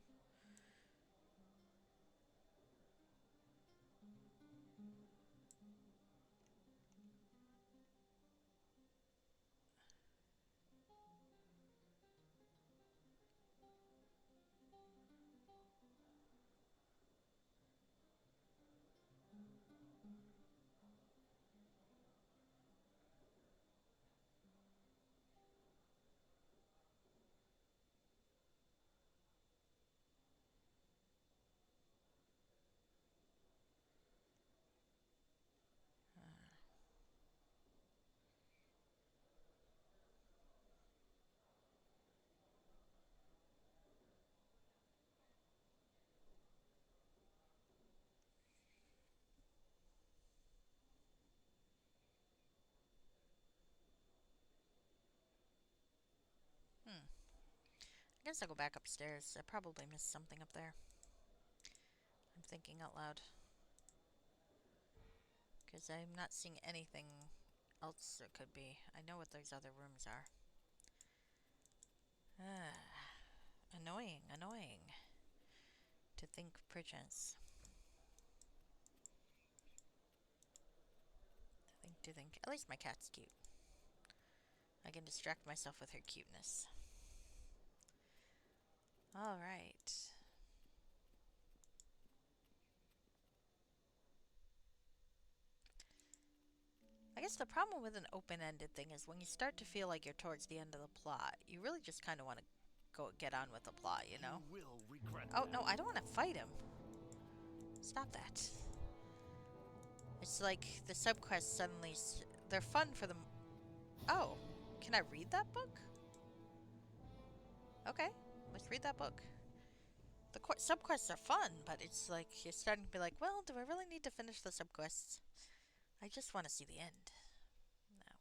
I guess I'll go back upstairs. I probably missed something up there. I'm thinking out loud. Because I'm not seeing anything else there could be. I know what those other rooms are. Annoying, annoying. To think, perchance. To think. At least my cat's cute. I can distract myself with her cuteness. Alright. I guess the problem with an open-ended thing is when you start to feel like you're towards the end of the plot, you really just kind of want to go get on with the plot, you know? You will regret Oh, that. no, I don't want to fight him. Stop that. It's like the subquests suddenly... they're fun for them. Oh, can I read that book? Okay, let's read that book. The subquests are fun, but it's like you're starting to be like, well, do I really need to finish the subquests? I just want to see the end. No.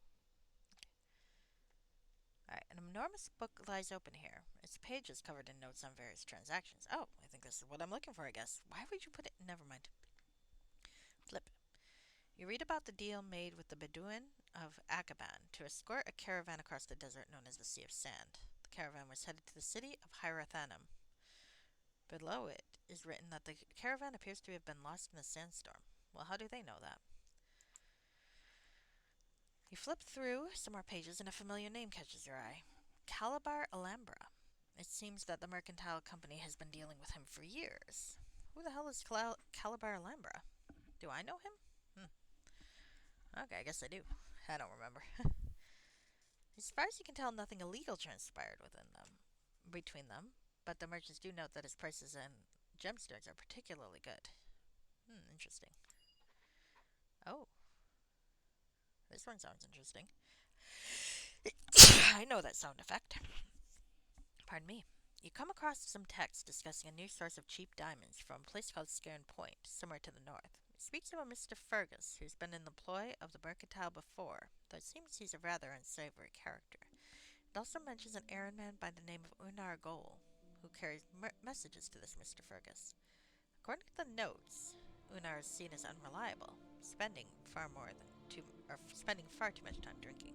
Alright, an enormous book lies open here. Its pages covered in notes on various transactions. Oh, I think this is what I'm looking for, I guess. Why would you put it? Never mind. Flip. You read about the deal made with the Bedouin of Akaban to escort a caravan across the desert known as the Sea of Sand. The caravan was headed to the city of Hierathanum. Below it is written that the caravan appears to have been lost in a sandstorm. Well, how do they know that? You flip through some more pages and a familiar name catches your eye. Calabar Alhambra. It seems that the mercantile company has been dealing with him for years. Who the hell is Calabar Alhambra? Do I know him? Okay, I guess I do. I don't remember. As far as you can tell, nothing illegal transpired between them, but the merchants do note that his prices and gemstones are particularly good. Interesting. Oh, this one sounds interesting. I know that sound effect. Pardon me. You come across some text discussing a new source of cheap diamonds from a place called Scairn Point, somewhere to the north. It speaks of a Mr. Fergus, who's been in the ploy of the mercantile before, though it seems he's a rather unsavory character. It also mentions an errand man by the name of Unar Gol, who carries messages to this Mr. Fergus. According to the notes, Unar is seen as unreliable, spending far too much time drinking.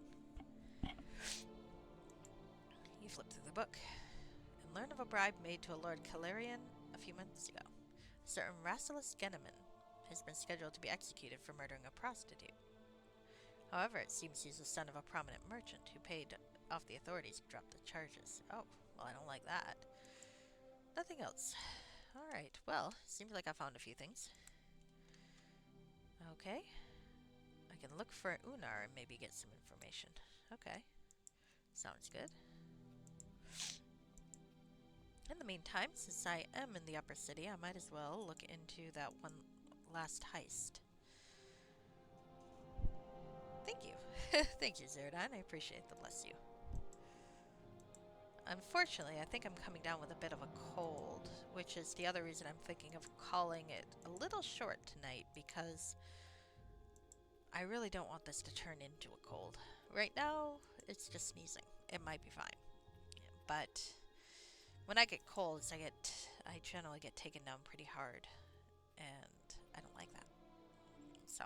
You flip through the book and learn of a bribe made to a Lord Calarian a few months ago. A certain Rassilus Geneman has been scheduled to be executed for murdering a prostitute. However, it seems he's the son of a prominent merchant who paid off the authorities to drop the charges. Oh, well, I don't like that. Nothing else. Alright, well, seems like I found a few things. Okay. I can look for Unar and maybe get some information. Okay. Sounds good. In the meantime, since I am in the upper city, I might as well look into that one last heist. Thank you. Thank you, Zerdine. I appreciate the bless you. Unfortunately, I think I'm coming down with a bit of a cold, which is the other reason I'm thinking of calling it a little short tonight, because I really don't want this to turn into a cold. Right now, it's just sneezing. It might be fine. But when I get colds, I generally get taken down pretty hard, and I don't like that. So,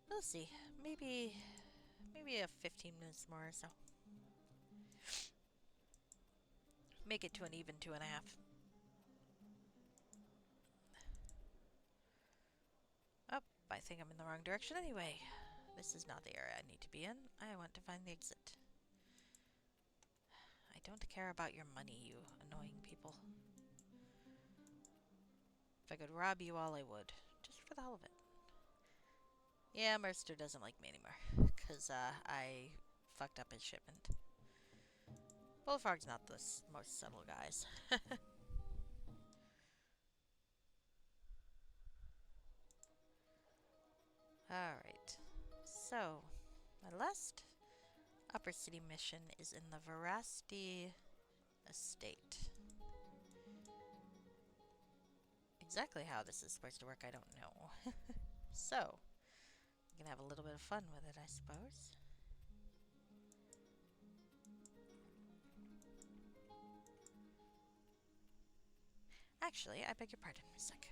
we'll see. Maybe a 15 minutes more or so. Make it to an even 2.5. Oh, I think I'm in the wrong direction anyway. This is not the area I need to be in. I want to find the exit. I don't care about your money, you annoying people. If I could rob you all, I would. Just for the hell of it. Yeah, Mercer doesn't like me anymore. Because, I fucked up his shipment. Bullfrog's not the most subtle guys. Alright. So, my last upper city mission is in the Veracity Estate. Exactly how this is supposed to work, I don't know. So, we can have a little bit of fun with it, I suppose. Actually, I beg your pardon. A sec.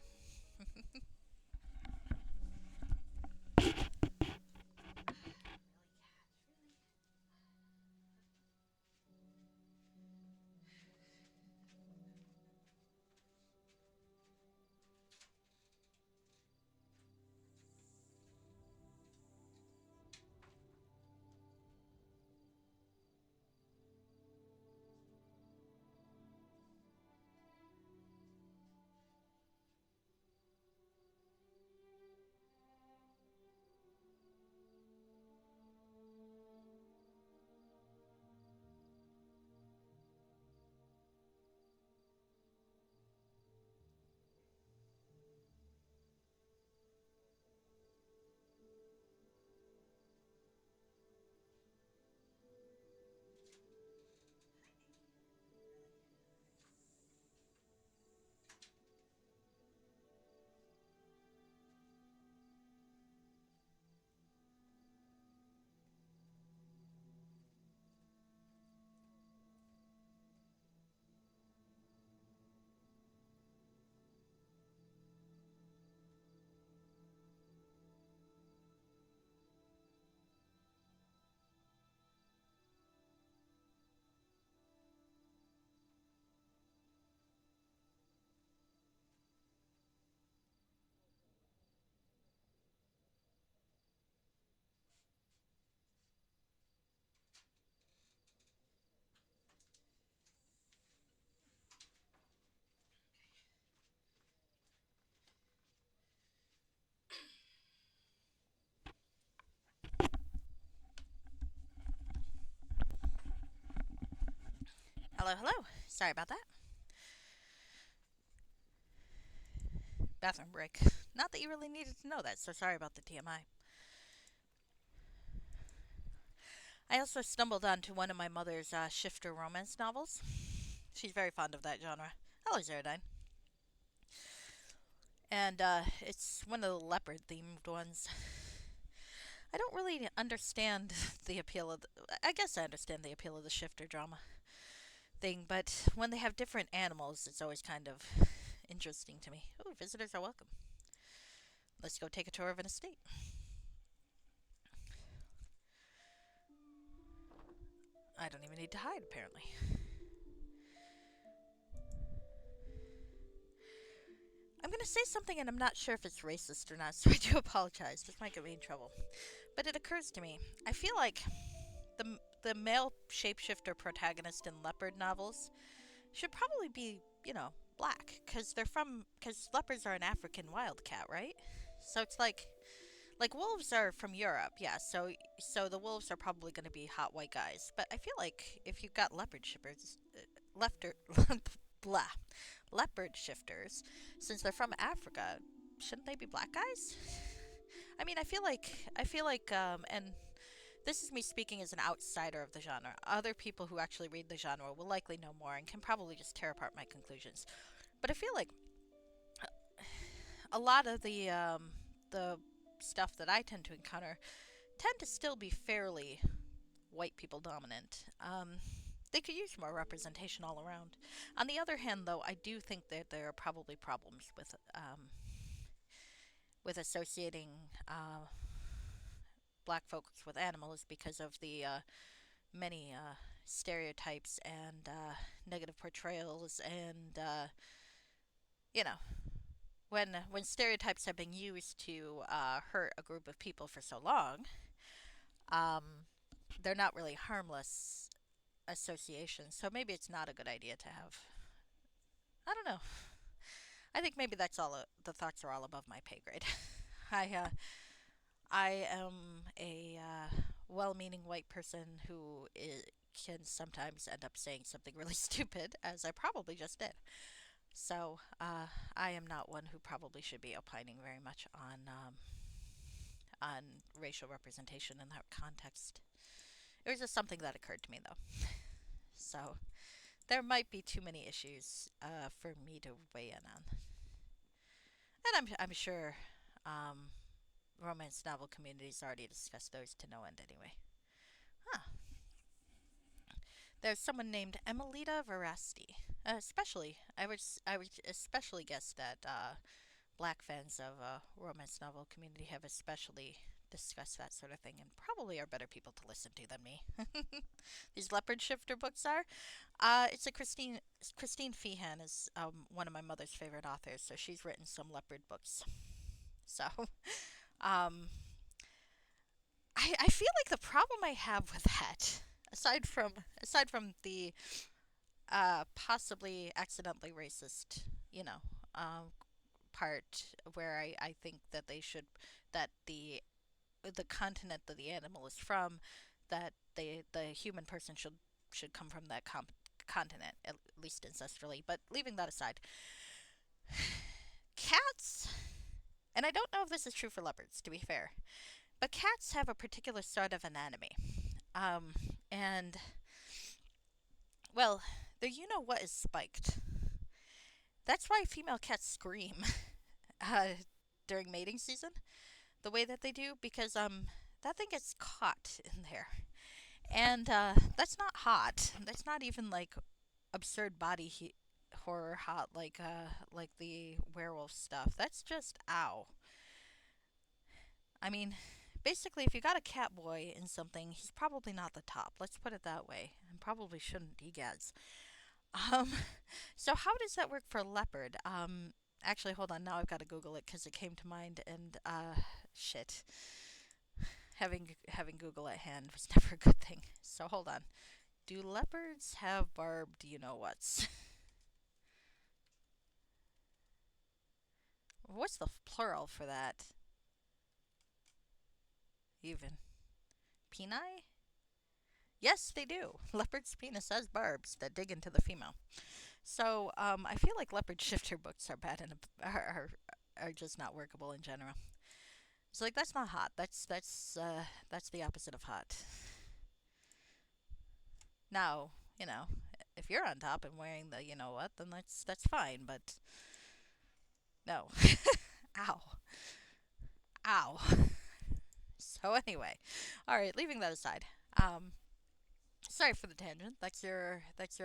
Hello, hello. Sorry about that. Bathroom break. Not that you really needed to know that, so sorry about the TMI. I also stumbled onto one of my mother's shifter romance novels. She's very fond of that genre. Hello, Zeradine. And it's one of the leopard themed ones. I don't really understand the appeal of I guess I understand the appeal of the shifter drama thing, but when they have different animals, it's always kind of interesting to me. Oh, visitors are welcome. Let's go take a tour of an estate. I don't even need to hide, apparently. I'm gonna say something and I'm not sure if it's racist or not, so I do apologize. This might get me in trouble. But it occurs to me. I feel like the male shapeshifter protagonist in leopard novels should probably be, black, because leopards are an African wildcat, right? So it's like wolves are from Europe, yeah. So the wolves are probably going to be hot white guys. But I feel like if you've got leopard shippers, lefter, blah, leopard shifters, since they're from Africa, shouldn't they be black guys? I mean, I feel like, and this is me speaking as an outsider of the genre. Other people who actually read the genre will likely know more and can probably just tear apart my conclusions. But I feel like a lot of the stuff that I tend to encounter tend to still be fairly white people dominant. They could use more representation all around. On the other hand, though, I do think that there are probably problems with associating black folks with animals because of the many stereotypes and negative portrayals, and you know, when stereotypes have been used to hurt a group of people for so long, um, they're not really harmless associations. So maybe it's not a good idea to have. I don't know. I think maybe that's all. The thoughts are all above my pay grade. I I am a well-meaning white person who can sometimes end up saying something really stupid, as I probably just did. So I am not one who probably should be opining very much on racial representation in that context. It was just something that occurred to me, though. So there might be too many issues for me to weigh in on, and I'm sure romance novel communities already discussed those to no end anyway. Huh. There's someone named Emelita Verasti. I would especially guess that black fans of romance novel community have especially discussed that sort of thing, and probably are better people to listen to than me. These leopard shifter books are. It's a Christine Feehan is one of my mother's favorite authors, so she's written some leopard books. So, um, I feel like the problem I have with that, aside from the possibly accidentally racist, you know, part where I think that that the continent that the animal is from, that the human person should come from that continent, at least ancestrally. But leaving that aside, cats, and I don't know if this is true for leopards, to be fair, but cats have a particular sort of anatomy. Um, and, well, there you know what is spiked. That's why female cats scream uh, during mating season the way that they do, because that thing gets caught in there, and that's not hot. That's not even like absurd horror hot like the werewolf stuff. That's just ow. I mean, basically, if you got a cat boy in something, he's probably not the top. Let's put it that way, and probably shouldn't egads. Um, so how does that work for leopard? Actually, hold on. Now I've got to Google it because it came to mind, and shit. Having Google at hand was never a good thing. So hold on. Do leopards have barbed you know what's? What's the plural for that? Even. Peni? Yes, they do. Leopard's penis has barbs that dig into the female. So I feel like leopard shifter books are bad and are just not workable in general. So like that's not hot. That's the opposite of hot. Now, if you're on top and wearing the you know what, then that's fine. But no, ow, ow. So anyway, all right. Leaving that aside, sorry for the tangent. That's your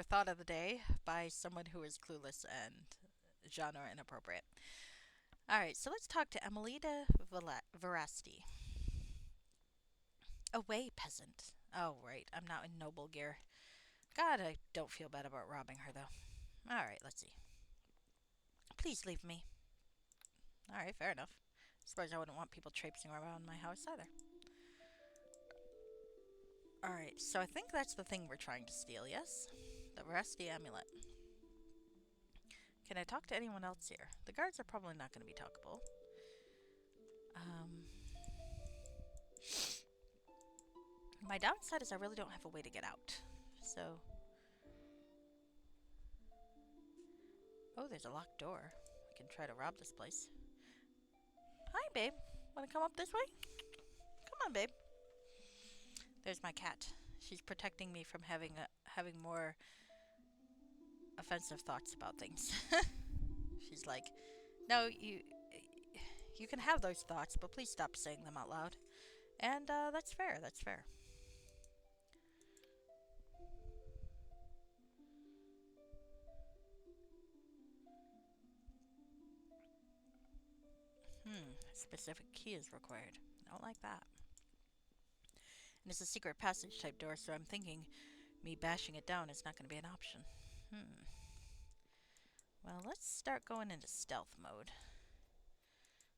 thought of the day by someone who is clueless and genre inappropriate. All right, so let's talk to Emelita Verasti. Away, peasant. Oh, right, I'm not in noble gear. God, I don't feel bad about robbing her, though. All right, let's see. Please leave me. Alright, fair enough. Suppose I wouldn't want people traipsing around my house either. Alright, so I think that's the thing we're trying to steal, yes? The rusty amulet. Can I talk to anyone else here? The guards are probably not going to be talkable. My downside is I really don't have a way to get out. So... Oh, there's a locked door. I can try to rob this place. Hi, babe. Want to come up this way? Come on, babe. There's my cat. She's protecting me from having more offensive thoughts about things. She's like, no, you can have those thoughts, but please stop saying them out loud. And that's fair. That's fair. A specific key is required. I don't like that. And it's a secret passage type door, so I'm thinking me bashing it down is not going to be an option. Well, let's start going into stealth mode.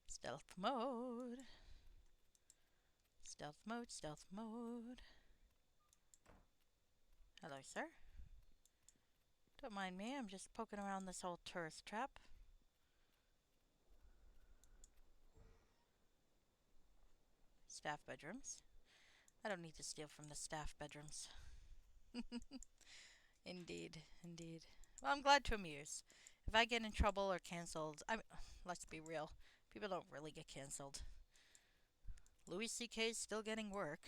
Stealth mode. Stealth mode, stealth mode. Hello, sir. Don't mind me, I'm just poking around this old tourist trap. Staff bedrooms. I don't need to steal from the staff bedrooms. Indeed, indeed. Well, I'm glad to amuse. If I get in trouble or cancelled, let's be real, people don't really get cancelled. Louis C.K.'s still getting work.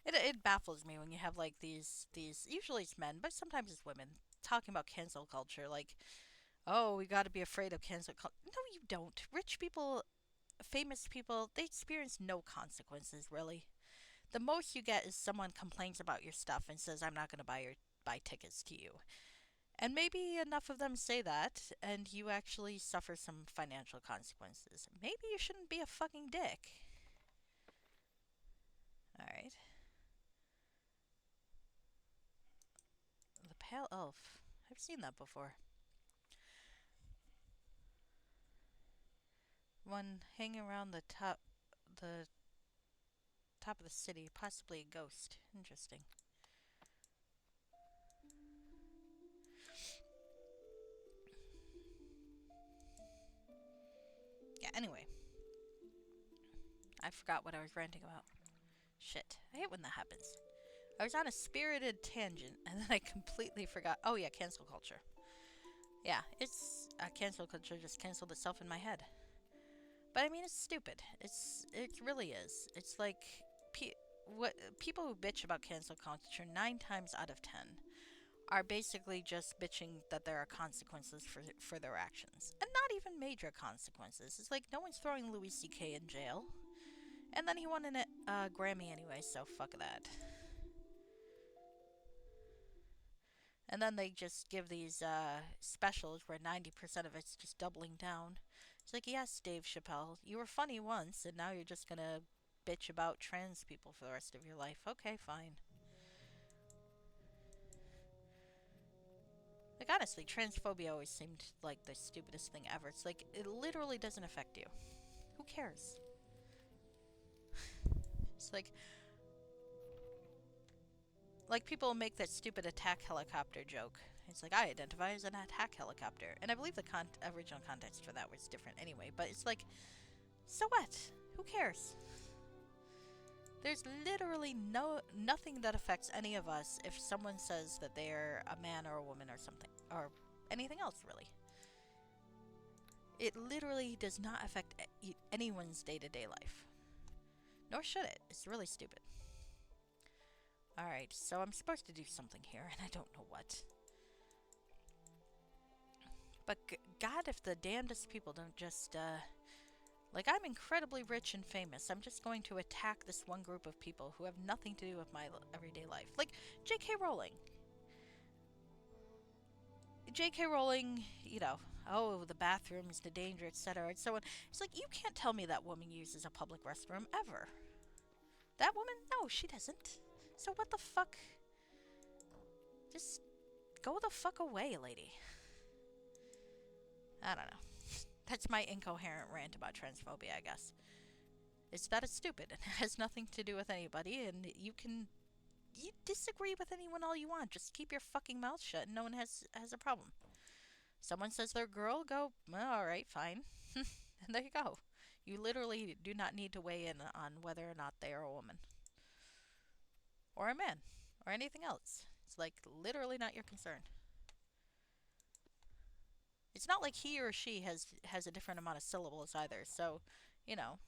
It baffles me when you have like these usually it's men, but sometimes it's women, talking about cancel culture, like, oh, we gotta be afraid of cancel culture. No, you don't. Rich people, famous people, they experience no consequences, really. The most you get is someone complains about your stuff and says, I'm not gonna buy tickets to you. And maybe enough of them say that, and you actually suffer some financial consequences. Maybe you shouldn't be a fucking dick. Alright. The Pale Elf. I've seen that before. One hanging around the top of the city, possibly a ghost. Interesting. Yeah, anyway. I forgot what I was ranting about. Shit. I hate when that happens. I was on a spirited tangent, and then I completely forgot. Oh yeah, cancel culture. Yeah, it's... cancel culture just canceled itself in my head. But I mean, it's stupid. It really is. It's like... people who bitch about cancel culture 9 times out of 10 are basically just bitching that there are consequences for their actions. And not even major consequences. It's like no one's throwing Louis C.K. in jail. And then he won a Grammy anyway, so fuck that. And then they just give these specials where 90% of it's just doubling down. It's like, yes, Dave Chappelle, you were funny once, and now you're just gonna bitch about trans people for the rest of your life. Okay, fine. Like, honestly, transphobia always seemed like the stupidest thing ever. It's like, it literally doesn't affect you. Who cares? It's like people make that stupid attack helicopter joke. It's like, I identify as an attack helicopter. And I believe the original context for that was different anyway. But it's like, so what? Who cares? There's literally nothing that affects any of us if someone says that they're a man or a woman or something. Or anything else, really. It literally does not affect anyone's day-to-day life. Nor should it. It's really stupid. Alright, so I'm supposed to do something here, and I don't know what. But God, if the damnedest people don't just, like, I'm incredibly rich and famous. I'm just going to attack this one group of people who have nothing to do with my everyday life. Like, J.K. Rowling. J.K. Rowling, you know, oh, the bathrooms, the danger, etc. and so on. It's like, you can't tell me that woman uses a public restroom ever. That woman? No, she doesn't. So what the fuck? Just go the fuck away, lady. I don't know. That's my incoherent rant about transphobia, I guess. It's that it's stupid and it has nothing to do with anybody, and you disagree with anyone all you want. Just keep your fucking mouth shut, and no one has a problem. Someone says they're a girl, go, well, all right, fine, and there you go. You literally do not need to weigh in on whether or not they are a woman or a man or anything else. It's like literally not your concern. It's not like he or she has a different amount of syllables either. So, you know,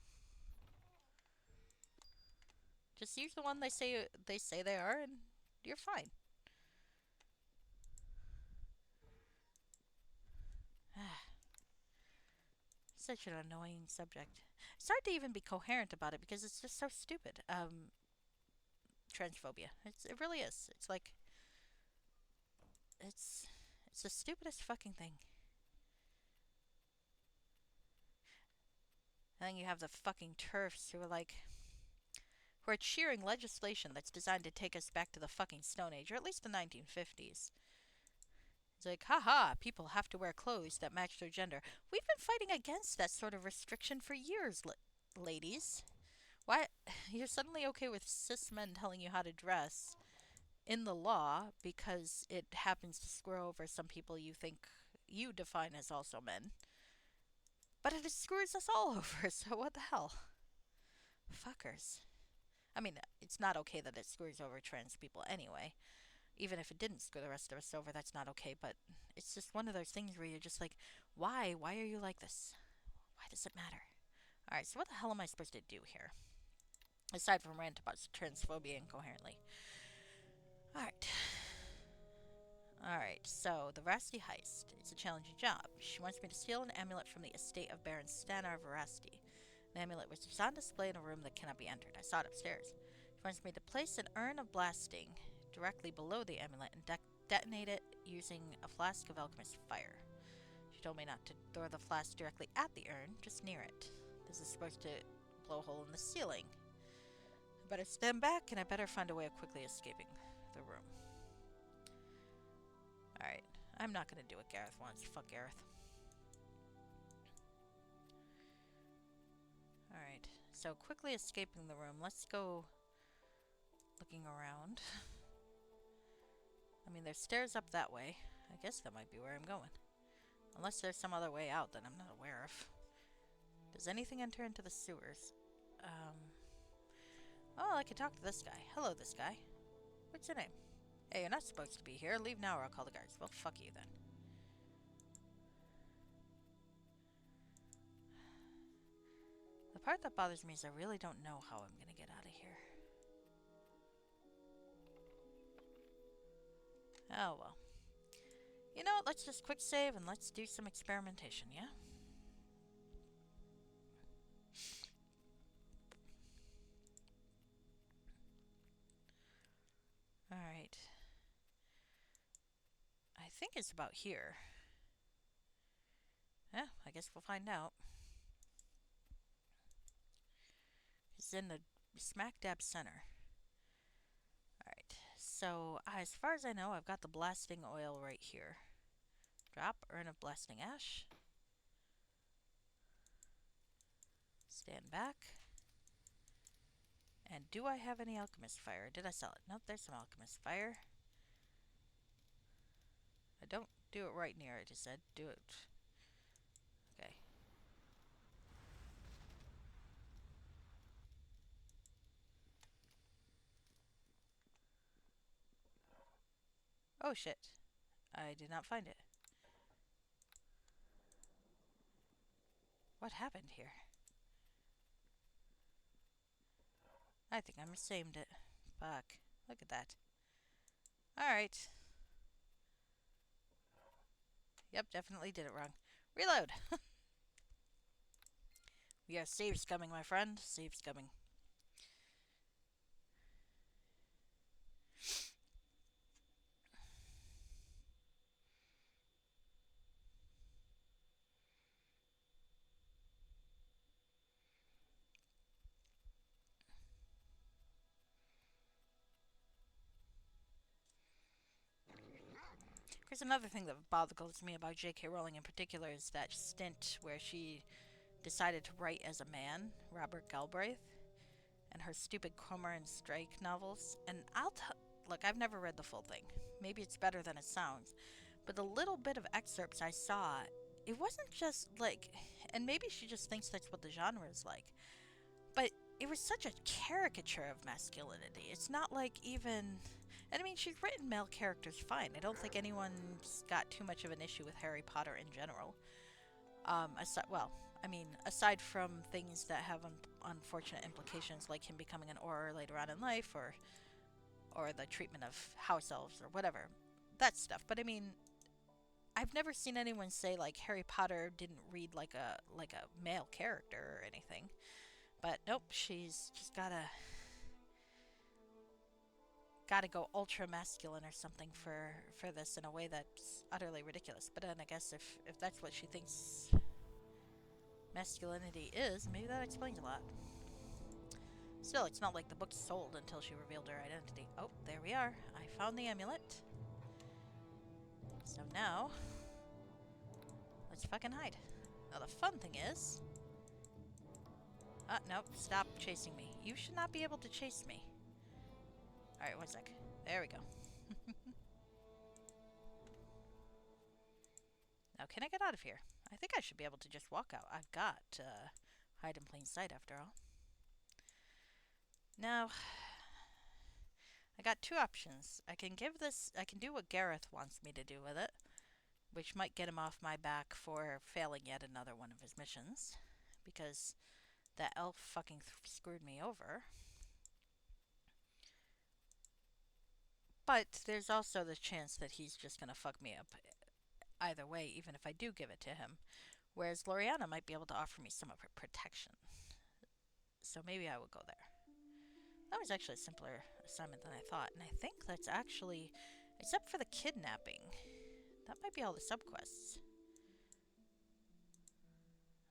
just use the one they say they are, and you're fine. Such an annoying subject. It's hard to even be coherent about it because it's just so stupid. Transphobia. It really is. It's like it's it's the stupidest fucking thing. And then you have the fucking turfs who are cheering legislation that's designed to take us back to the fucking Stone Age, or at least the 1950s. It's like, haha, people have to wear clothes that match their gender. We've been fighting against that sort of restriction for years, ladies. Why? You're suddenly okay with cis men telling you how to dress in the law because it happens to screw over some people you think you define as also men. But it screws us all over, so what the hell? Fuckers. I mean, it's not okay that it screws over trans people anyway. Even if it didn't screw the rest of us over, that's not okay. But it's just one of those things where you're just like, why? Why are you like this? Why does it matter? Alright, so what the hell am I supposed to do here? Aside from rant about transphobia incoherently. Alright. Alright, so the Veracity heist. It's a challenging job. She wants me to steal an amulet from the estate of Baron Stanar of Veracity. The amulet was on display in a room that cannot be entered. I saw it upstairs. She wants me to place an urn of blasting directly below the amulet and detonate it using a flask of alchemist fire. She told me not to throw the flask directly at the urn, just near it. This is supposed to blow a hole in the ceiling. I better stand back, and I better find a way of quickly escaping the room. Alright, I'm not gonna do what Gareth wants. Fuck Gareth. Alright, so quickly escaping the room. Let's go looking around. I mean, there's stairs up that way. I guess that might be where I'm going. Unless there's some other way out that I'm not aware of. Does anything enter into the sewers? Oh, I could talk to this guy. Hello, this guy. What's your name? Hey, you're not supposed to be here. Leave now or I'll call the guards. Well, fuck you then. The part that bothers me is I really don't know how I'm gonna get out of here. Oh, well. You know what? Let's just quick save and let's do some experimentation, yeah? Alright. I think it's about here. Yeah, I guess we'll find out. It's in the smack dab center. Alright, so as far as I know, I've got the blasting oil right here. Drop, urn of blasting ash. Stand back. And do I have any alchemist fire? Did I sell it? Nope, there's some alchemist fire. I don't do it right near it, it said. Do it. Okay. Oh shit. I did not find it. What happened here? I think I misnamed it. Fuck. Look at that. Alright. Yep, definitely did it wrong. Reload! We are save scumming, my friend. Save scumming. Of Here's another thing that bothers me about J.K. Rowling in particular is that stint where she decided to write as a man, Robert Galbraith, and her stupid Cormoran Strike novels. And look, I've never read the full thing. Maybe it's better than it sounds. But the little bit of excerpts I saw, it wasn't just like, and maybe she just thinks that's what the genre is like, but it was such a caricature of masculinity. It's not like even, and I mean, she's written male characters fine. I don't think anyone's got too much of an issue with Harry Potter in general. Aside from things that have unfortunate implications, like him becoming an Auror later on in life, or the treatment of house elves or whatever, that stuff. But I mean, I've never seen anyone say like Harry Potter didn't read like a male character or anything. But nope, she's just gotta go ultra masculine or something for this in a way that's utterly ridiculous. But then I guess if that's what she thinks masculinity is, maybe that explains a lot. Still, it's not like the book sold until she revealed her identity. Oh, there we are. I found the amulet. So now, let's fucking hide. Now the fun thing is... nope, stop chasing me. You should not be able to chase me. Alright, one sec. There we go. Now, can I get out of here? I think I should be able to just walk out. I've got hide in plain sight after all. Now, I got two options. I can do what Gareth wants me to do with it, which might get him off my back for failing yet another one of his missions, because that elf fucking screwed me over. But there's also the chance that he's just gonna fuck me up either way, even if I do give it to him. Whereas Loriana might be able to offer me some of her protection. So maybe I will go there. That was actually a simpler assignment than I thought, and I think that's actually, except for the kidnapping, that might be all the subquests.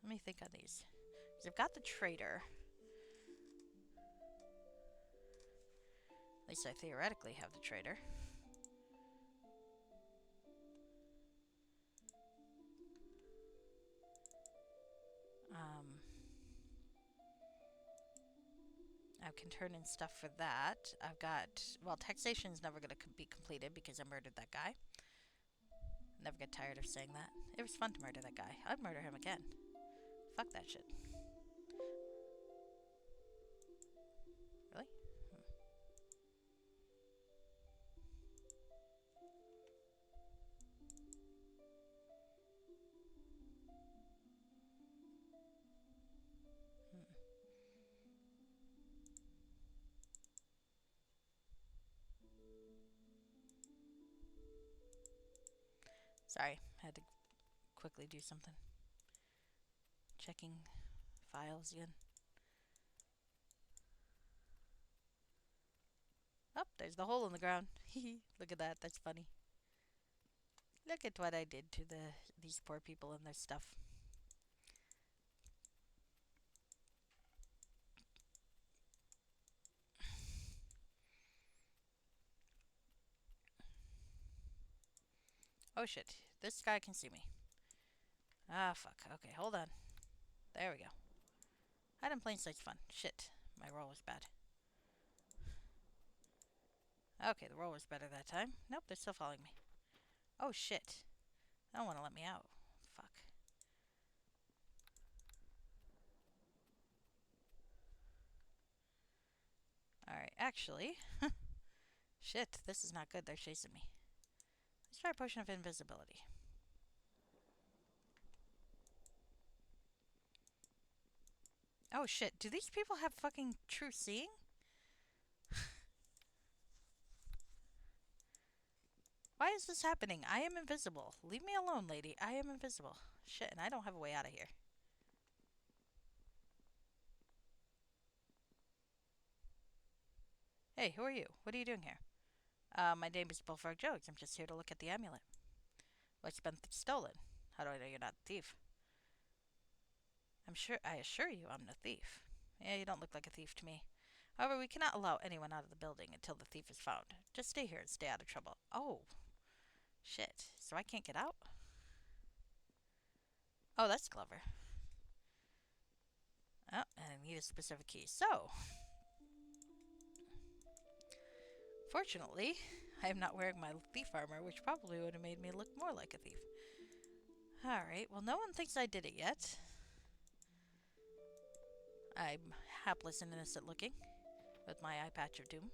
Let me think on these. Because I've got the traitor. At least I theoretically have the traitor. I can turn in stuff for that. I've got... Well, taxation's never going to be completed because I murdered that guy. Never get tired of saying that. It was fun to murder that guy. I'd murder him again. Fuck that shit. Really? Sorry, had to quickly do something. Checking files again. Oh, there's the hole in the ground. Look at that, that's funny. Look at what I did to these poor people and their stuff. Oh shit, this guy can see me. Ah, fuck. Okay, hold on. There we go. Hide in plain sight's fun. Shit, my roll was bad. Okay, the roll was better that time. Nope, they're still following me. Oh shit. They don't want to let me out. Fuck. Alright, actually... Shit, this is not good. They're chasing me. Let's try a potion of invisibility. Oh shit, do these people have fucking true seeing? Why is this happening? I am invisible. Leave me alone, lady. I am invisible. Shit, and I don't have a way out of here. Hey, who are you? What are you doing here? My name is Bullfrog Jones. I'm just here to look at the amulet. Well, it's been stolen. How do I know you're not a thief? I assure you I'm no thief. Yeah, you don't look like a thief to me. However, we cannot allow anyone out of the building until the thief is found. Just stay here and stay out of trouble. Oh. Shit. So I can't get out? Oh, that's clever. Oh, and I need a specific key. So, fortunately, I am not wearing my thief armor, which probably would have made me look more like a thief. Alright, well, no one thinks I did it yet. I'm hapless and innocent looking, with my eye patch of doom.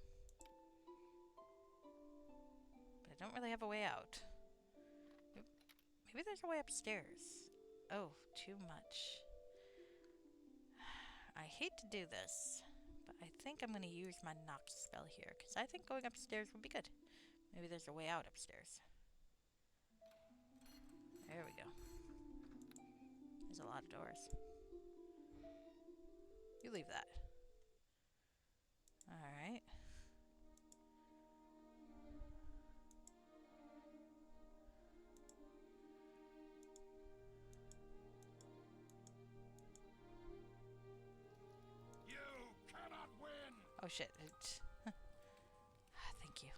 But I don't really have a way out. Maybe there's a way upstairs. Oh, too much. I hate to do this, but I think I'm going to use my knock spell here, because I think going upstairs would be good. Maybe there's a way out upstairs. There we go. There's a lot of doors. You leave that. Alright. You cannot win! Oh shit. Thank you.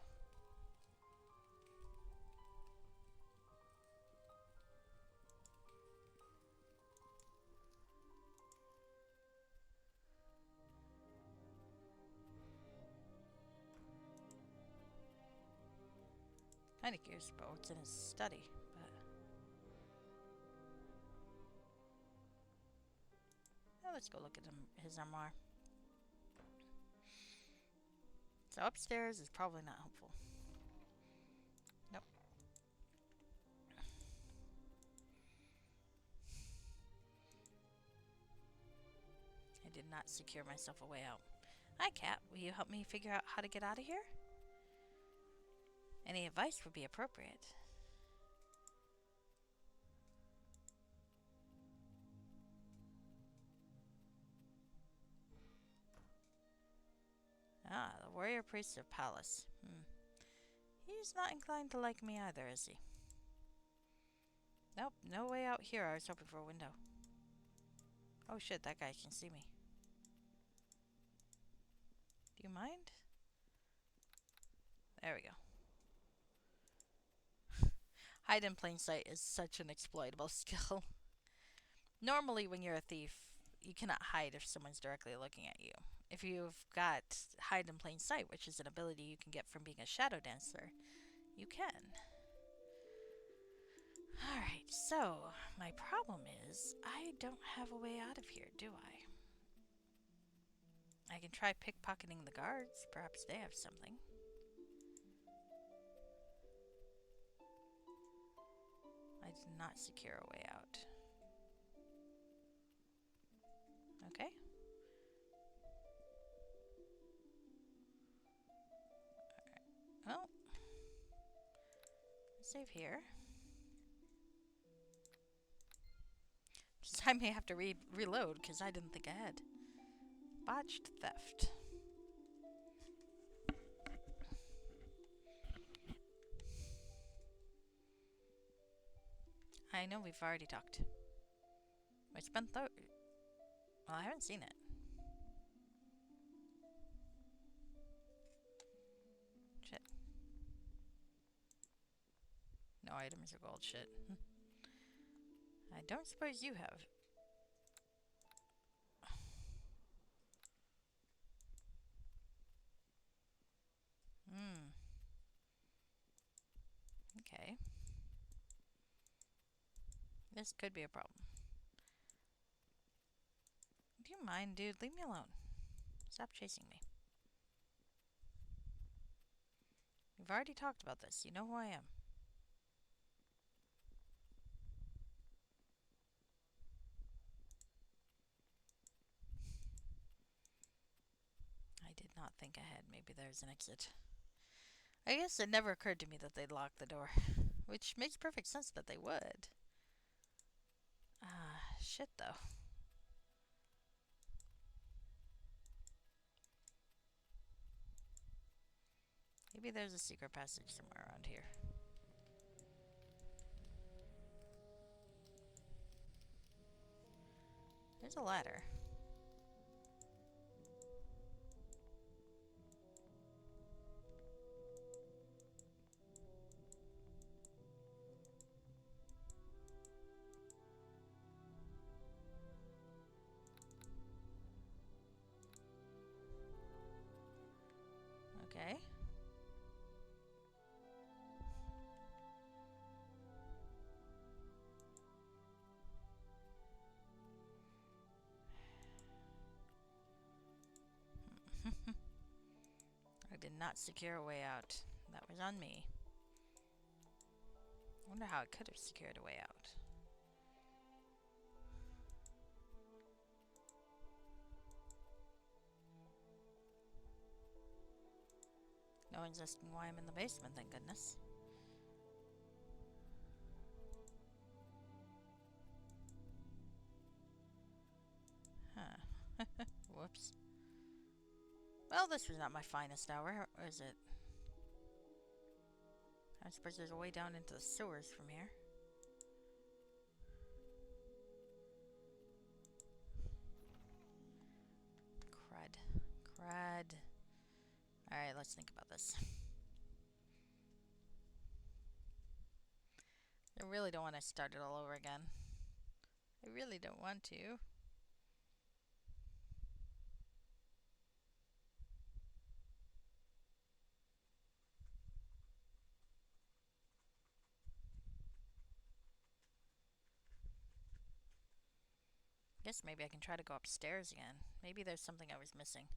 Kinda curious about what's in his study, but... Well, let's go look at his armoire. So upstairs is probably not helpful. Nope. I did not secure myself a way out. Hi, Cat. Will you help me figure out how to get out of here? Any advice would be appropriate. Ah, the warrior priest of Palace. He's not inclined to like me either, is he? Nope, no way out here. I was hoping for a window. Oh shit, that guy can see me. Do you mind? There we go. Hide in plain sight is such an exploitable skill. Normally, when you're a thief, you cannot hide if someone's directly looking at you. If you've got hide in plain sight, which is an ability you can get from being a shadow dancer, you can. Alright, so my problem is I don't have a way out of here, do I? I can try pickpocketing the guards. Perhaps they have something. I did not secure a way out. Okay. Alright. Well, save here. Just I may have to reload because I didn't think ahead. Botched theft. I know we've already talked. It's been well, I haven't seen it. Shit. No items or gold. Shit. I don't suppose you have. Okay. This could be a problem. Do you mind, dude? Leave me alone. Stop chasing me. We've already talked about this. You know who I am. I did not think ahead. Maybe there's an exit. I guess it never occurred to me that they'd lock the door. Which makes perfect sense that they would. Shit though. Maybe there's a secret passage somewhere around here. There's a ladder. Okay. I did not secure a way out. That was on me. I wonder how I could have secured a way out. No one's asking why I'm in the basement, thank goodness. Huh. Whoops. Well, this was not my finest hour, or is it? I suppose there's a way down into the sewers from here. Crud. Crud. Alright, let's think about this. I really don't want to start it all over again. I really don't want to. Guess maybe I can try to go upstairs again. Maybe there's something I was missing.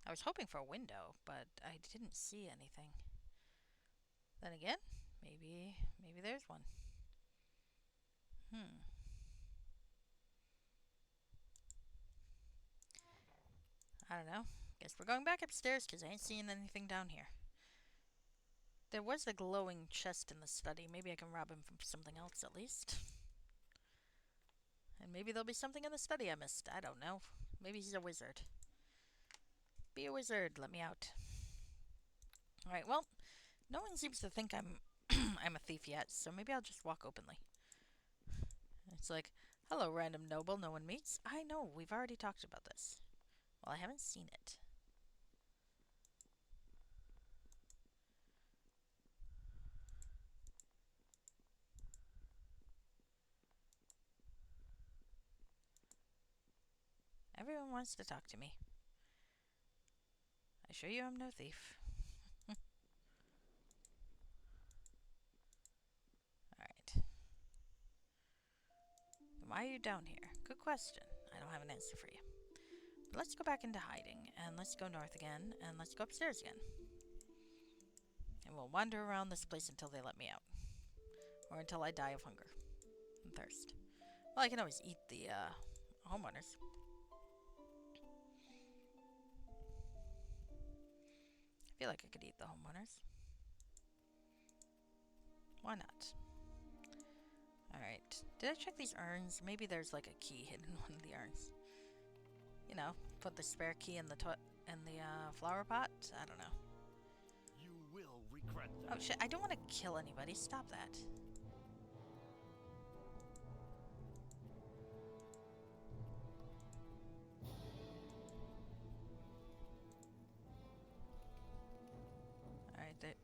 I was hoping for a window, but I didn't see anything. Then again, maybe there's one. I don't know. Guess we're going back upstairs because I ain't seeing anything down here. There was a glowing chest in the study. Maybe I can rob him from something else at least. And maybe there'll be something in the study I missed. I don't know. Maybe he's a wizard. Be a wizard. Let me out. Alright, well, no one seems to think I'm I'm a thief yet, so maybe I'll just walk openly. It's like, hello, random noble no one meets. I know, we've already talked about this. Well, I haven't seen it. Everyone wants to talk to me. I assure you I'm no thief. Alright. Why are you down here? Good question. I don't have an answer for you. But let's go back into hiding, and let's go north again, and let's go upstairs again. And we'll wander around this place until they let me out. Or until I die of hunger and thirst. Well, I can always eat the homeowners. I feel like I could eat the homeowners. Why not? Alright. Did I check these urns? Maybe there's like a key hidden in one of the urns. You know, put the spare key in the flower pot? I don't know. You will regret that. Oh shit, I don't want to kill anybody. Stop that. Alright,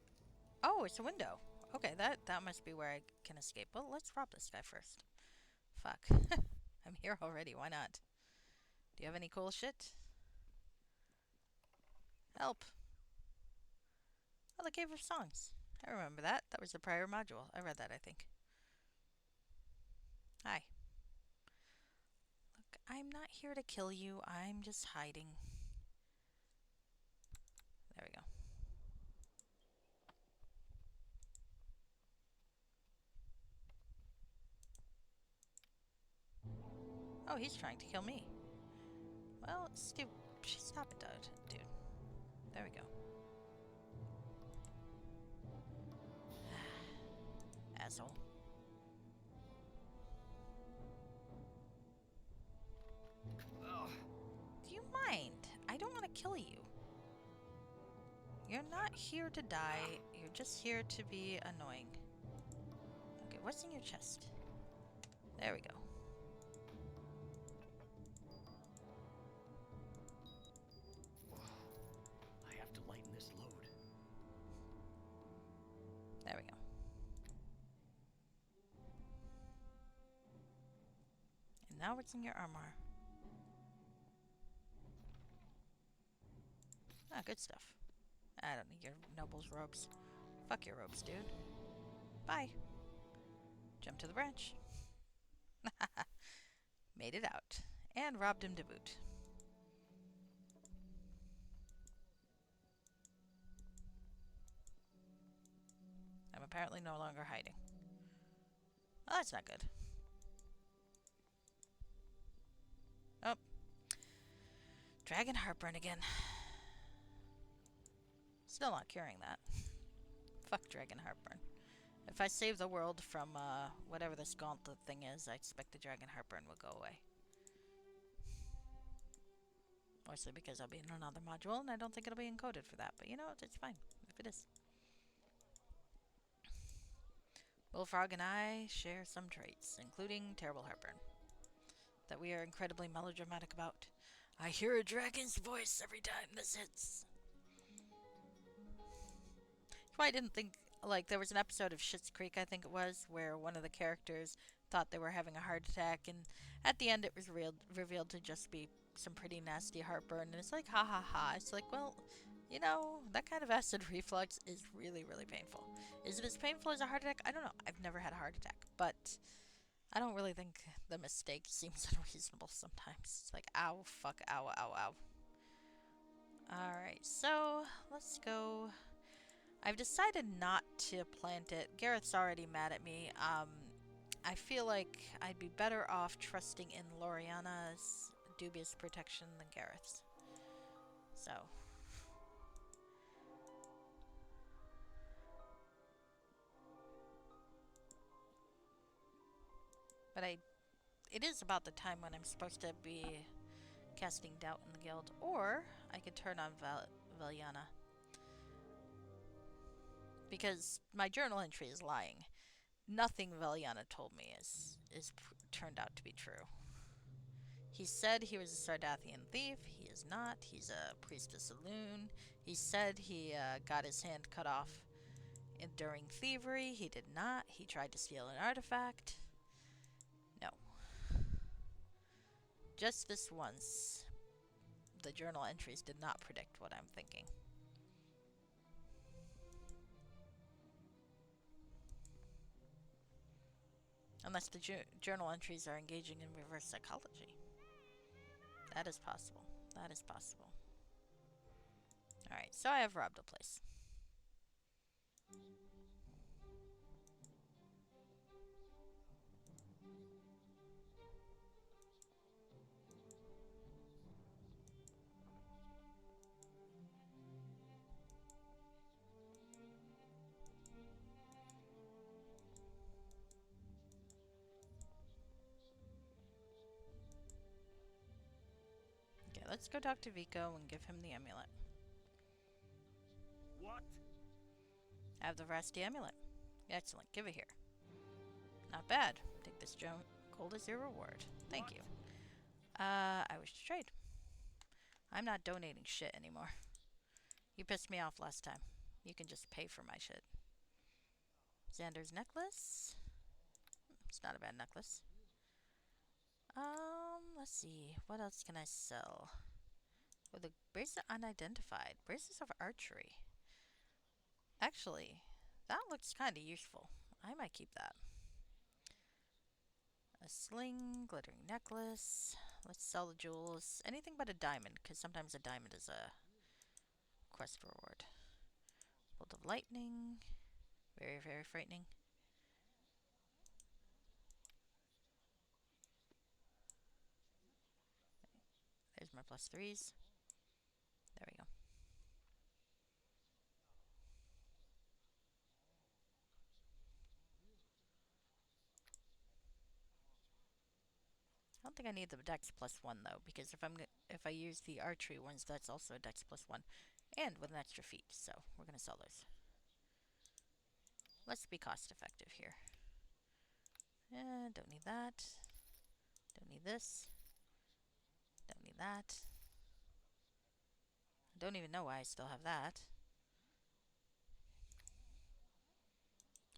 oh, it's a window. Okay, that must be where I can escape. Well, let's rob this guy first. Fuck. I'm here already, why not? Do you have any cool shit? Help. Oh, the Cave of Songs. I remember that. That was the prior module. I read that, I think. Hi. Look, I'm not here to kill you. I'm just hiding. There we go. Oh, he's trying to kill me. Well, stop it, dude. There we go. Asshole. Do you mind? I don't want to kill you. You're not here to die. You're just here to be annoying. Okay, what's in your chest? There we go. I have to lighten this load. There we go. And now what's in your armor? Ah, good stuff. I don't need your noble's robes. Fuck your robes, dude. Bye. Jump to the branch. Made it out. And robbed him to boot. I'm apparently no longer hiding. Well, that's not good. Oh. Dragon heartburn again. Still not curing that. Fuck dragon heartburn. If I save the world from whatever this gauntlet thing is, I expect the dragon heartburn will go away. Mostly because I'll be in another module and I don't think it'll be encoded for that. But you know what? It's fine if it is. Bullfrog and I share some traits, including terrible heartburn, that we are incredibly melodramatic about. I hear a dragon's voice every time this hits. That's why I didn't think, like, there was an episode of Schitt's Creek, I think it was, where one of the characters thought they were having a heart attack, and at the end it was revealed to just be some pretty nasty heartburn, and it's like, ha ha ha. It's like, well, you know, that kind of acid reflux is really, really painful. Is it as painful as a heart attack? I don't know. I've never had a heart attack, but I don't really think the mistake seems unreasonable sometimes. It's like, ow, fuck, ow, ow, ow. Alright, so let's go. I've decided not to plant it. Gareth's already mad at me. I feel like I'd be better off trusting in Loriana's dubious protection than Gareth's. So. But it is about the time when I'm supposed to be casting doubt in the guild. Or I could turn on Valiana. Because my journal entry is lying. Nothing Valiana told me is turned out to be true. He said he was a Sardathian thief. He is not. He's a priestess loon. He said he got his hand cut off during thievery. He did not. He tried to steal an artifact. No. Just this once, the journal entries did not predict what I'm thinking. Unless the journal entries are engaging in reverse psychology. That is possible. That is possible. Alright, so I have robbed a place. Okay, let's go talk to Vico and give him the amulet. What? I have the Rusty amulet. Excellent, give it here. Not bad. Take this gold as your reward. Thank you. I wish to trade. I'm not donating shit anymore. You pissed me off last time. You can just pay for my shit. Xander's necklace. It's not a bad necklace. Let's see. What else can I sell? Oh, the bracelet unidentified. Braces of archery. Actually, that looks kind of useful. I might keep that. A sling, glittering necklace. Let's sell the jewels. Anything but a diamond, because sometimes a diamond is a quest reward. Bolt of lightning. Very, very frightening. There's my plus 3s. There we go. I don't think I need the dex plus 1 though, because if I use the archery ones, that's also a dex plus 1, and with an extra feat. So we're gonna sell those. Let's be cost effective here. Don't need that. Don't need this. Don't need that. I don't even know why I still have that.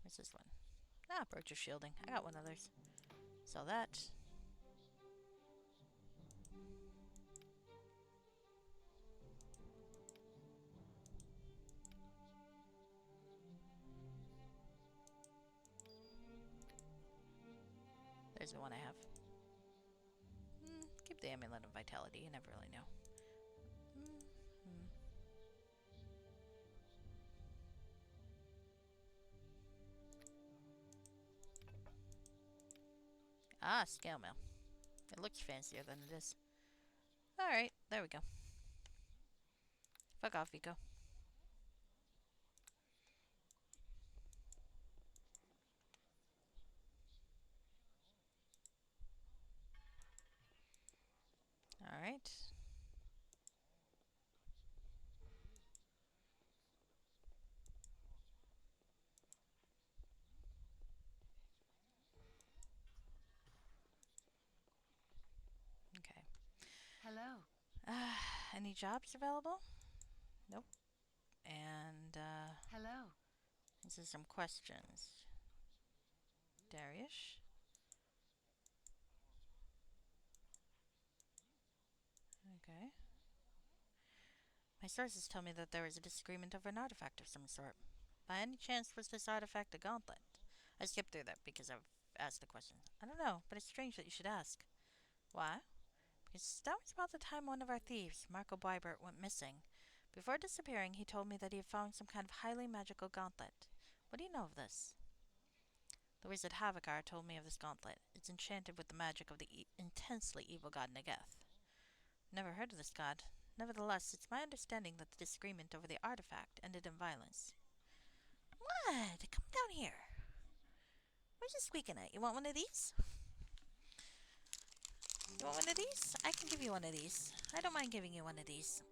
What's this one? Ah, brooch of shielding. I got one of those. Sell that. Here's the one I have. Keep the amulet of vitality. You never really know. Ah, scale mail. It looks fancier than it is. Alright, there we go. Fuck off, Vico. Alright. Okay. Hello. Any jobs available? Nope. And, Hello. these are some questions. Darius? Okay. My sources tell me that there was a disagreement over an artifact of some sort. By any chance, was this artifact a gauntlet? I skipped through that because I've asked the question. I don't know, but it's strange that you should ask. Why? Because that was about the time one of our thieves, Marco Bybert, went missing. Before disappearing, he told me that he had found some kind of highly magical gauntlet. What do you know of this? The wizard Havakar told me of this gauntlet. It's enchanted with the magic of the intensely evil god Negeth. Never heard of this god. Nevertheless, it's my understanding that the disagreement over the artifact ended in violence. What? Come down here. Where's you squeaking at? You want one of these? You want one of these? I can give you one of these. I don't mind giving you one of these.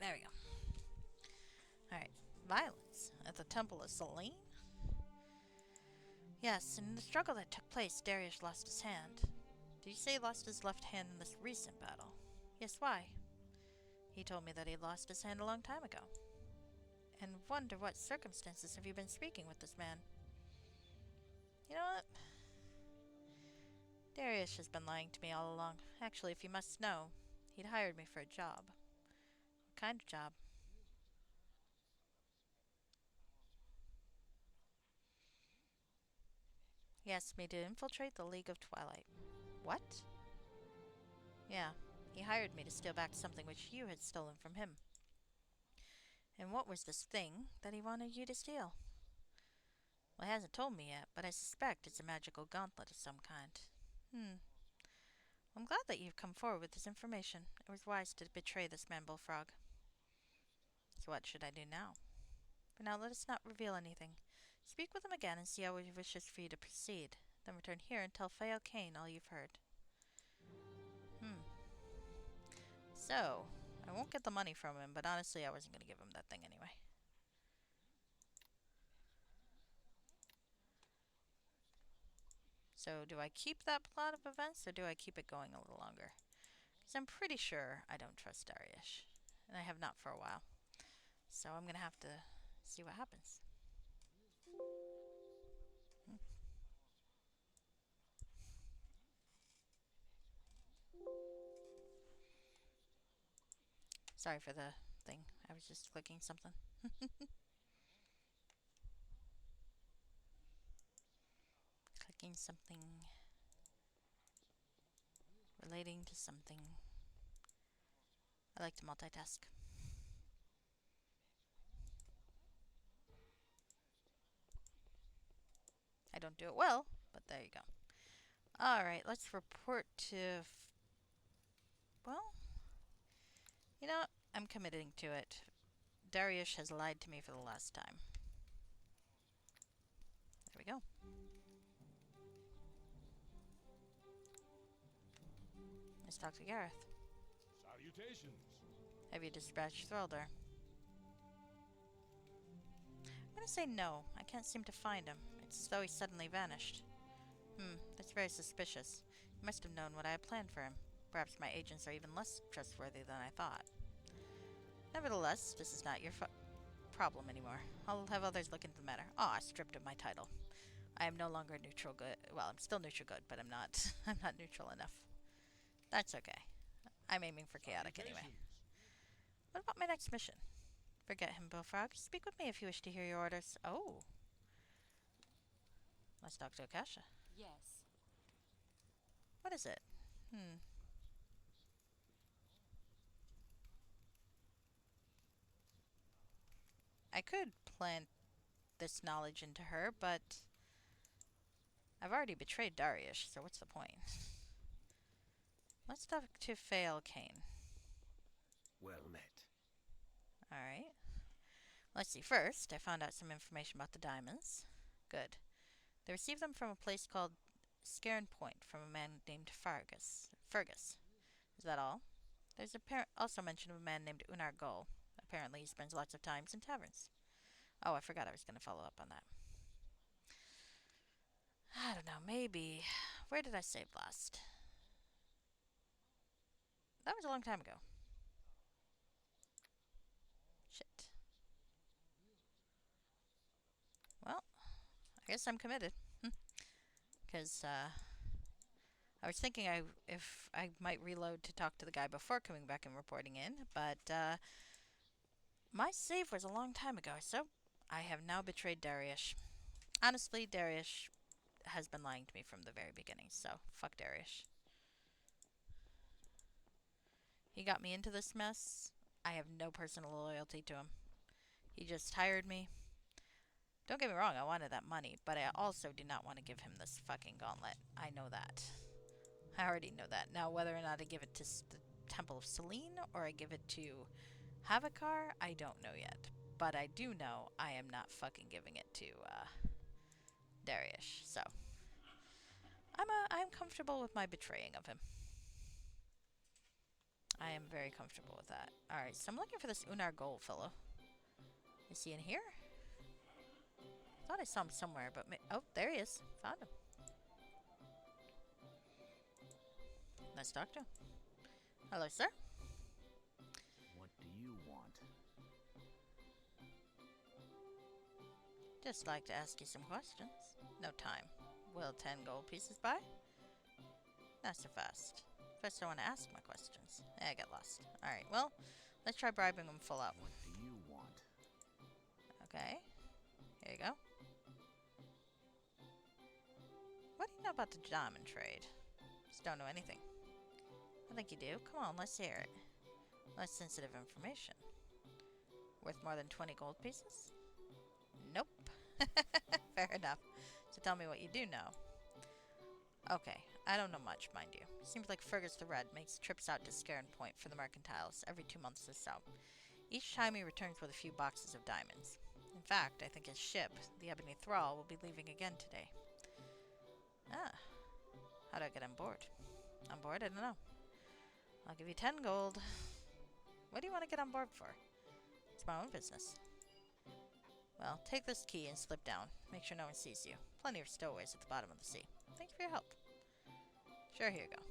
There we go. Alright. Violence at the Temple of Selene? Yes, in the struggle that took place, Darius lost his hand. Did you say he lost his left hand in this recent battle? Yes, why? He told me that he lost his hand a long time ago. And wonder what circumstances have you been speaking with this man? You know what? Darius has been lying to me all along. Actually, if you must know, he'd hired me for a job. What kind of job? He asked me to infiltrate the League of Twilight. What? Yeah, he hired me to steal back something which you had stolen from him. And what was this thing that he wanted you to steal? Well, he hasn't told me yet, but I suspect it's a magical gauntlet of some kind. I'm glad that you've come forward with this information. It was wise to betray this man Bullfrog. So what should I do now? For now, let us not reveal anything. Speak with him again and see how he wishes for you to proceed. Then return here and tell Fael Kane all you've heard. So, I won't get the money from him, but honestly, I wasn't going to give him that thing anyway. So, do I keep that plot of events, or do I keep it going a little longer? Because I'm pretty sure I don't trust Darius. And I have not for a while. So, I'm going to have to see what happens. Sorry for the thing. I was just clicking something. Clicking something relating to something. I like to multitask. I don't do it well, but there you go. Alright, let's report to... well, you know what? I'm committing to it. Darius has lied to me for the last time. There we go. Let's talk to Gareth. Salutations. Have you dispatched Threlder? I'm gonna say no. I can't seem to find him. It's as though he suddenly vanished. That's very suspicious. He must have known what I had planned for him. Perhaps my agents are even less trustworthy than I thought. Nevertheless, this is not your problem anymore. I'll have others look into the matter. Stripped of my title. I am no longer neutral good. Well, I'm still neutral good, but I'm not. I'm not neutral enough. That's okay. I'm aiming for chaotic anyway. What about my next mission? Forget him, Bullfrog. Speak with me if you wish to hear your orders. Oh. Let's talk to Akasha. Yes. What is it? Hmm. I could plant this knowledge into her, but I've already betrayed Darius, so what's the point? Let's talk to Fail Kane. Well met. Alright. Let's see. First, I found out some information about the diamonds. Good. They received them from a place called Scairn Point from a man named Fergus. Is that all? There's also mention of a man named Unar Gull. Apparently, he spends lots of times in taverns. Oh, I forgot I was going to follow up on that. I don't know, maybe. Where did I save last? That was a long time ago. Shit. Well, I guess I'm committed. Because, I was thinking if I might reload to talk to the guy before coming back and reporting in, but, my save was a long time ago, so I have now betrayed Darius. Honestly, Darius has been lying to me from the very beginning, so fuck Darius. He got me into this mess. I have no personal loyalty to him. He just hired me. Don't get me wrong, I wanted that money, but I also do not want to give him this fucking gauntlet. I know that. I already know that. Now, whether or not I give it to the Temple of Selene or I give it to Havakar, I don't know yet. But I do know I am not fucking giving it to Darius. So I'm comfortable with my betraying of him. I am very comfortable with that. Alright, so I'm looking for this Unar Gold fellow. Is he in here? I thought I saw him somewhere, but oh, there he is. Found him. Let's talk to him. Hello, sir. What do you want? Just like to ask you some questions. No time. Will 10 gold pieces buy? Not so fast. First, I want to ask my questions. I got lost. Alright, well, let's try bribing him full out. What do you want? Okay. Here you go. What do you know about the diamond trade? Just don't know anything. I think you do. Come on, let's hear it. Less sensitive information. Worth more than 20 gold pieces? Nope. Fair enough. So tell me what you do know. Okay, I don't know much, mind you. Seems like Fergus the Red makes trips out to Scairn Point for the mercantiles every 2 months or so. Each time he returns with a few boxes of diamonds. In fact, I think his ship, the Ebony Thrall, will be leaving again today. Ah. How do I get on board? On board? I don't know. I'll give you 10 gold. What do you want to get on board for? It's my own business. Well, take this key and slip down. Make sure no one sees you. Plenty of stowaways at the bottom of the sea. Thanks for your help. Sure, here you go.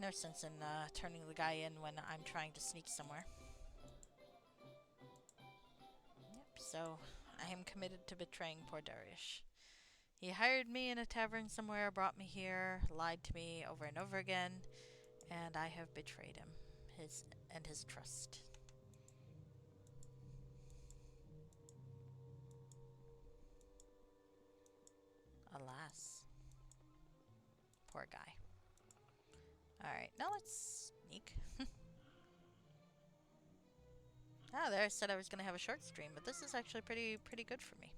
No sense in turning the guy in when I'm trying to sneak somewhere. Yep, so I am committed to betraying poor Darius. He hired me in a tavern somewhere, brought me here, lied to me over and over again, and I have betrayed him, his trust. Alas. Poor guy. Alright, now let's sneak. There I said I was going to have a short stream, but this is actually pretty good for me.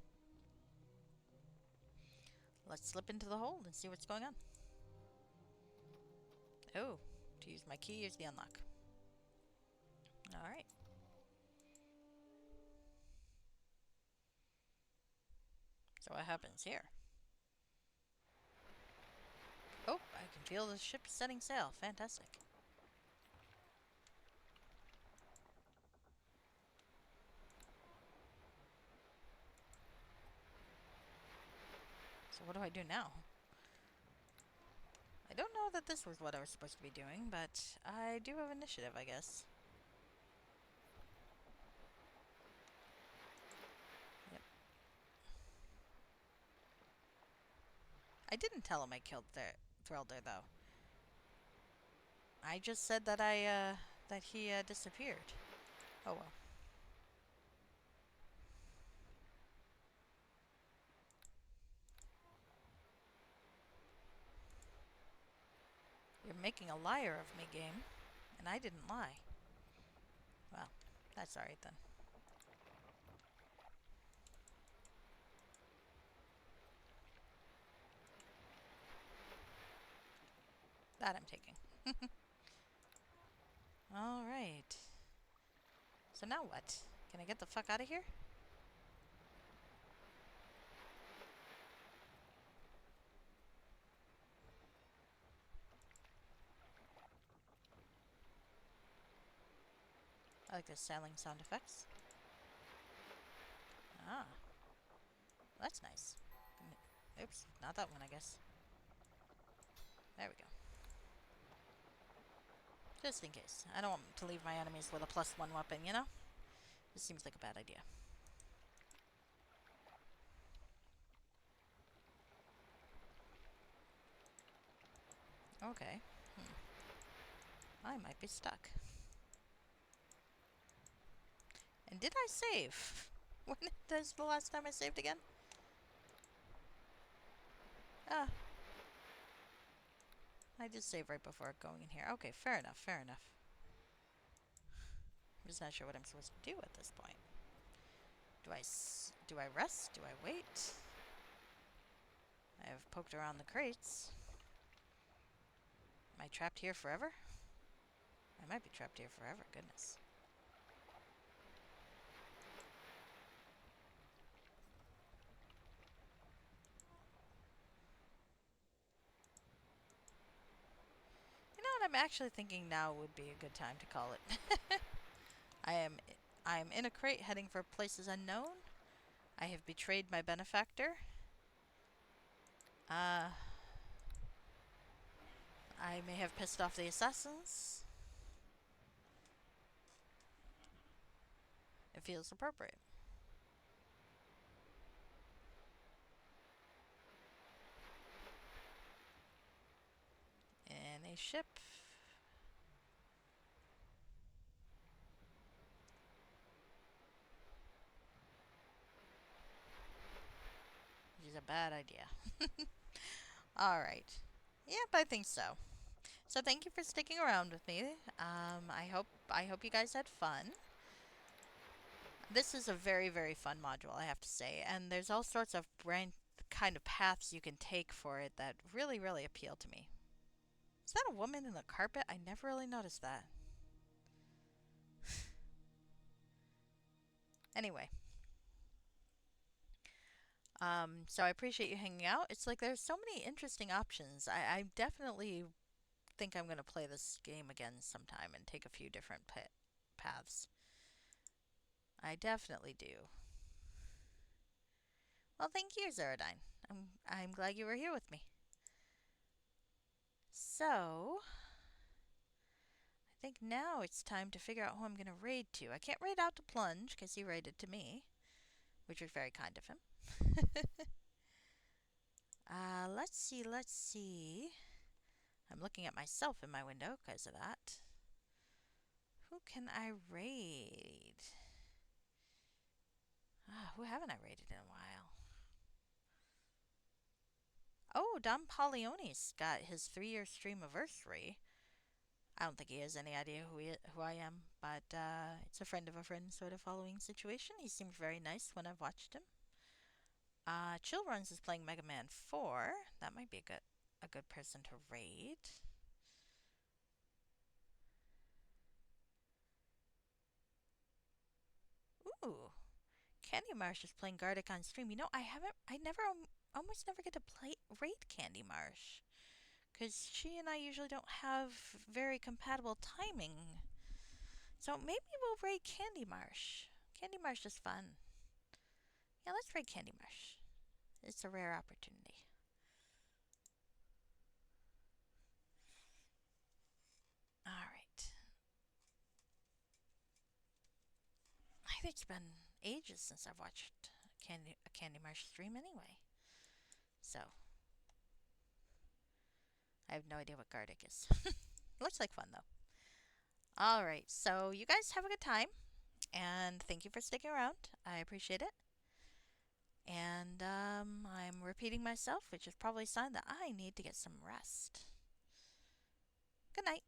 Let's slip into the hold and see what's going on. Oh, to use my key, use the unlock. Alright. So what happens here? Oh, I can feel the ship setting sail. Fantastic. So what do I do now? I don't know that this was what I was supposed to be doing, but I do have initiative, I guess. Yep. I didn't tell him I killed Threlder, though. I just said that that he disappeared. Oh well. You're making a liar of me, game. And I didn't lie. Well, that's alright then. That I'm taking. Alright. So now what? Can I get the fuck out of here? I like the sailing sound effects. Ah. That's nice. Oops, not that one, I guess. There we go. Just in case. I don't want to leave my enemies with a +1 weapon, you know? This seems like a bad idea. Okay. I might be stuck. And did I save? When is the last time I saved again? Ah. I did save right before going in here. Okay, fair enough, fair enough. I'm just not sure what I'm supposed to do at this point. Do I rest? Do I wait? I have poked around the crates. Am I trapped here forever? I might be trapped here forever, goodness. You know what, I'm actually thinking now would be a good time to call it. I am in a crate heading for places unknown. I have betrayed my benefactor. I may have pissed off the assassins. It feels appropriate. In a ship. Which is a bad idea. Alright. Yep, I think so. So thank you for sticking around with me. I hope you guys had fun. This is a very, very fun module, I have to say, and there's all sorts of kind of paths you can take for it that really, really appeal to me. Is that a woman in the carpet? I never really noticed that. Anyway. So I appreciate you hanging out. It's like there's so many interesting options. I definitely think I'm going to play this game again sometime and take a few different paths. I definitely do. Well, thank you, Zeradine. I'm glad you were here with me. So, I think now it's time to figure out who I'm going to raid to. I can't raid out to Plunge because he raided to me, which was very kind of him. Let's see, let's see. I'm looking at myself in my window because of that. Who can I raid? Who haven't I raided in a while? Oh, Dom Polione's got his 3-year stream anniversary. I don't think he has any idea who I am, but it's a friend of a friend sort of following situation. He seems very nice when I've watched him. Chill Runs is playing Mega Man 4. That might be a good person to raid. Ooh, Candy Marsh is playing Gardic on stream. You know, I almost never get to raid Candy Marsh. Because she and I usually don't have very compatible timing. So maybe we'll raid Candy Marsh. Candy Marsh is fun. Yeah, let's raid Candy Marsh. It's a rare opportunity. Alright. I think it's been ages since I've watched a Candy Marsh stream anyway. So, I have no idea what Gardic is. Looks like fun though. Alright, so you guys have a good time. And thank you for sticking around. I appreciate it. And I'm repeating myself, which is probably a sign that I need to get some rest. Good night.